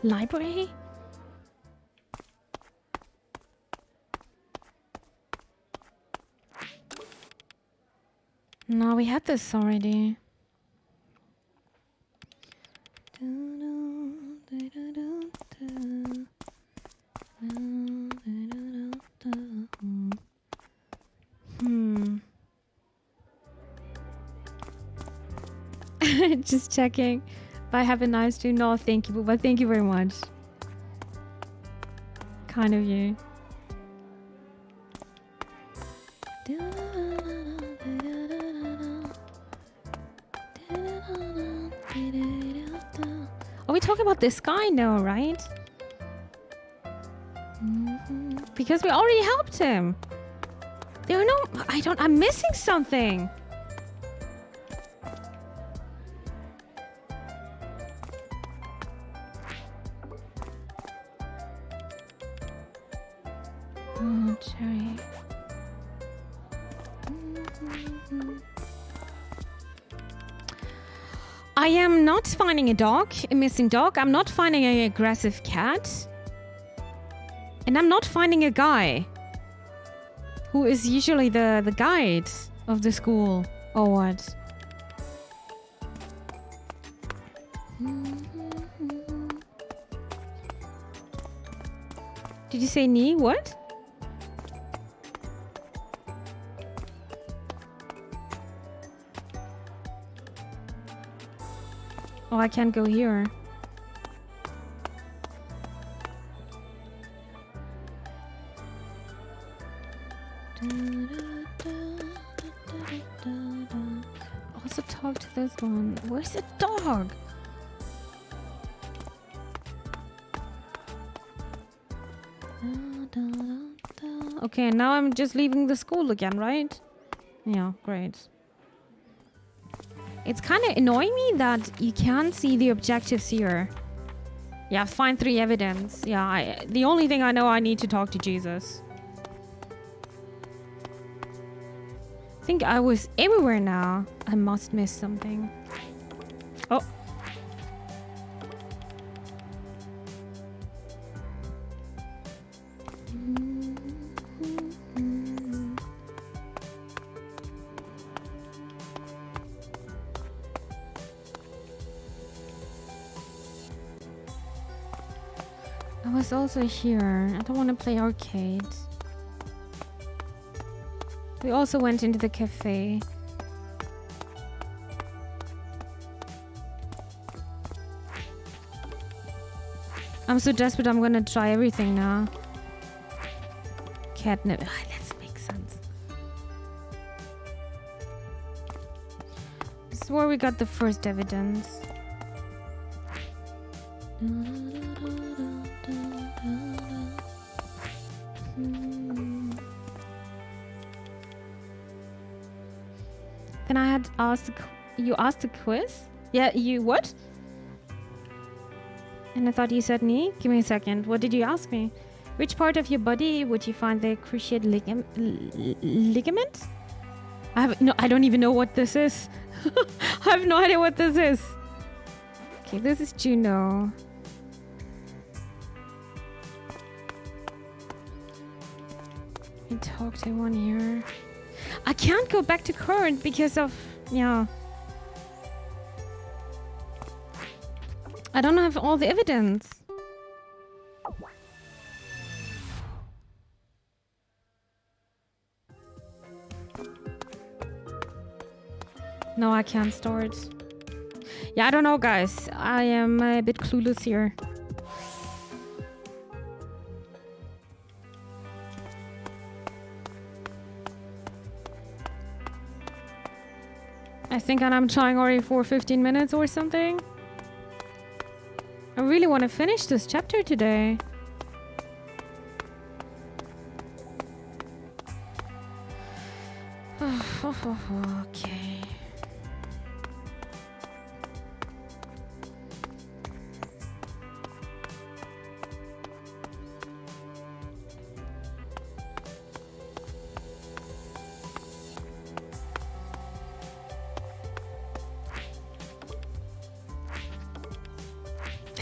Library? No, we had this already. Just checking. Bye, have a nice day. No, thank you, but thank you very much. Kind of you. Are we talking about this guy? No, right? Because we already helped him. There are no... I'm missing something. Oh, Cherry. I am not finding a missing dog. I'm not finding an aggressive cat. And I'm not finding a guy who is usually the guide of the school. Or what? Did you say knee? What? Oh, I can't go here. Also talk to this one. Where's the dog? Okay, now I'm just leaving the school again, right? Yeah, great. It's kind of annoying me that you can't see the objectives here. Yeah, find 3 evidence. Yeah, the only thing I know, I need to talk to Jesus. I think I was everywhere now. I must miss something. Oh. I was also here. I don't want to play arcades. We also went into the cafe. I'm so desperate, I'm gonna try everything now. Catnip. That makes sense. This is where we got the first evidence. Then I had asked... You asked a quiz? Yeah, you what? And I thought you said knee? Give me a second. What did you ask me? Which part of your body would you find the cruciate ligament? I don't even know what this is. I have no idea what this is. Okay, this is Juno. Let me talk to one here. I can't go back to current because of... Yeah. I don't have all the evidence. No, I can't start. Yeah, I don't know, guys. I am a bit clueless here. I think I'm trying already for 15 minutes or something. I really want to finish this chapter today. Okay.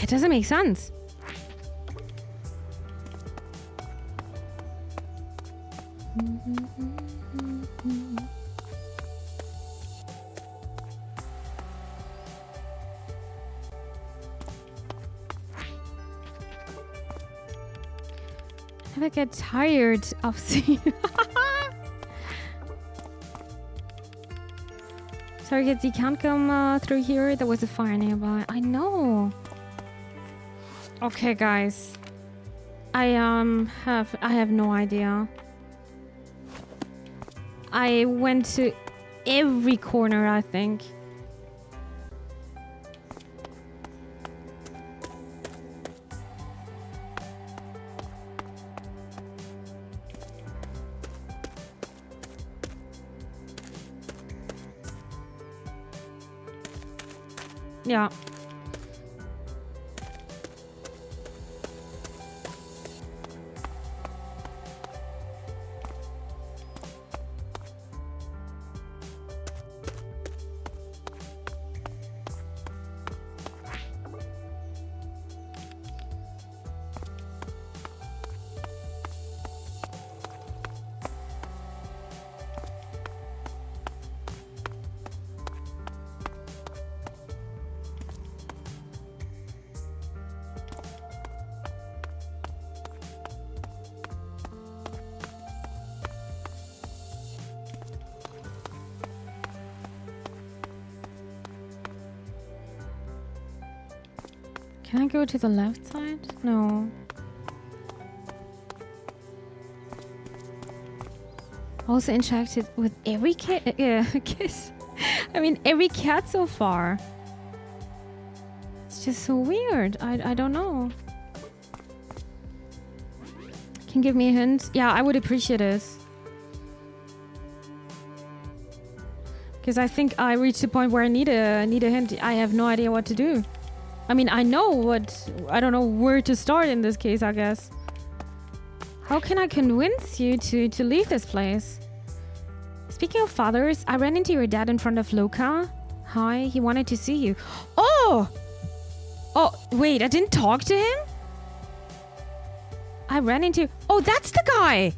It doesn't make sense. I never get tired of seeing. Sorry kids, you can't come through here. There was a fire nearby. I know. Okay, guys. I have no idea. I went to every corner, I think. Yeah. Can I go to the left side? No. Also interacted with every cat. Kiss. I mean, every cat so far. It's just so weird. I don't know. Can you give me a hint? Yeah, I would appreciate it. Because I think I reached a point where I need a hint. I have no idea what to do. I mean, I know what... I don't know where to start in this case, I guess. How can I convince you to leave this place? Speaking of fathers, I ran into your dad in front of Loka. Hi, he wanted to see you. Oh! Oh, wait, I didn't talk to him? I ran into... Oh, that's the guy!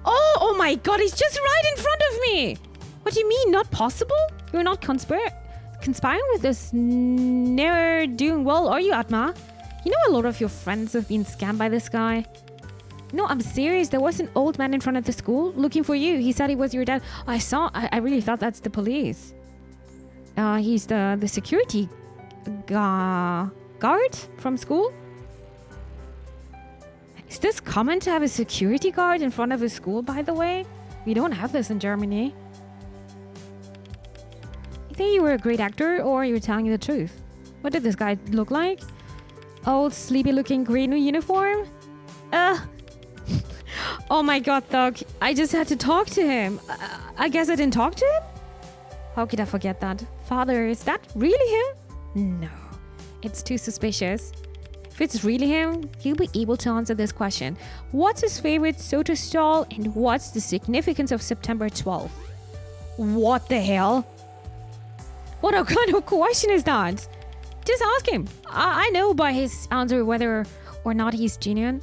Oh my god, he's just right in front of me! What do you mean, not possible? You're not conspiring with this never doing well, are you, Atma? You know a lot of your friends have been scammed by this guy. No, I'm serious. There was an old man in front of the school looking for you. He said he was your dad. I really thought that's the police. He's the security guard from school. Is this common to have a security guard in front of a school, by the way? We don't have this in Germany. Either you were a great actor or you were telling you the truth. What did this guy look like? Old, sleepy-looking green uniform? Oh my god, Thug. I just had to talk to him. I guess I didn't talk to him? How could I forget that? Father, is that really him? No. It's too suspicious. If it's really him, he'll be able to answer this question. What's his favorite soda stall and what's the significance of September 12th? What the hell? What kind of question is that? Just ask him. I know by his answer whether or not he's genuine.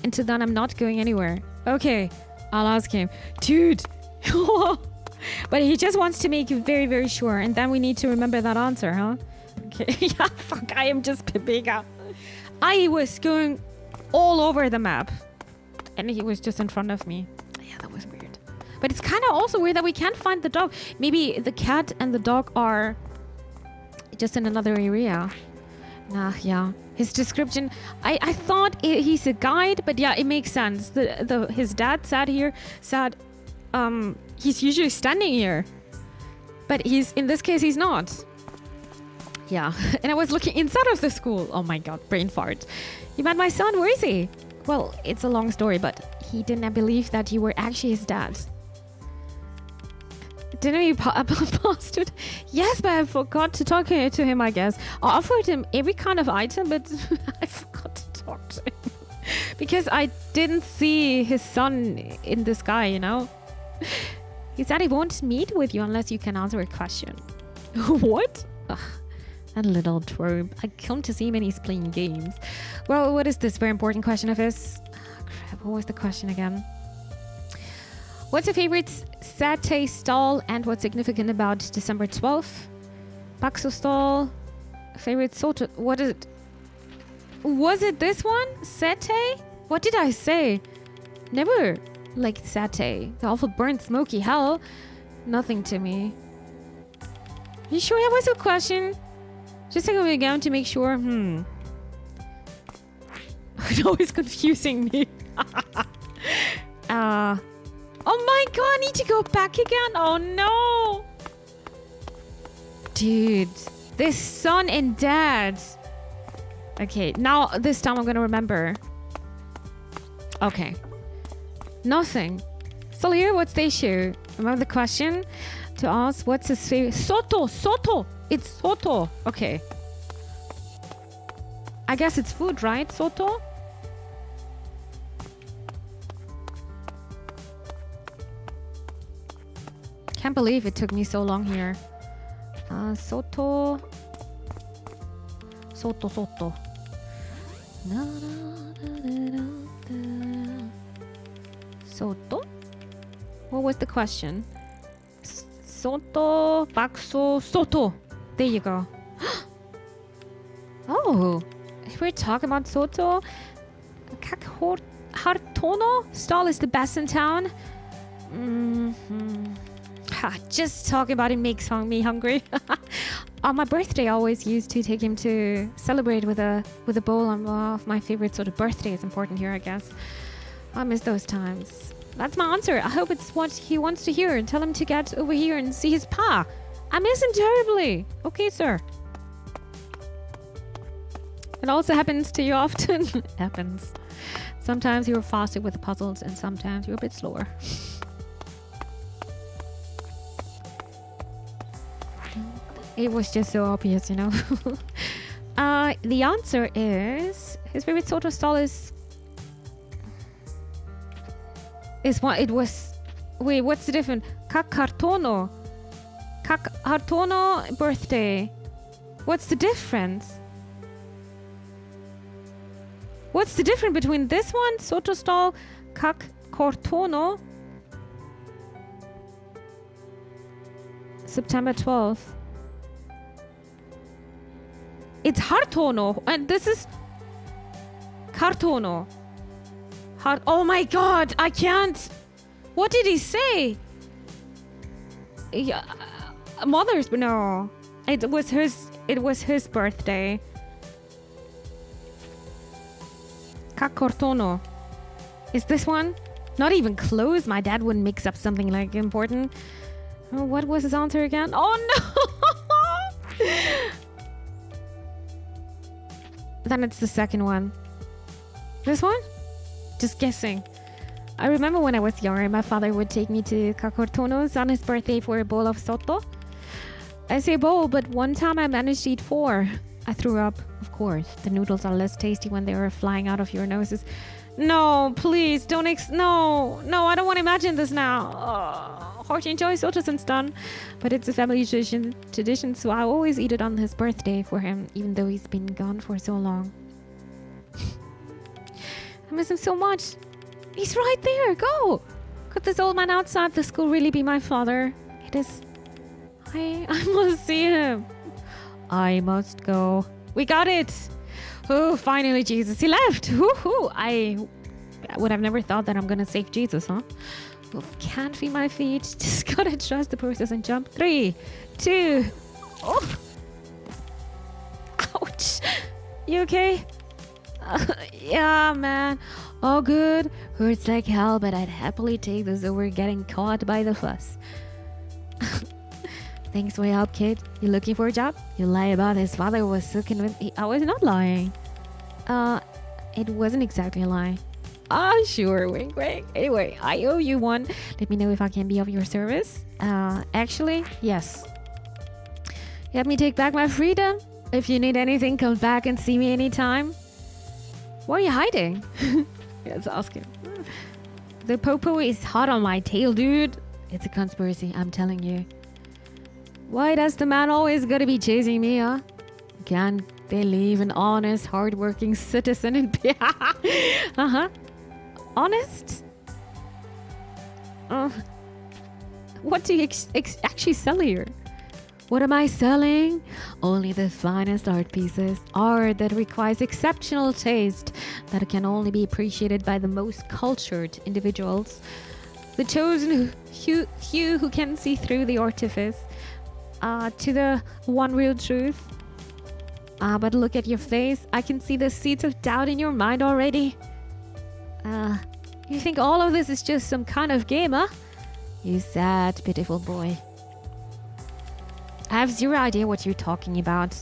Until then, I'm not going anywhere. Okay, I'll ask him. Dude. But he just wants to make it very, very sure. And then we need to remember that answer, huh? Okay. Yeah, fuck, I am just Pepega. I was going all over the map. And he was just in front of me. Yeah, that was weird. But it's kind of also weird that we can't find the dog. Maybe the cat and the dog are just in another area. Nah, yeah. His description, I thought he's a guide, but yeah, it makes sense. His dad said he's usually standing here. But in this case, he's not. Yeah, and I was looking inside of the school. Oh my god, brain fart. You met my son, where is he? Well, it's a long story, but he didn't believe that you were actually his dad. Didn't you pass it? Yes, but I forgot to talk to him, I guess. I offered him every kind of item, but I forgot to talk to him. Because I didn't see his son in the sky, you know? He said he won't meet with you unless you can answer a question. What? Ugh, that little twerp. I come to see him and he's playing games. Well, what is this very important question of his? Oh, crap, what was the question again? What's your favorite satay stall and what's significant about December 12th? Bakso stall. Favorite soto. What is it? Was it this one? Satay? What did I say? Never liked satay. The awful burnt smoky hell. Nothing to me. You sure that was a question? Just take it again to make sure. It's always confusing me. Oh my god, I need to go back again. Oh no. Dude, this son and dad. Okay, now this time I'm gonna remember. Okay. Nothing. Still here, what's the issue? Remember the question to ask what's his favorite? Soto. It's soto. Okay. I guess it's food, right? Soto? Can't believe it took me so long here. Soto. Soto? What was the question? Soto, bakso, soto. There you go. Oh, we're talking about soto. Hartono stall is the best in town. Just talking about it makes me hungry. on my birthday, I always used to take him to celebrate with a bowl of my favorite sort of birthday is important here, I guess. I miss those times. That's my answer. I hope it's what he wants to hear. Tell him to get over here and see his pa. I miss him terribly. Okay, sir. It also happens to you often. Happens. Sometimes you're faster with puzzles and sometimes you're a bit slower. It was just so obvious, you know. The answer is his favorite soda stall is what it was. Wait, what's the difference? Kakartono birthday. What's the difference? What's the difference between this one, soda stall, Kakartono, September 12th? It's Hartono, and this is Kartono. Oh my god, I can't. What did he say? Yeah, Mother's, but no. It was his birthday. Kakortono. Is this one? Not even close. My dad wouldn't mix up something like important. Oh, what was his answer again? Oh no! Then it's the second one. This one? Just guessing. I remember when I was younger, my father would take me to Kakortono's on his birthday for a bowl of soto. I say bowl, but one time I managed to eat 4. I threw up, of course. The noodles are less tasty when they are flying out of your noses. No, please, don't no, I don't want to imagine this now. Hard to enjoy soto since done. But it's a family tradition, so I always eat it on his birthday for him, even though he's been gone for so long. I miss him so much. He's right there, go! Could this old man outside the school really be my father? It is. I must see him. I must go. We got it! Oh, finally, Jesus. He left! Woohoo! I would have never thought that I'm gonna save Jesus, huh? Oof, can't feel my feet. Just gotta trust the process and jump. 3, 2. Oh! Ouch! You okay? Yeah, man. All good. Hurts like hell, but I'd happily take this over getting caught by the fuss. Thanks for your help, kid. You looking for a job? You lie about his father was so convinced. I was not lying. It wasn't exactly a lie. Ah, sure, wink, wink. Anyway, I owe you one. Let me know if I can be of your service. Actually, yes. Let me take back my freedom. If you need anything, come back and see me anytime. Why are you hiding? Let's ask him. The popo is hot on my tail, dude. It's a conspiracy, I'm telling you. Why does the man always gotta be chasing me, huh? Can't they leave an honest, hardworking citizen in peace? Uh-huh. Honest? What do you actually sell here? What am I selling? Only the finest art pieces. Art that requires exceptional taste that can only be appreciated by the most cultured individuals. The chosen few who can see through the artifice. To the one real truth. But look at your face. I can see the seeds of doubt in your mind already. You think all of this is just some kind of game, huh? You sad, pitiful boy. I have zero idea what you're talking about.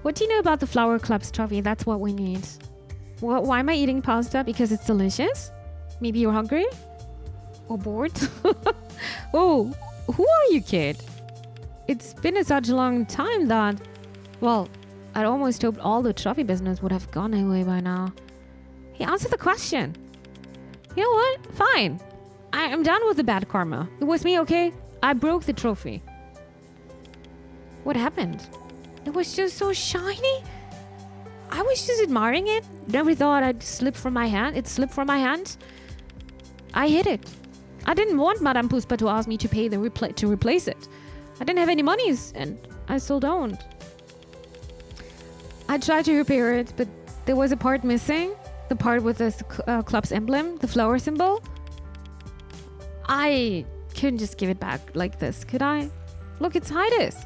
What do you know about the Flower Club's trophy? That's what we need. Why am I eating pasta? Because it's delicious? Maybe you're hungry? Or bored? Oh, who are you, kid? It's been such a long time that... Well, I'd almost hoped all the trophy business would have gone away by now. Hey, answer the question. You know what? Fine. I'm done with the bad karma. It was me, okay? I broke the trophy. What happened? It was just so shiny. I was just admiring it. Never thought I'd slip from my hand. It slipped from my hand. I hid it. I didn't want Madame Puspa to ask me to pay to replace it. I didn't have any monies, and I still don't. I tried to repair it, but there was a part missing. The part with the club's emblem, the flower symbol. I couldn't just give it back like this, could I? Look, it's Hydus.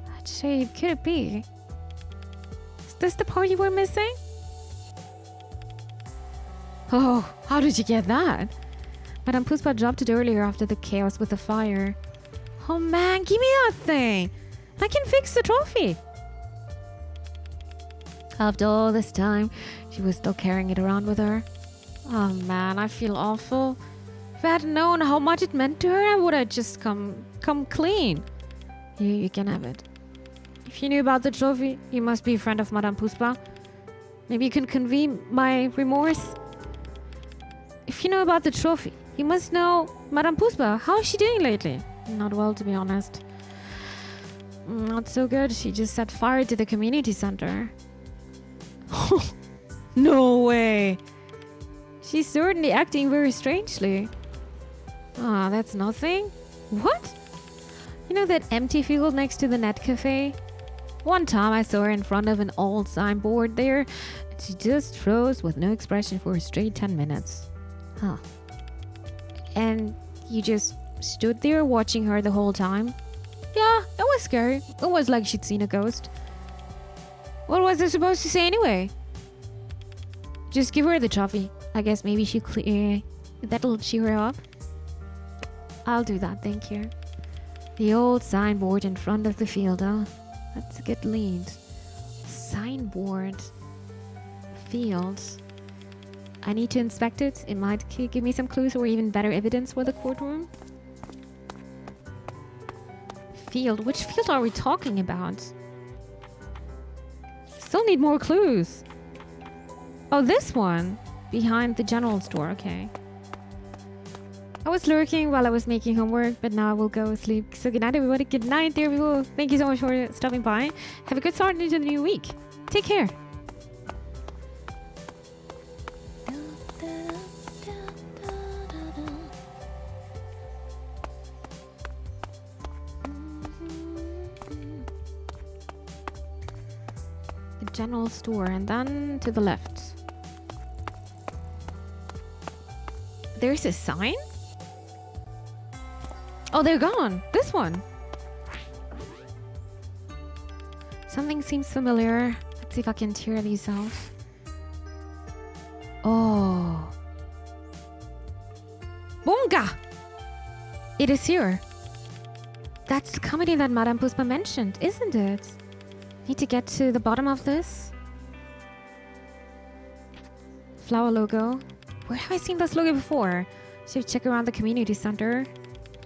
What shape could it be? Is this the part you were missing? Oh, how did you get that? Madame Puspa dropped it earlier after the chaos with the fire. Oh man, give me that thing! I can fix the trophy! After all this time, she was still carrying it around with her. Oh man, I feel awful. If I had known how much it meant to her, I would have just come clean. Here, you can have it. If you knew about the trophy, you must be a friend of Madame Puspa. Maybe you can convey my remorse. If you know about the trophy, you must know Madame Puspa. How is she doing lately? Not well, to be honest. Not so good. She just set fire to the community center. No way. She's certainly acting very strangely. Ah, that's nothing. What? You know that empty field next to the net cafe? One time I saw her in front of an old signboard there, and she just froze with no expression for a straight 10 minutes. Huh. And you just stood there watching her the whole time? Yeah, it was scary. It was like she'd seen a ghost. What was I supposed to say anyway? Just give her the trophy. I guess maybe that'll cheer her up. I'll do that, thank you. The old signboard in front of the field, huh? That's a good lead. Signboard. Field. I need to inspect it. It might give me some clues or even better evidence for the courtroom. Field. Which field are we talking about? Still need more clues. Oh, this one. Behind the general store. Okay. I was lurking while I was making homework, but now I will go sleep. So good night, everybody. Good night, dear people. Thank you so much for stopping by. Have a good start into the new week. Take care. The general store, and then to the left. There's a sign? Oh, they're gone. This one. Something seems familiar. Let's see if I can tear these off. Oh. Bunga! It is here. That's the comedy that Madame Puspa mentioned, isn't it? Need to get to the bottom of this. Flower logo. Where have I seen this logo before? Should check around the community center.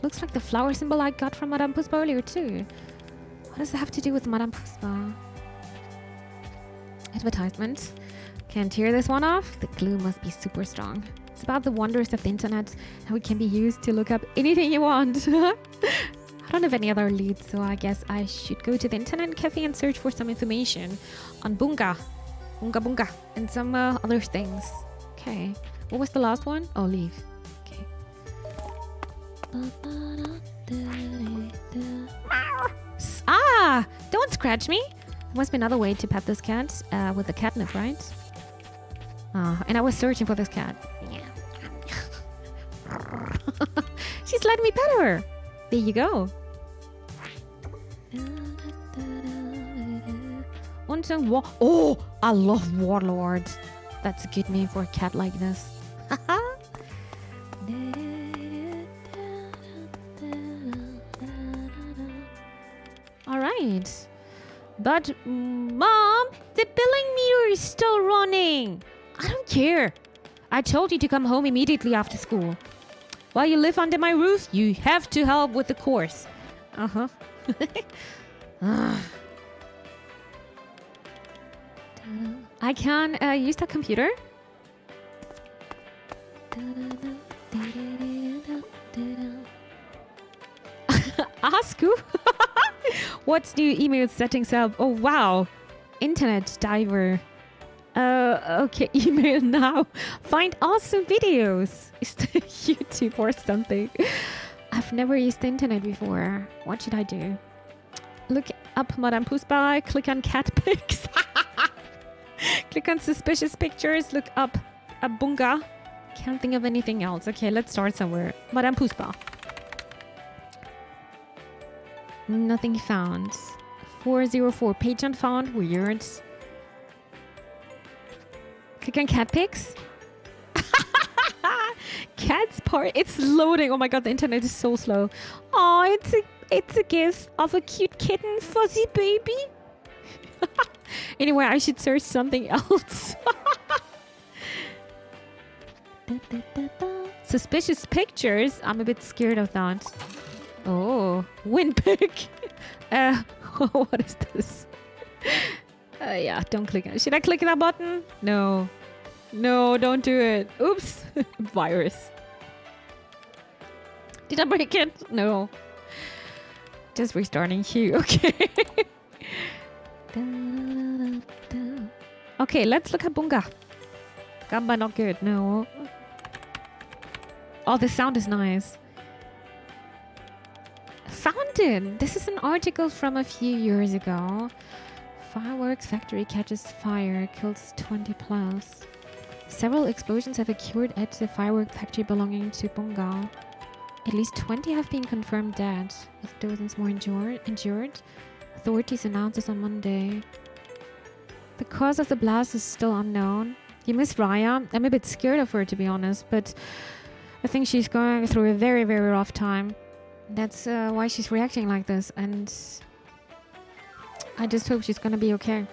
Looks like the flower symbol I got from Madame Puspa earlier too. What does it have to do with Madame Puspa? Advertisement. Can't tear this one off. The glue must be super strong. It's about the wonders of the internet, how it can be used to look up anything you want. I don't have any other leads, so I guess I should go to the internet cafe and search for some information on Bunga, and some other things. Okay. What was the last one? Oh, leave. Okay. Ah! Don't scratch me! There must be another way to pet this cat with the catnip, right? And I was searching for this cat. She's letting me pet her! There you go. Oh! I love Warlord. That's a good name for a cat like this. Alright. But, Mom, the billing meter is still running. I don't care. I told you to come home immediately after school. While you live under my roof, you have to help with the course. Uh-huh. I can use the computer. Ask who? What's new email settings up? Oh wow. Internet diver. Okay, email now. Find awesome videos. Is that YouTube or something? I've never used the internet before. What should I do? Look up Madame Puspa. Click on cat pics. Click on suspicious pictures. Look up a bunga. Can't think of anything else. Okay, let's start somewhere. Madame Puspa. Nothing found. 404. Page unfound. Weird. Click on cat pics. Cat's part. It's loading. Oh my god, the internet is so slow. Oh, it's a gif of a cute kitten, fuzzy baby. Anyway, I should search something else. Suspicious pictures. I'm a bit scared of that. Oh, windpick. What is this? Yeah, don't click it. Should I click that button? No. No, don't do it. Oops. Virus. Did I break it? No. Just restarting Hue. Okay. Okay, let's look at Bunga. Gamba not good. No. Oh, the sound is nice. Found it. This is an article from a few years ago. Fireworks factory catches fire, kills 20 plus. Several explosions have occurred at the firework factory belonging to Bunga. At least 20 have been confirmed dead, with dozens more injured. Authorities announced this on Monday. The cause of the blast is still unknown. You miss Raya. I'm a bit scared of her, to be honest, but I think she's going through a very, very rough time. That's why she's reacting like this, and I just hope she's gonna be okay.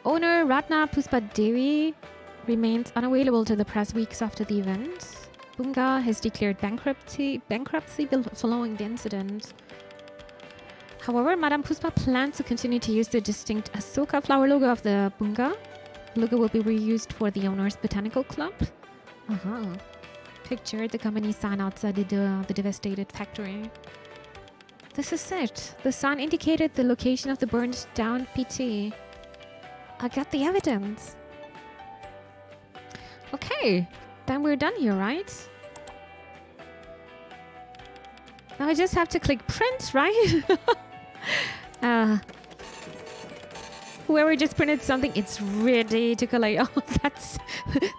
Owner Ratna Puspadevi remains unavailable to the press weeks after the event. Bunga has declared bankruptcy following the incident. However, Madame Puspa plans to continue to use the distinct Asoka flower logo of the Bunga. The logo will be reused for the owner's botanical club. Picture the company sign outside the devastated factory. This is it. The sign indicated the location of the burned down PT. I got the evidence. Okay, then we're done here, right? Now I just have to click print, right? Whoever just printed something, it's ready to collect. Oh, that's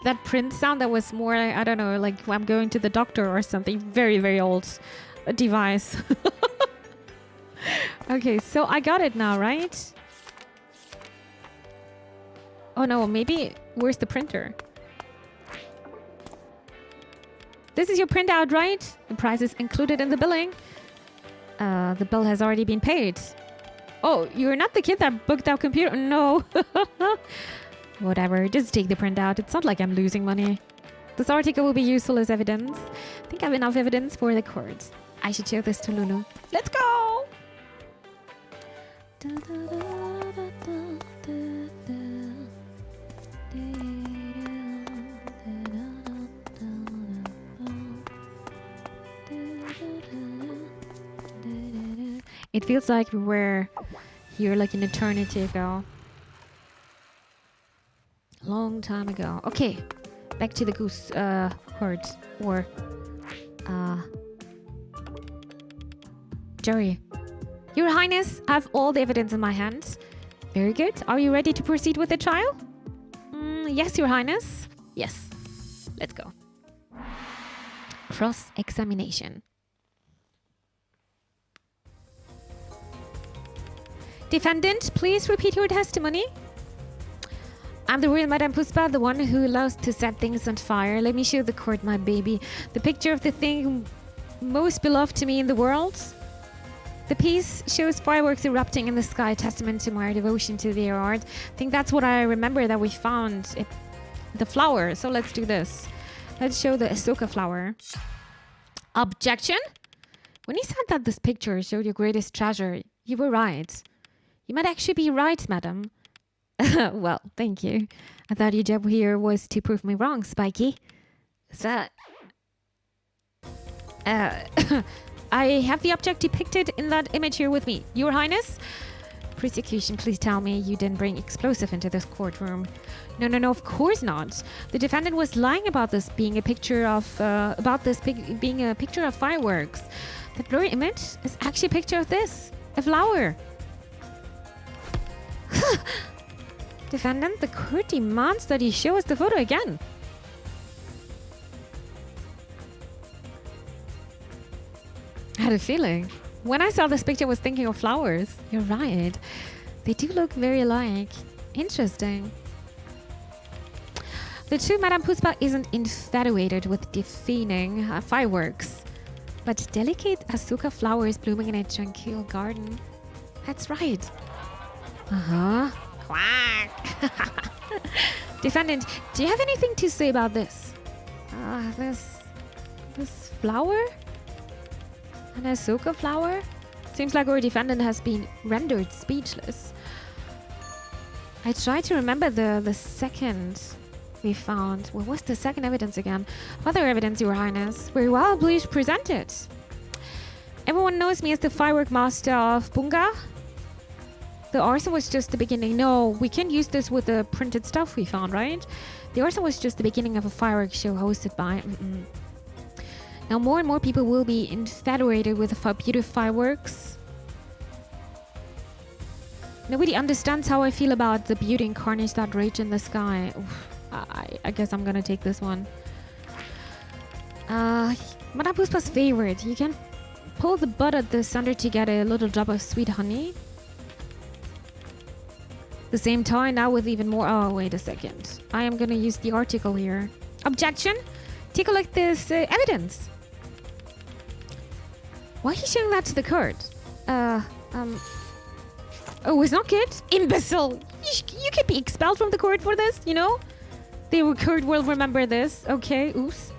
that print sound that was more, I don't know, like I'm going to the doctor or something. Very, very old device. Okay, so I got it now, right? Oh no, maybe where's the printer? This is your printout, right? The price is included in the billing. The bill has already been paid. Oh, you're not the kid that booked our computer? No. Whatever, just take the printout. It's not like I'm losing money. This article will be useful as evidence. I think I have enough evidence for the court. I should show this to Lulu. Let's go! It feels like we were here like an eternity ago. Long time ago. Okay, back to the goose herd or jury. Your Highness, I have all the evidence in my hands. Very good. Are you ready to proceed with the trial? Yes, Your Highness. Yes. Let's go. Cross-examination. Defendant, please repeat your testimony. I'm the real Madame Puspa, the one who loves to set things on fire. Let me show the court my baby. The picture of the thing most beloved to me in the world. The piece shows fireworks erupting in the sky, testament to my devotion to the art. I think that's what I remember that we found. The flower. So let's do this. Let's show the Asoka flower. Objection? When you said that this picture showed your greatest treasure, you were right. You might actually be right, madam. Well, thank you. I thought your job here was to prove me wrong, Spiky. Is that... I have the object depicted in that image here with me. Your Highness? Prosecution, please tell me you didn't bring explosive into this courtroom. No, of course not. The defendant was lying about this being a picture of... being a picture of fireworks. That blurry image is actually a picture of this. A flower. Defendant, the court demands that you show us the photo again. I had a feeling. When I saw this picture, I was thinking of flowers. You're right. They do look very alike. Interesting. The true Madame Puspa isn't infatuated with defeating fireworks, but delicate Asuka flowers blooming in a tranquil garden. That's right. Uh-huh. Quack. Defendant, do you have anything to say about this? This flower? An Asuka flower? Seems like our defendant has been rendered speechless. I try to remember the second we found. What was the second evidence again? Other evidence, Your Highness. Very well, please present it. Everyone knows me as the firework master of Bunga. The arson was just the beginning. No, we can use this with the printed stuff we found, right? The arson was just the beginning of a fireworks show hosted by... Now more and more people will be infatuated with the beauty of fireworks. Nobody understands how I feel about the beauty and carnage that rage in the sky. Oof, I guess I'm gonna take this one. Madame Puspa's favorite. You can pull the bud at the center to get a little drop of sweet honey. The same time now with even more... Oh, wait a second. I am gonna use the article here. Objection? Take a look at this evidence. Why are you showing that to the court? Oh, it's not good? Imbecile! You could be expelled from the court for this, you know? The court will remember this. Okay, oops.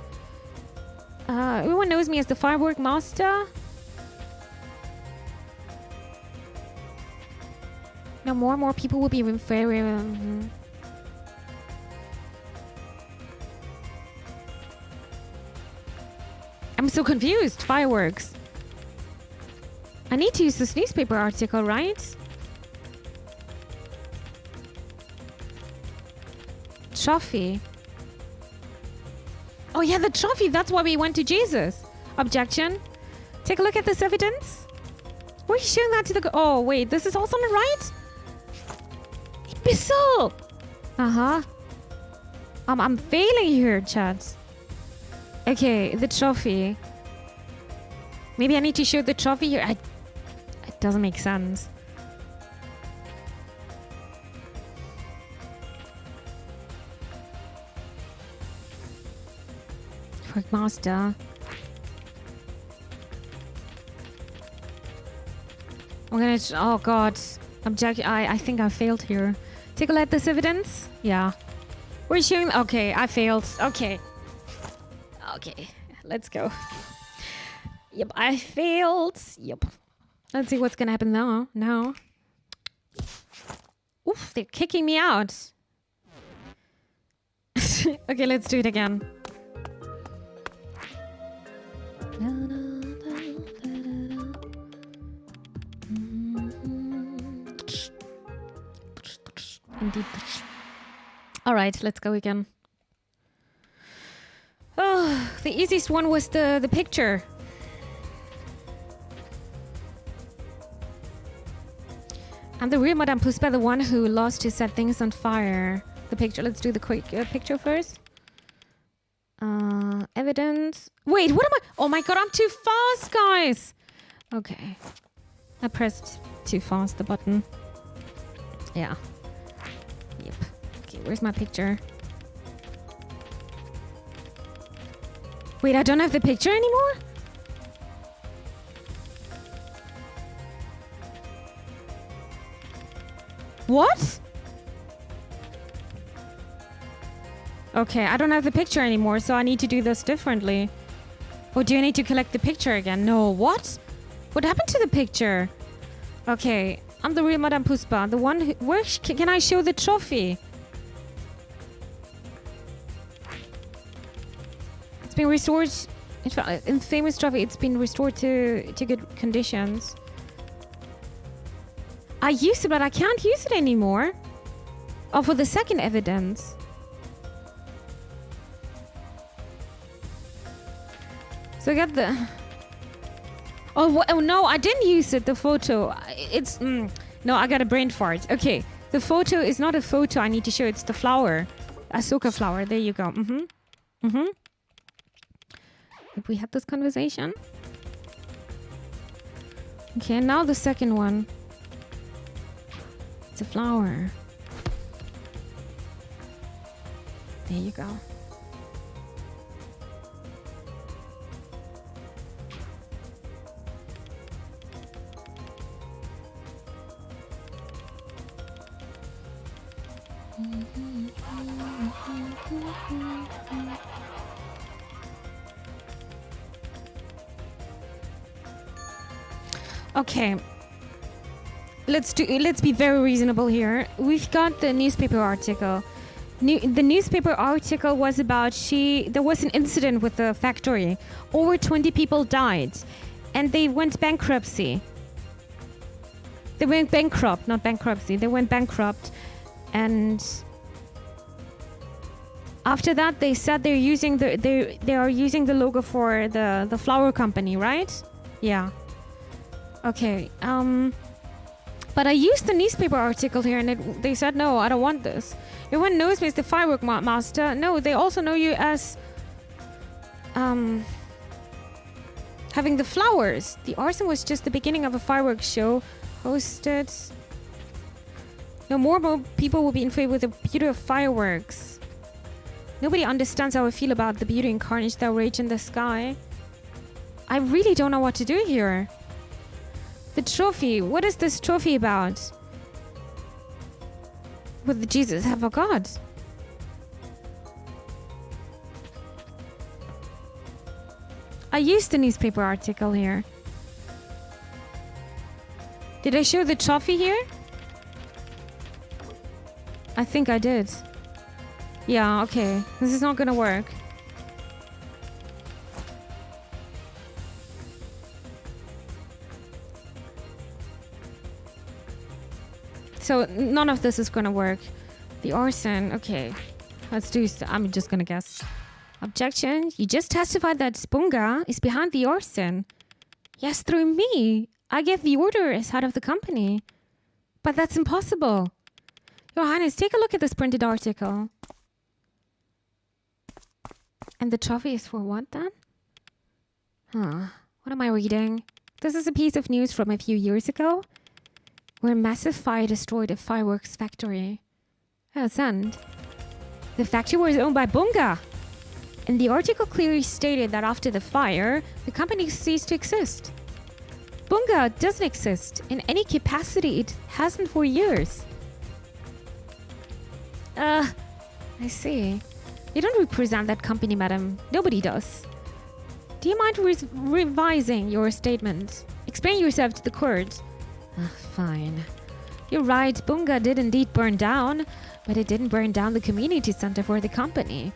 Everyone knows me as the firework master. Now more and more people will be very... I'm so confused. Fireworks. I need to use this newspaper article, right? Trophy. Oh yeah, the trophy. That's why we went to Jesus. Objection. Take a look at this evidence. Why are you showing that to the... Oh, wait. This is also not right? Imbecile! Uh-huh. I'm failing here, chat. Okay, the trophy. Maybe I need to show the trophy here. It doesn't make sense. Firework master. I'm gonna... Oh, God. I think I failed here. Take a look at this evidence. Yeah. We're showing... Okay, I failed. Okay. Okay, let's go. Yep, I failed. Yep. Let's see what's gonna happen now. Now. Oof, they're kicking me out. Okay, let's do it again. Indeed. All right, let's go again. Oh, the easiest one was the picture. I'm the real Madame Puspa, the one who lost to set things on fire. The picture. Let's do the quick picture first. Evidence. Wait, what am I? Oh my God, I'm too fast, guys. Okay. I pressed too fast the button. Yeah. Yep. Okay, where's my picture? Wait, I don't have the picture anymore? What? Okay, I don't have the picture anymore, so I need to do this differently. Or do I need to collect the picture again? No, what? What happened to the picture? Okay, I'm the real Madame Puspa, the one who... Where can I show the trophy? It's been restored... In famous trophy, it's been restored to good conditions. I used it, but I can't use it anymore. Oh, for the second evidence. So I got the... Oh, oh no, I didn't use it, the photo. It's... No, I got a brain fart. Okay, the photo is not a photo I need to show. It's the flower. Asuka flower. There you go. Have we had this conversation? Okay, now the second one. It's a flower. There you go. Okay. Let's be very reasonable here. We've got the newspaper article. The newspaper article was about there was an incident with the factory. Over 20 people died and they went bankruptcy. They went bankrupt, not bankruptcy. They went bankrupt, and after that they said they are using the logo for the flower company, right? Yeah. Okay. But I used the newspaper article here, and they said no, I don't want this. Everyone knows me as the firework master. No, they also know you as having the flowers. The arson was just the beginning of a fireworks show hosted. No more people will be in favor with the beauty of fireworks. Nobody understands how I feel about the beauty and carnage that rage in the sky. I really don't know what to do here. The trophy. What is this trophy about? With the Jesus, I forgot. I used the newspaper article here. Did I show the trophy here? I think I did. Yeah, okay. This is not gonna work. So none of this is gonna work. The arson, okay. Let's do, I'm just gonna guess. Objection, you just testified that Spunga is behind the arson. Yes, through me. I gave the order as head of the company. But that's impossible. Your Highness, take a look at this printed article. And the trophy is for what then? Huh, what am I reading? This is a piece of news from a few years ago, where a massive fire destroyed a fireworks factory. And the factory was owned by Bunga. And the article clearly stated that after the fire, the company ceased to exist. Bunga doesn't exist in any capacity. It hasn't for years. I see. You don't represent that company, madam. Nobody does. Do you mind revising your statement? Explain yourself to the court. Fine. You're right, Bunga did indeed burn down, but it didn't burn down the community center for the company.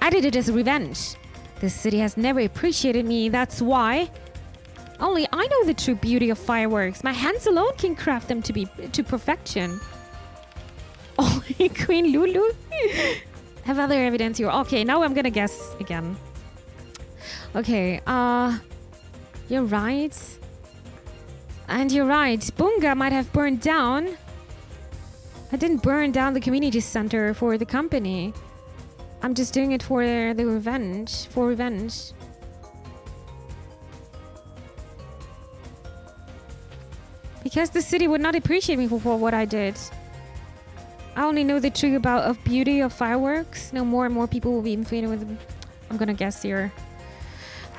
I did it as revenge. This city has never appreciated me, that's why. Only I know the true beauty of fireworks. My hands alone can craft them to perfection. Only Queen Lulu? Have other evidence here. Okay, now I'm gonna guess again. Okay, you're right. And you're right, Bunga might have burned down. I didn't burn down the community center for the company. I'm just doing it for the revenge. For revenge. Because the city would not appreciate me for what I did. I only know the truth of beauty of fireworks. Now more and more people will be in favor with them. I'm gonna guess here.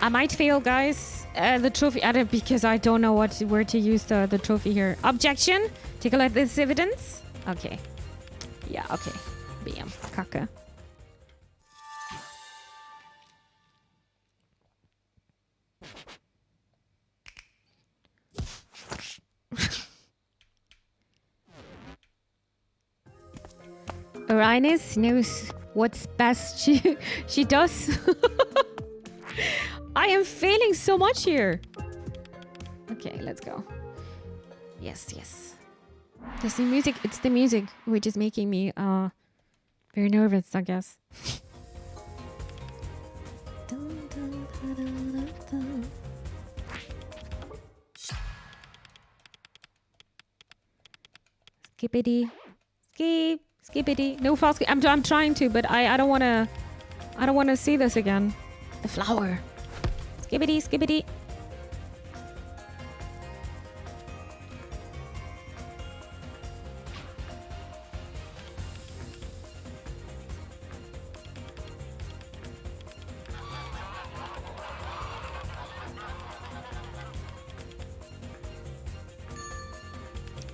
I might fail, guys. The trophy, because I don't know where to use the trophy here. Objection. Take a look at this evidence. Okay. Yeah. Okay. Bam. Kacke. Uranus knows what's best. She does. I am failing so much here. Okay, let's go. Yes, yes. It's the music which is making me very nervous, I guess. Skippity. Skip. Skippity. No false. I'm trying to, but I don't wanna see this again. The flower. Skippity, skippity.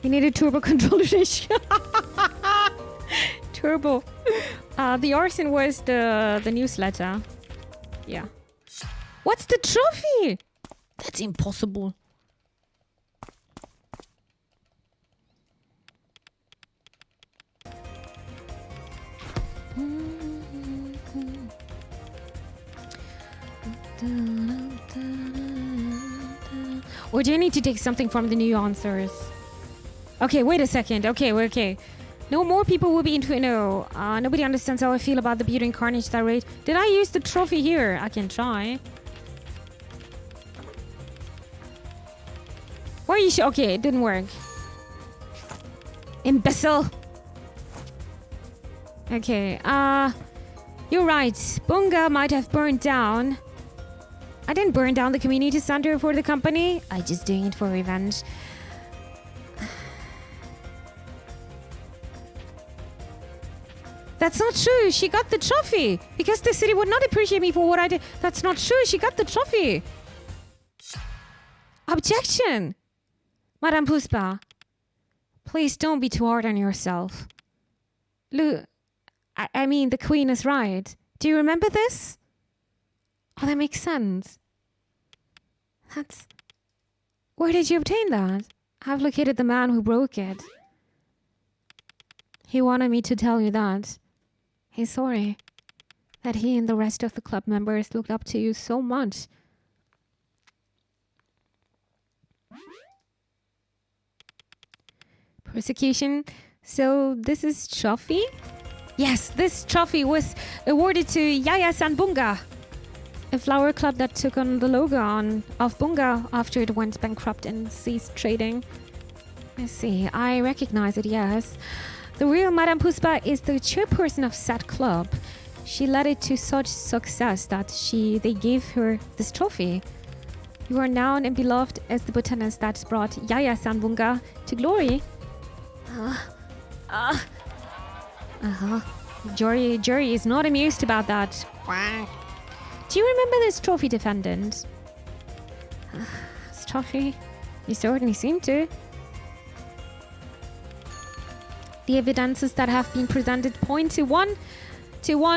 You need a turbo controller. Turbo. The arson was the newsletter. Yeah. What's the trophy? That's impossible. Or do you need to take something from the new answers? Okay, wait a second. Okay. No more people will be into it. No. Nobody understands how I feel about the beauty and carnage that rate. Did I use the trophy here? I can try. Why are you okay, it didn't work. Imbecile. Okay, you're right. Bunga might have burned down. I didn't burn down the community center for the company. I just doing it for revenge. That's not true. She got the trophy. Because the city would not appreciate me for what I did. That's not true. She got the trophy. Objection. Madame Puspa. Please don't be too hard on yourself. Look, I mean, the queen is right. Do you remember this? Oh, that makes sense. That's... Where did you obtain that? I've located the man who broke it. He wanted me to tell you that. He's sorry. That he and the rest of the club members looked up to you so much. Persecution. So this is trophy? Yes, this trophy was awarded to Yaya-san Bunga, a flower club that took on the logo of Bunga after it went bankrupt and ceased trading. I see. I recognize it, yes. The real Madame Puspa is the chairperson of said club. She led it to such success that they gave her this trophy. You are known and beloved as the botanist that brought Yaya-san Bunga to glory. Jury is not amused about that. Do you remember this trophy, defendant? This trophy? You certainly seem to. The evidences that have been presented point to one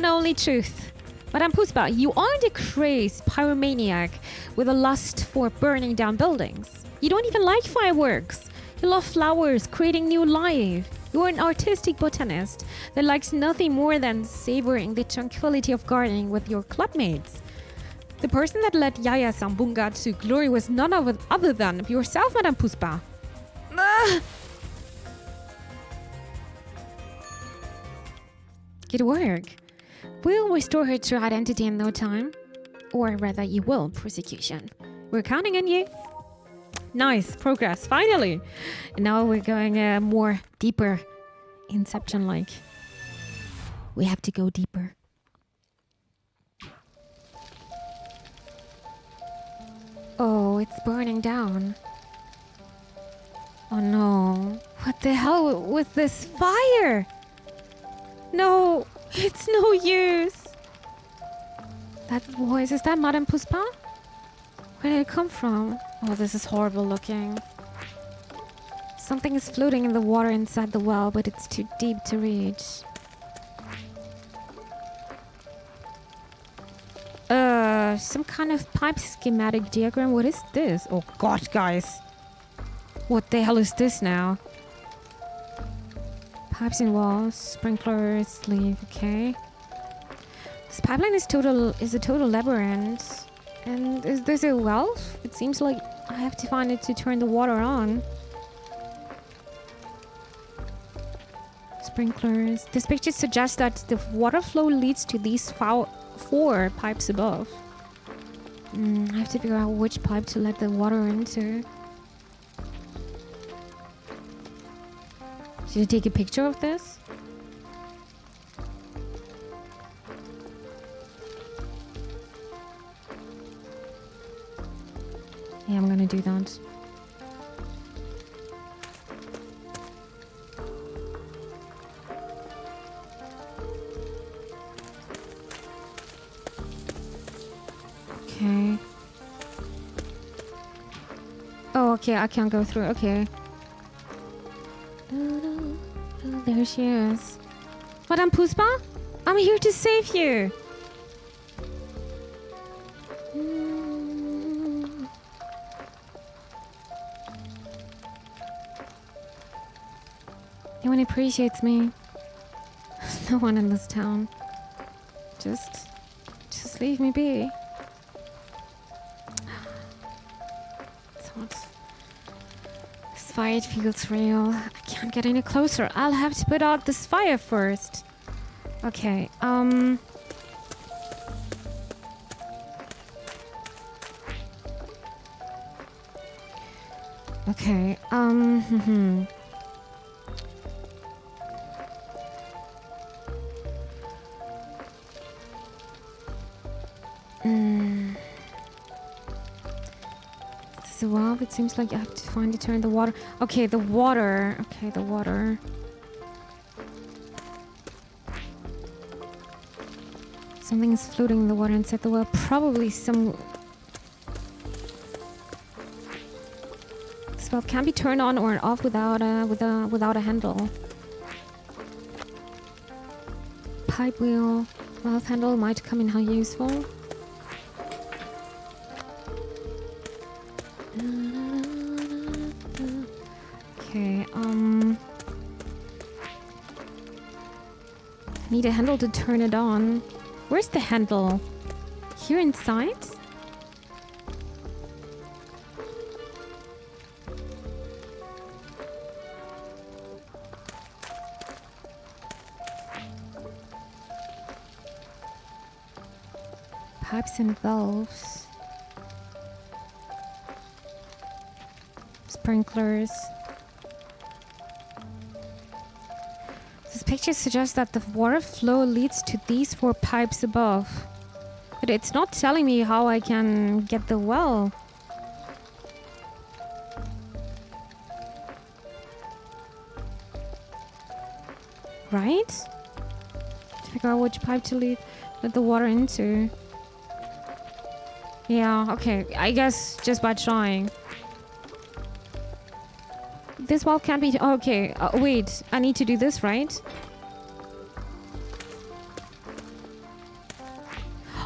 only truth. Madame Puspa, you aren't a crazed pyromaniac with a lust for burning down buildings. You don't even like fireworks. You love flowers, creating new life. You're an artistic botanist that likes nothing more than savoring the tranquility of gardening with your clubmates. The person that led Yaya-san Bunga to glory was none other than yourself, Madame Puspa. Good work. We'll restore her true identity in no time. Or rather, you will, persecution. We're counting on you. Nice progress, finally. And now we're going more deeper, Inception-like. We have to go deeper. Oh, it's burning down. Oh no. What the hell with this fire? No, it's no use. That voice, is that Madame Puspa? Where did it come from? Oh, this is horrible looking. Something is floating in the water inside the well, but it's too deep to reach. Some kind of pipe schematic diagram. What is this? Oh god, guys. What the hell is this now? Pipes and walls, sprinklers, sleeve, okay. This pipeline is a total labyrinth. And is this a well? It seems like I have to find it to turn the water on. Sprinklers. This picture suggests that the water flow leads to these four pipes above. I have to figure out which pipe to let the water into. Should I take a picture of this? Yeah, I'm gonna do that. Okay. Oh, okay, I can't go through. Okay. Here she is. Madame Puspa? I'm here to save you. No one appreciates me. No one in this town. Just leave me be. It's hot. This fire, it feels real. I can't get any closer. I'll have to put out this fire first. Okay, okay, This is a valve. It seems like I have to find it, turn the water. Okay, the water. Okay, the water. Something is floating in the water inside the well. Probably some... This valve can be turned on or off without a handle. Pipe wheel. Valve handle might come in how useful. Okay, need a handle to turn it on. Where's the handle? Here inside? Pipes and valves. Sprinklers. This picture suggests that the water flow leads to these 4 pipes above. But it's not telling me how I can get the well. Right? To figure out which pipe to let the water into. Yeah, okay. I guess just by trying. This valve can't be... Okay, wait. I need to do this, right?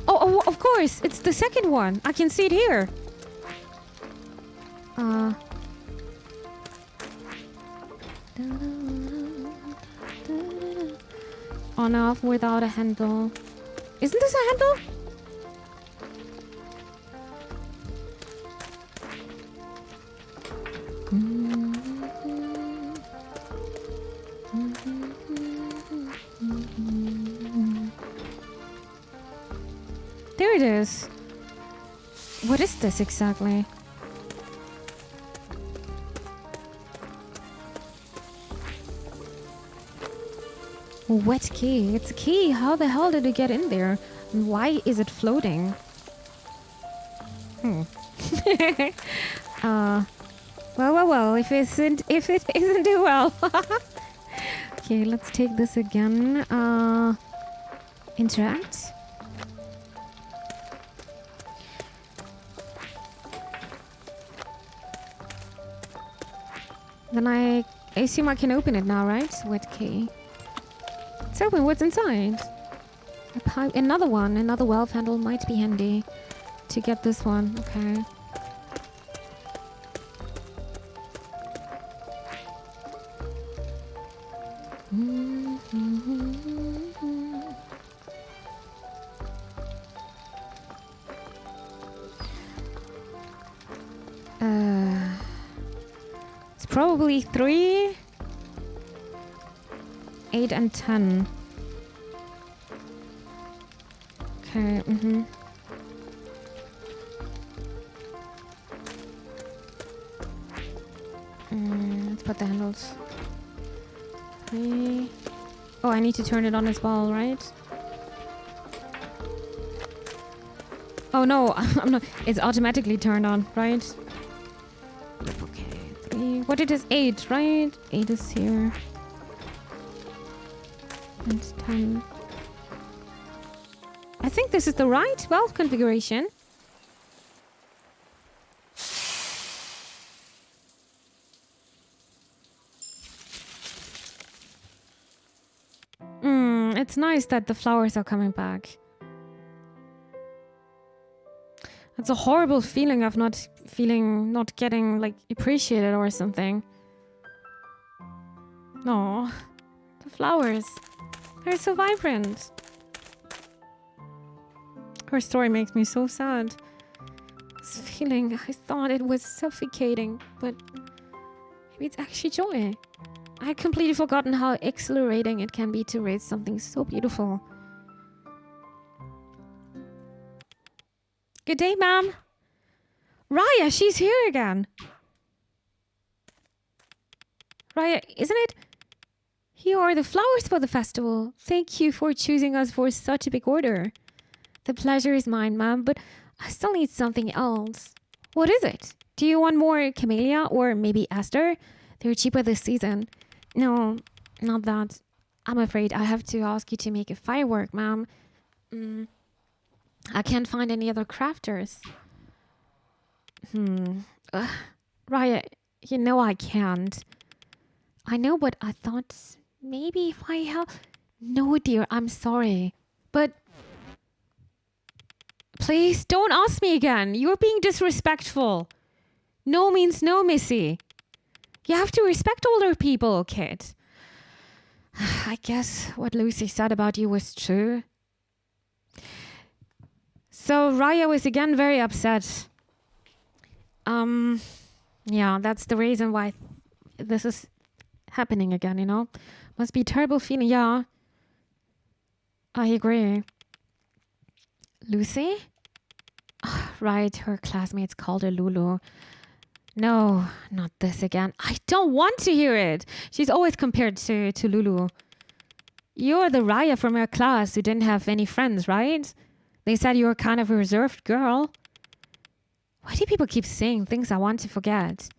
Oh, of course! It's the second one! I can see it here! On off without a handle. Isn't this a handle? There it is. What is this exactly? Wet key. It's a key. How the hell did it get in there? And why is it floating? Well. If it isn't do well. Okay, let's take this again. Interact. Then I assume I can open it now, right? Wet key. Let's open what's inside. A pipe, another one. Another valve handle might be handy to get this one. Okay. It's probably 3, 8, and 10. Okay, let's put the handles. 3. Oh, I need to turn it on as well, right? Oh no, I'm not. It's automatically turned on, right? Okay, 3. What it is? 8, right? 8 is here. And 10. I think this is the right valve configuration. it's nice that the flowers are coming back. It's a horrible feeling of not getting like appreciated or something. No, the flowers, they're so vibrant. Her story makes me so sad. This feeling, I thought it was suffocating, but maybe it's actually joy. I had completely forgotten how exhilarating it can be to raise something so beautiful. Good day, ma'am. Raya, she's here again. Raya, isn't it? Here are the flowers for the festival. Thank you for choosing us for such a big order. The pleasure is mine, ma'am, but I still need something else. What is it? Do you want more camellia or maybe aster? They're cheaper this season. No, not that. I'm afraid I have to ask you to make a firework, ma'am. I can't find any other crafters. Raya, you know I can't. I know, but I thought maybe if I help... No, dear, I'm sorry. But... Please, don't ask me again. You're being disrespectful. No means no, missy. You have to respect older people, kid. I guess what Lucy said about you was true. So Raya was again very upset. Yeah, that's the reason why this is happening again, you know? Must be a terrible feeling. Yeah, I agree. Lucy? Right, her classmates called her Lulu. No, not this again. I don't want to hear it. She's always compared to Lulu. You're the Raya from her class who didn't have any friends, right? They said you were kind of a reserved girl. Why do people keep saying things I want to forget?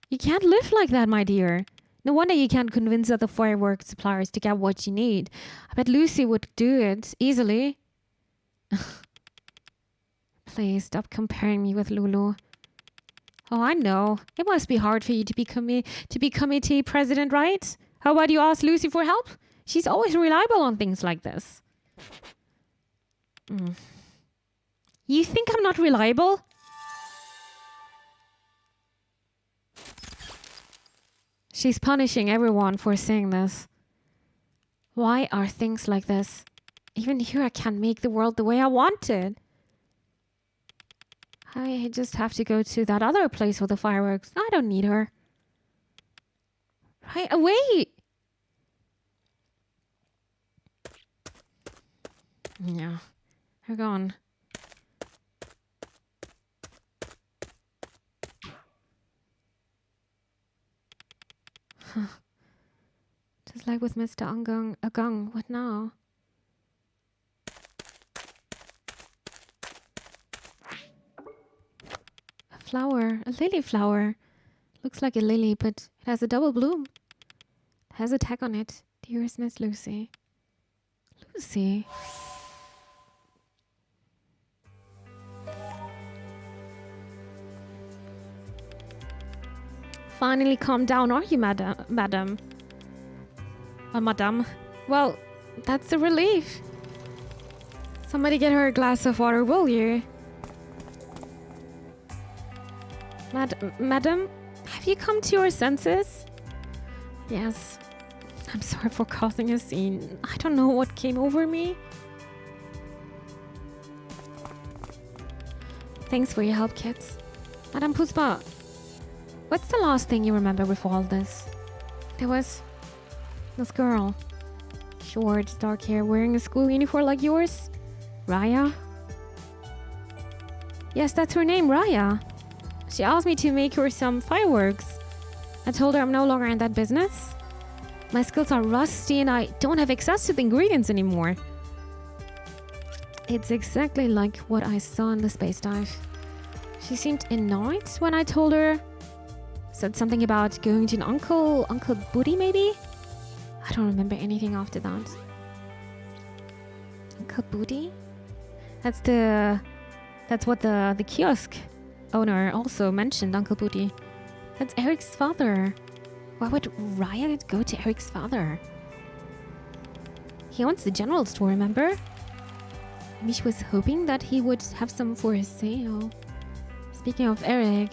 You can't live like that, my dear. No wonder you can't convince other firework suppliers to get what you need. I bet Lucy would do it easily. Please stop comparing me with Lulu. Oh, I know. It must be hard for you to be committee president, right? How about you ask Lucy for help? She's always reliable on things like this. You think I'm not reliable? She's punishing everyone for saying this. Why are things like this? Even here I can't make the world the way I want it. I just have to go to that other place with the fireworks. I don't need her. Right, wait! Yeah, they're gone. Just like with Mr. Agung, what now? A flower, a lily flower. Looks like a lily, but it has a double bloom. It has a tag on it. Dearest Miss Lucy. Lucy? Finally calm down, are you, madam? Madam. Well, that's a relief. Somebody get her a glass of water, will you? Madam, have you come to your senses? Yes. I'm sorry for causing a scene. I don't know what came over me. Thanks for your help, kids. Madame Puspa, what's the last thing you remember before all this? There was this girl. Short, dark hair, wearing a school uniform like yours. Raya? Yes, that's her name, Raya. She asked me to make her some fireworks. I told her I'm no longer in that business. My skills are rusty and I don't have access to the ingredients anymore. It's exactly like what I saw in the space dive. She seemed annoyed when I told her. Said something about going to an Uncle Booty maybe? I don't remember anything after that. Uncle Booty? That's what the kiosk owner also mentioned, Uncle Booty. That's Eric's father. Why would Raya go to Eric's father? He owns the general store, remember? Maybe she was hoping that he would have some for his sale. Speaking of Eric,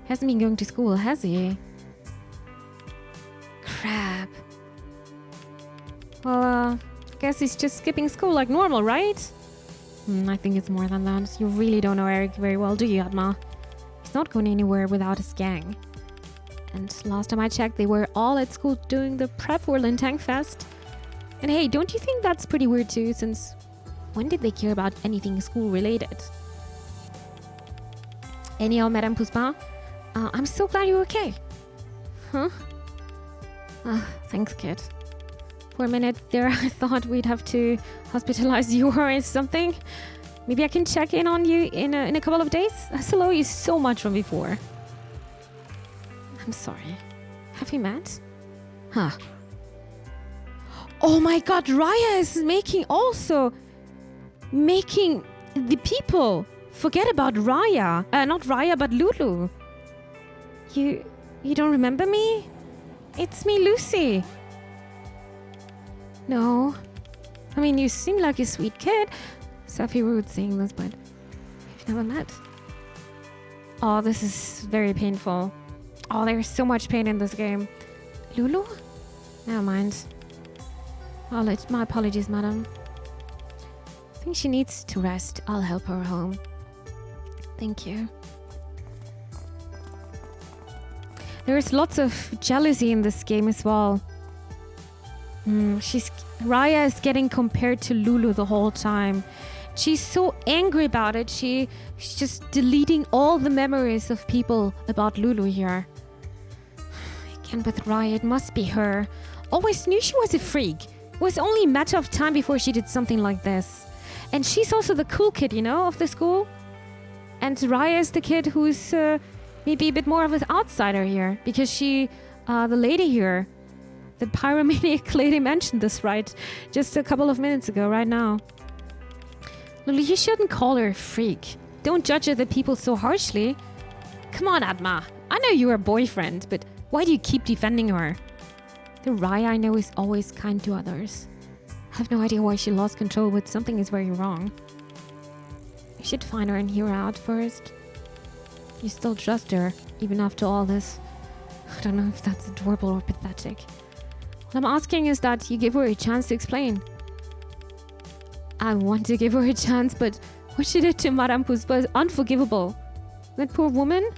hasn't been going to school, has he? Crap. Well, guess he's just skipping school like normal, right? I think it's more than that. You really don't know Eric very well, do you, Atma? He's not going anywhere without his gang. And last time I checked, they were all at school doing the prep for Lintang Fest. And hey, don't you think that's pretty weird too, since when did they care about anything school related? Anyhow, Madame Puspa, I'm so glad you're okay. Huh? Thanks, kid. For a minute there, I thought we'd have to hospitalize you or something. Maybe I can check in on you in a couple of days? I still owe you so much from before. I'm sorry. Have we met? Huh. Oh my god, Raya is making the people forget about Raya. Not Raya, but Lulu. You don't remember me? It's me, Lucy. No. I mean, you seem like a sweet kid. Sophie rude saying this, but we've never met. Oh, this is very painful. Oh, there's so much pain in this game. Lulu? Never mind. My apologies, madam. I think she needs to rest. I'll help her home. Thank you. There's lots of jealousy in this game as well. Raya is getting compared to Lulu the whole time. She's so angry about it. She's just deleting all the memories of people about Lulu here. Again with Raya, it must be her. Always knew she was a freak. It was only a matter of time before she did something like this. And she's also the cool kid, you know, of the school. And Raya is the kid who's maybe a bit more of an outsider here. Because the lady here, the pyromaniac lady mentioned this right just a couple of minutes ago, right now. Lulu, you shouldn't call her a freak. Don't judge other people so harshly. Come on, Atma. I know you're a boyfriend, but why do you keep defending her? The Raya I know is always kind to others. I have no idea why she lost control, but something is very wrong. You should find her and hear her out first. You still trust her, even after all this. I don't know if that's adorable or pathetic. What I'm asking is that you give her a chance to explain. I want to give her a chance, but what she did to Madame Puspa is unforgivable. That poor woman?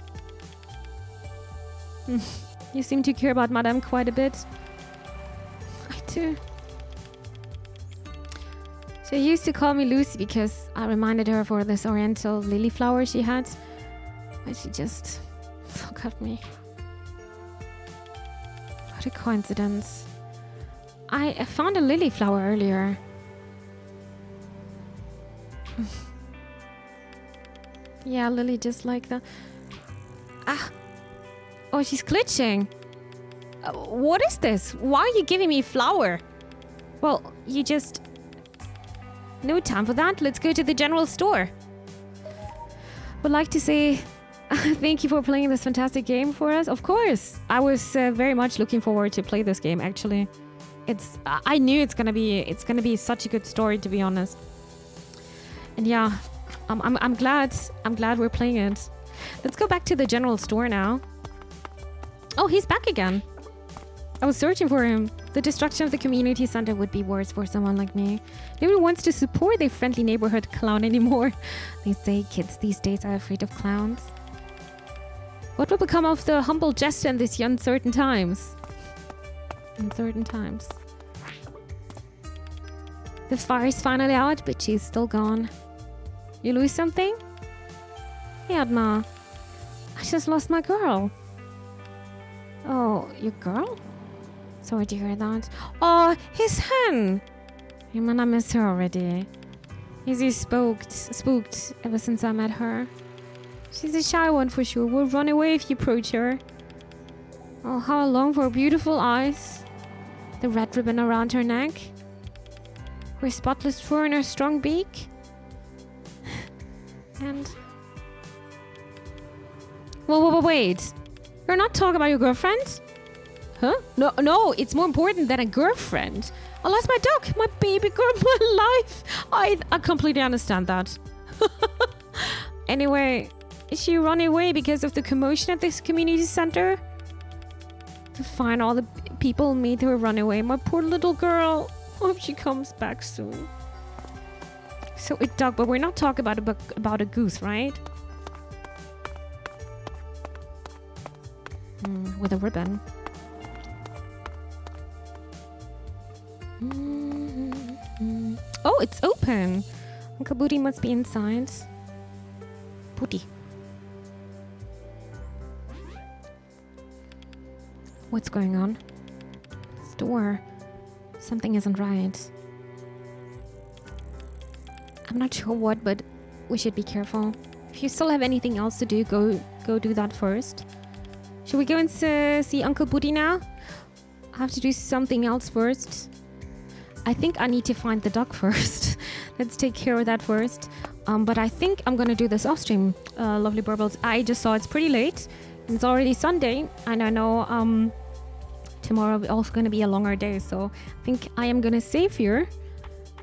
You seem to care about Madame quite a bit. I do. She used to call me Lucy because I reminded her for this oriental lily flower she had. But she just forgot me. What a coincidence. I found a lily flower earlier. Yeah, Lily, just like the... Oh, she's glitching. What is this? Why are you giving me a flower? Well, you just... No time for that. Let's go to the general store. Would like to say thank you for playing this fantastic game for us. Of course. I was very much looking forward to play this game, actually. I knew it's gonna be such a good story, to be honest. And yeah, I'm glad we're playing it. Let's go back to the general store now. Oh, he's back again. I was searching for him. The destruction of the community center would be worse for someone like me. Nobody wants to support their friendly neighborhood clown anymore. They say kids these days are afraid of clowns. What will become of the humble jester in these uncertain times? Uncertain times. The fire is finally out, but she's still gone. You lose something? Yeah, Adma. I just lost my girl. Oh, your girl? Sorry to hear that. Oh, his hen! Yeah, man, I miss her already. Izzy spooked ever since I met her. She's a shy one for sure. Will run away if you approach her. Oh, how I long for her beautiful eyes. The red ribbon around her neck. Her spotless fur and her strong beak. And... Wait. You're not talking about your girlfriend? Huh? No, it's more important than a girlfriend. I lost my duck, my baby girl, my life. I completely understand that. Anyway, she ran away because of the commotion at this community center. To find all the people made her run away. My poor little girl. Hope she comes back soon. So a duck, but we're not talking about a goose, right? With a ribbon. Oh, it's open. Uncle Booty must be inside. Booty. What's going on? This door. Something isn't right. I'm not sure what, but we should be careful. If you still have anything else to do, go do that first. Should we go and see Uncle Booty now? I have to do something else first. I think I need to find the duck first. Let's take care of that first. But I think I'm gonna do this off stream, lovely burbles. I just saw it's pretty late. And it's already Sunday, and I know tomorrow is also gonna be a longer day. So I think I am gonna save here.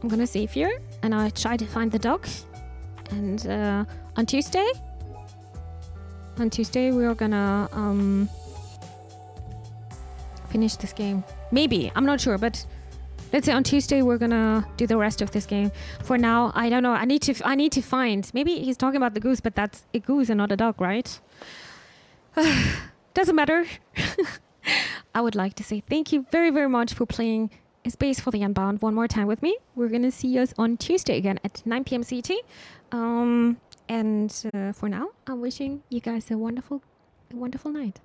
I'm gonna save here, and I'll try to find the duck. And on Tuesday we are gonna finish this game. Maybe, I'm not sure, but let's say on Tuesday we're gonna do the rest of this game. For now, I don't know. I need to find. Maybe he's talking about the goose, but that's a goose and not a duck, right? Doesn't matter. I would like to say thank you very, very much for playing A Space for the Unbound one more time with me. We're gonna see us on Tuesday again at 9 p.m. CT. And for now, I'm wishing you guys a wonderful night.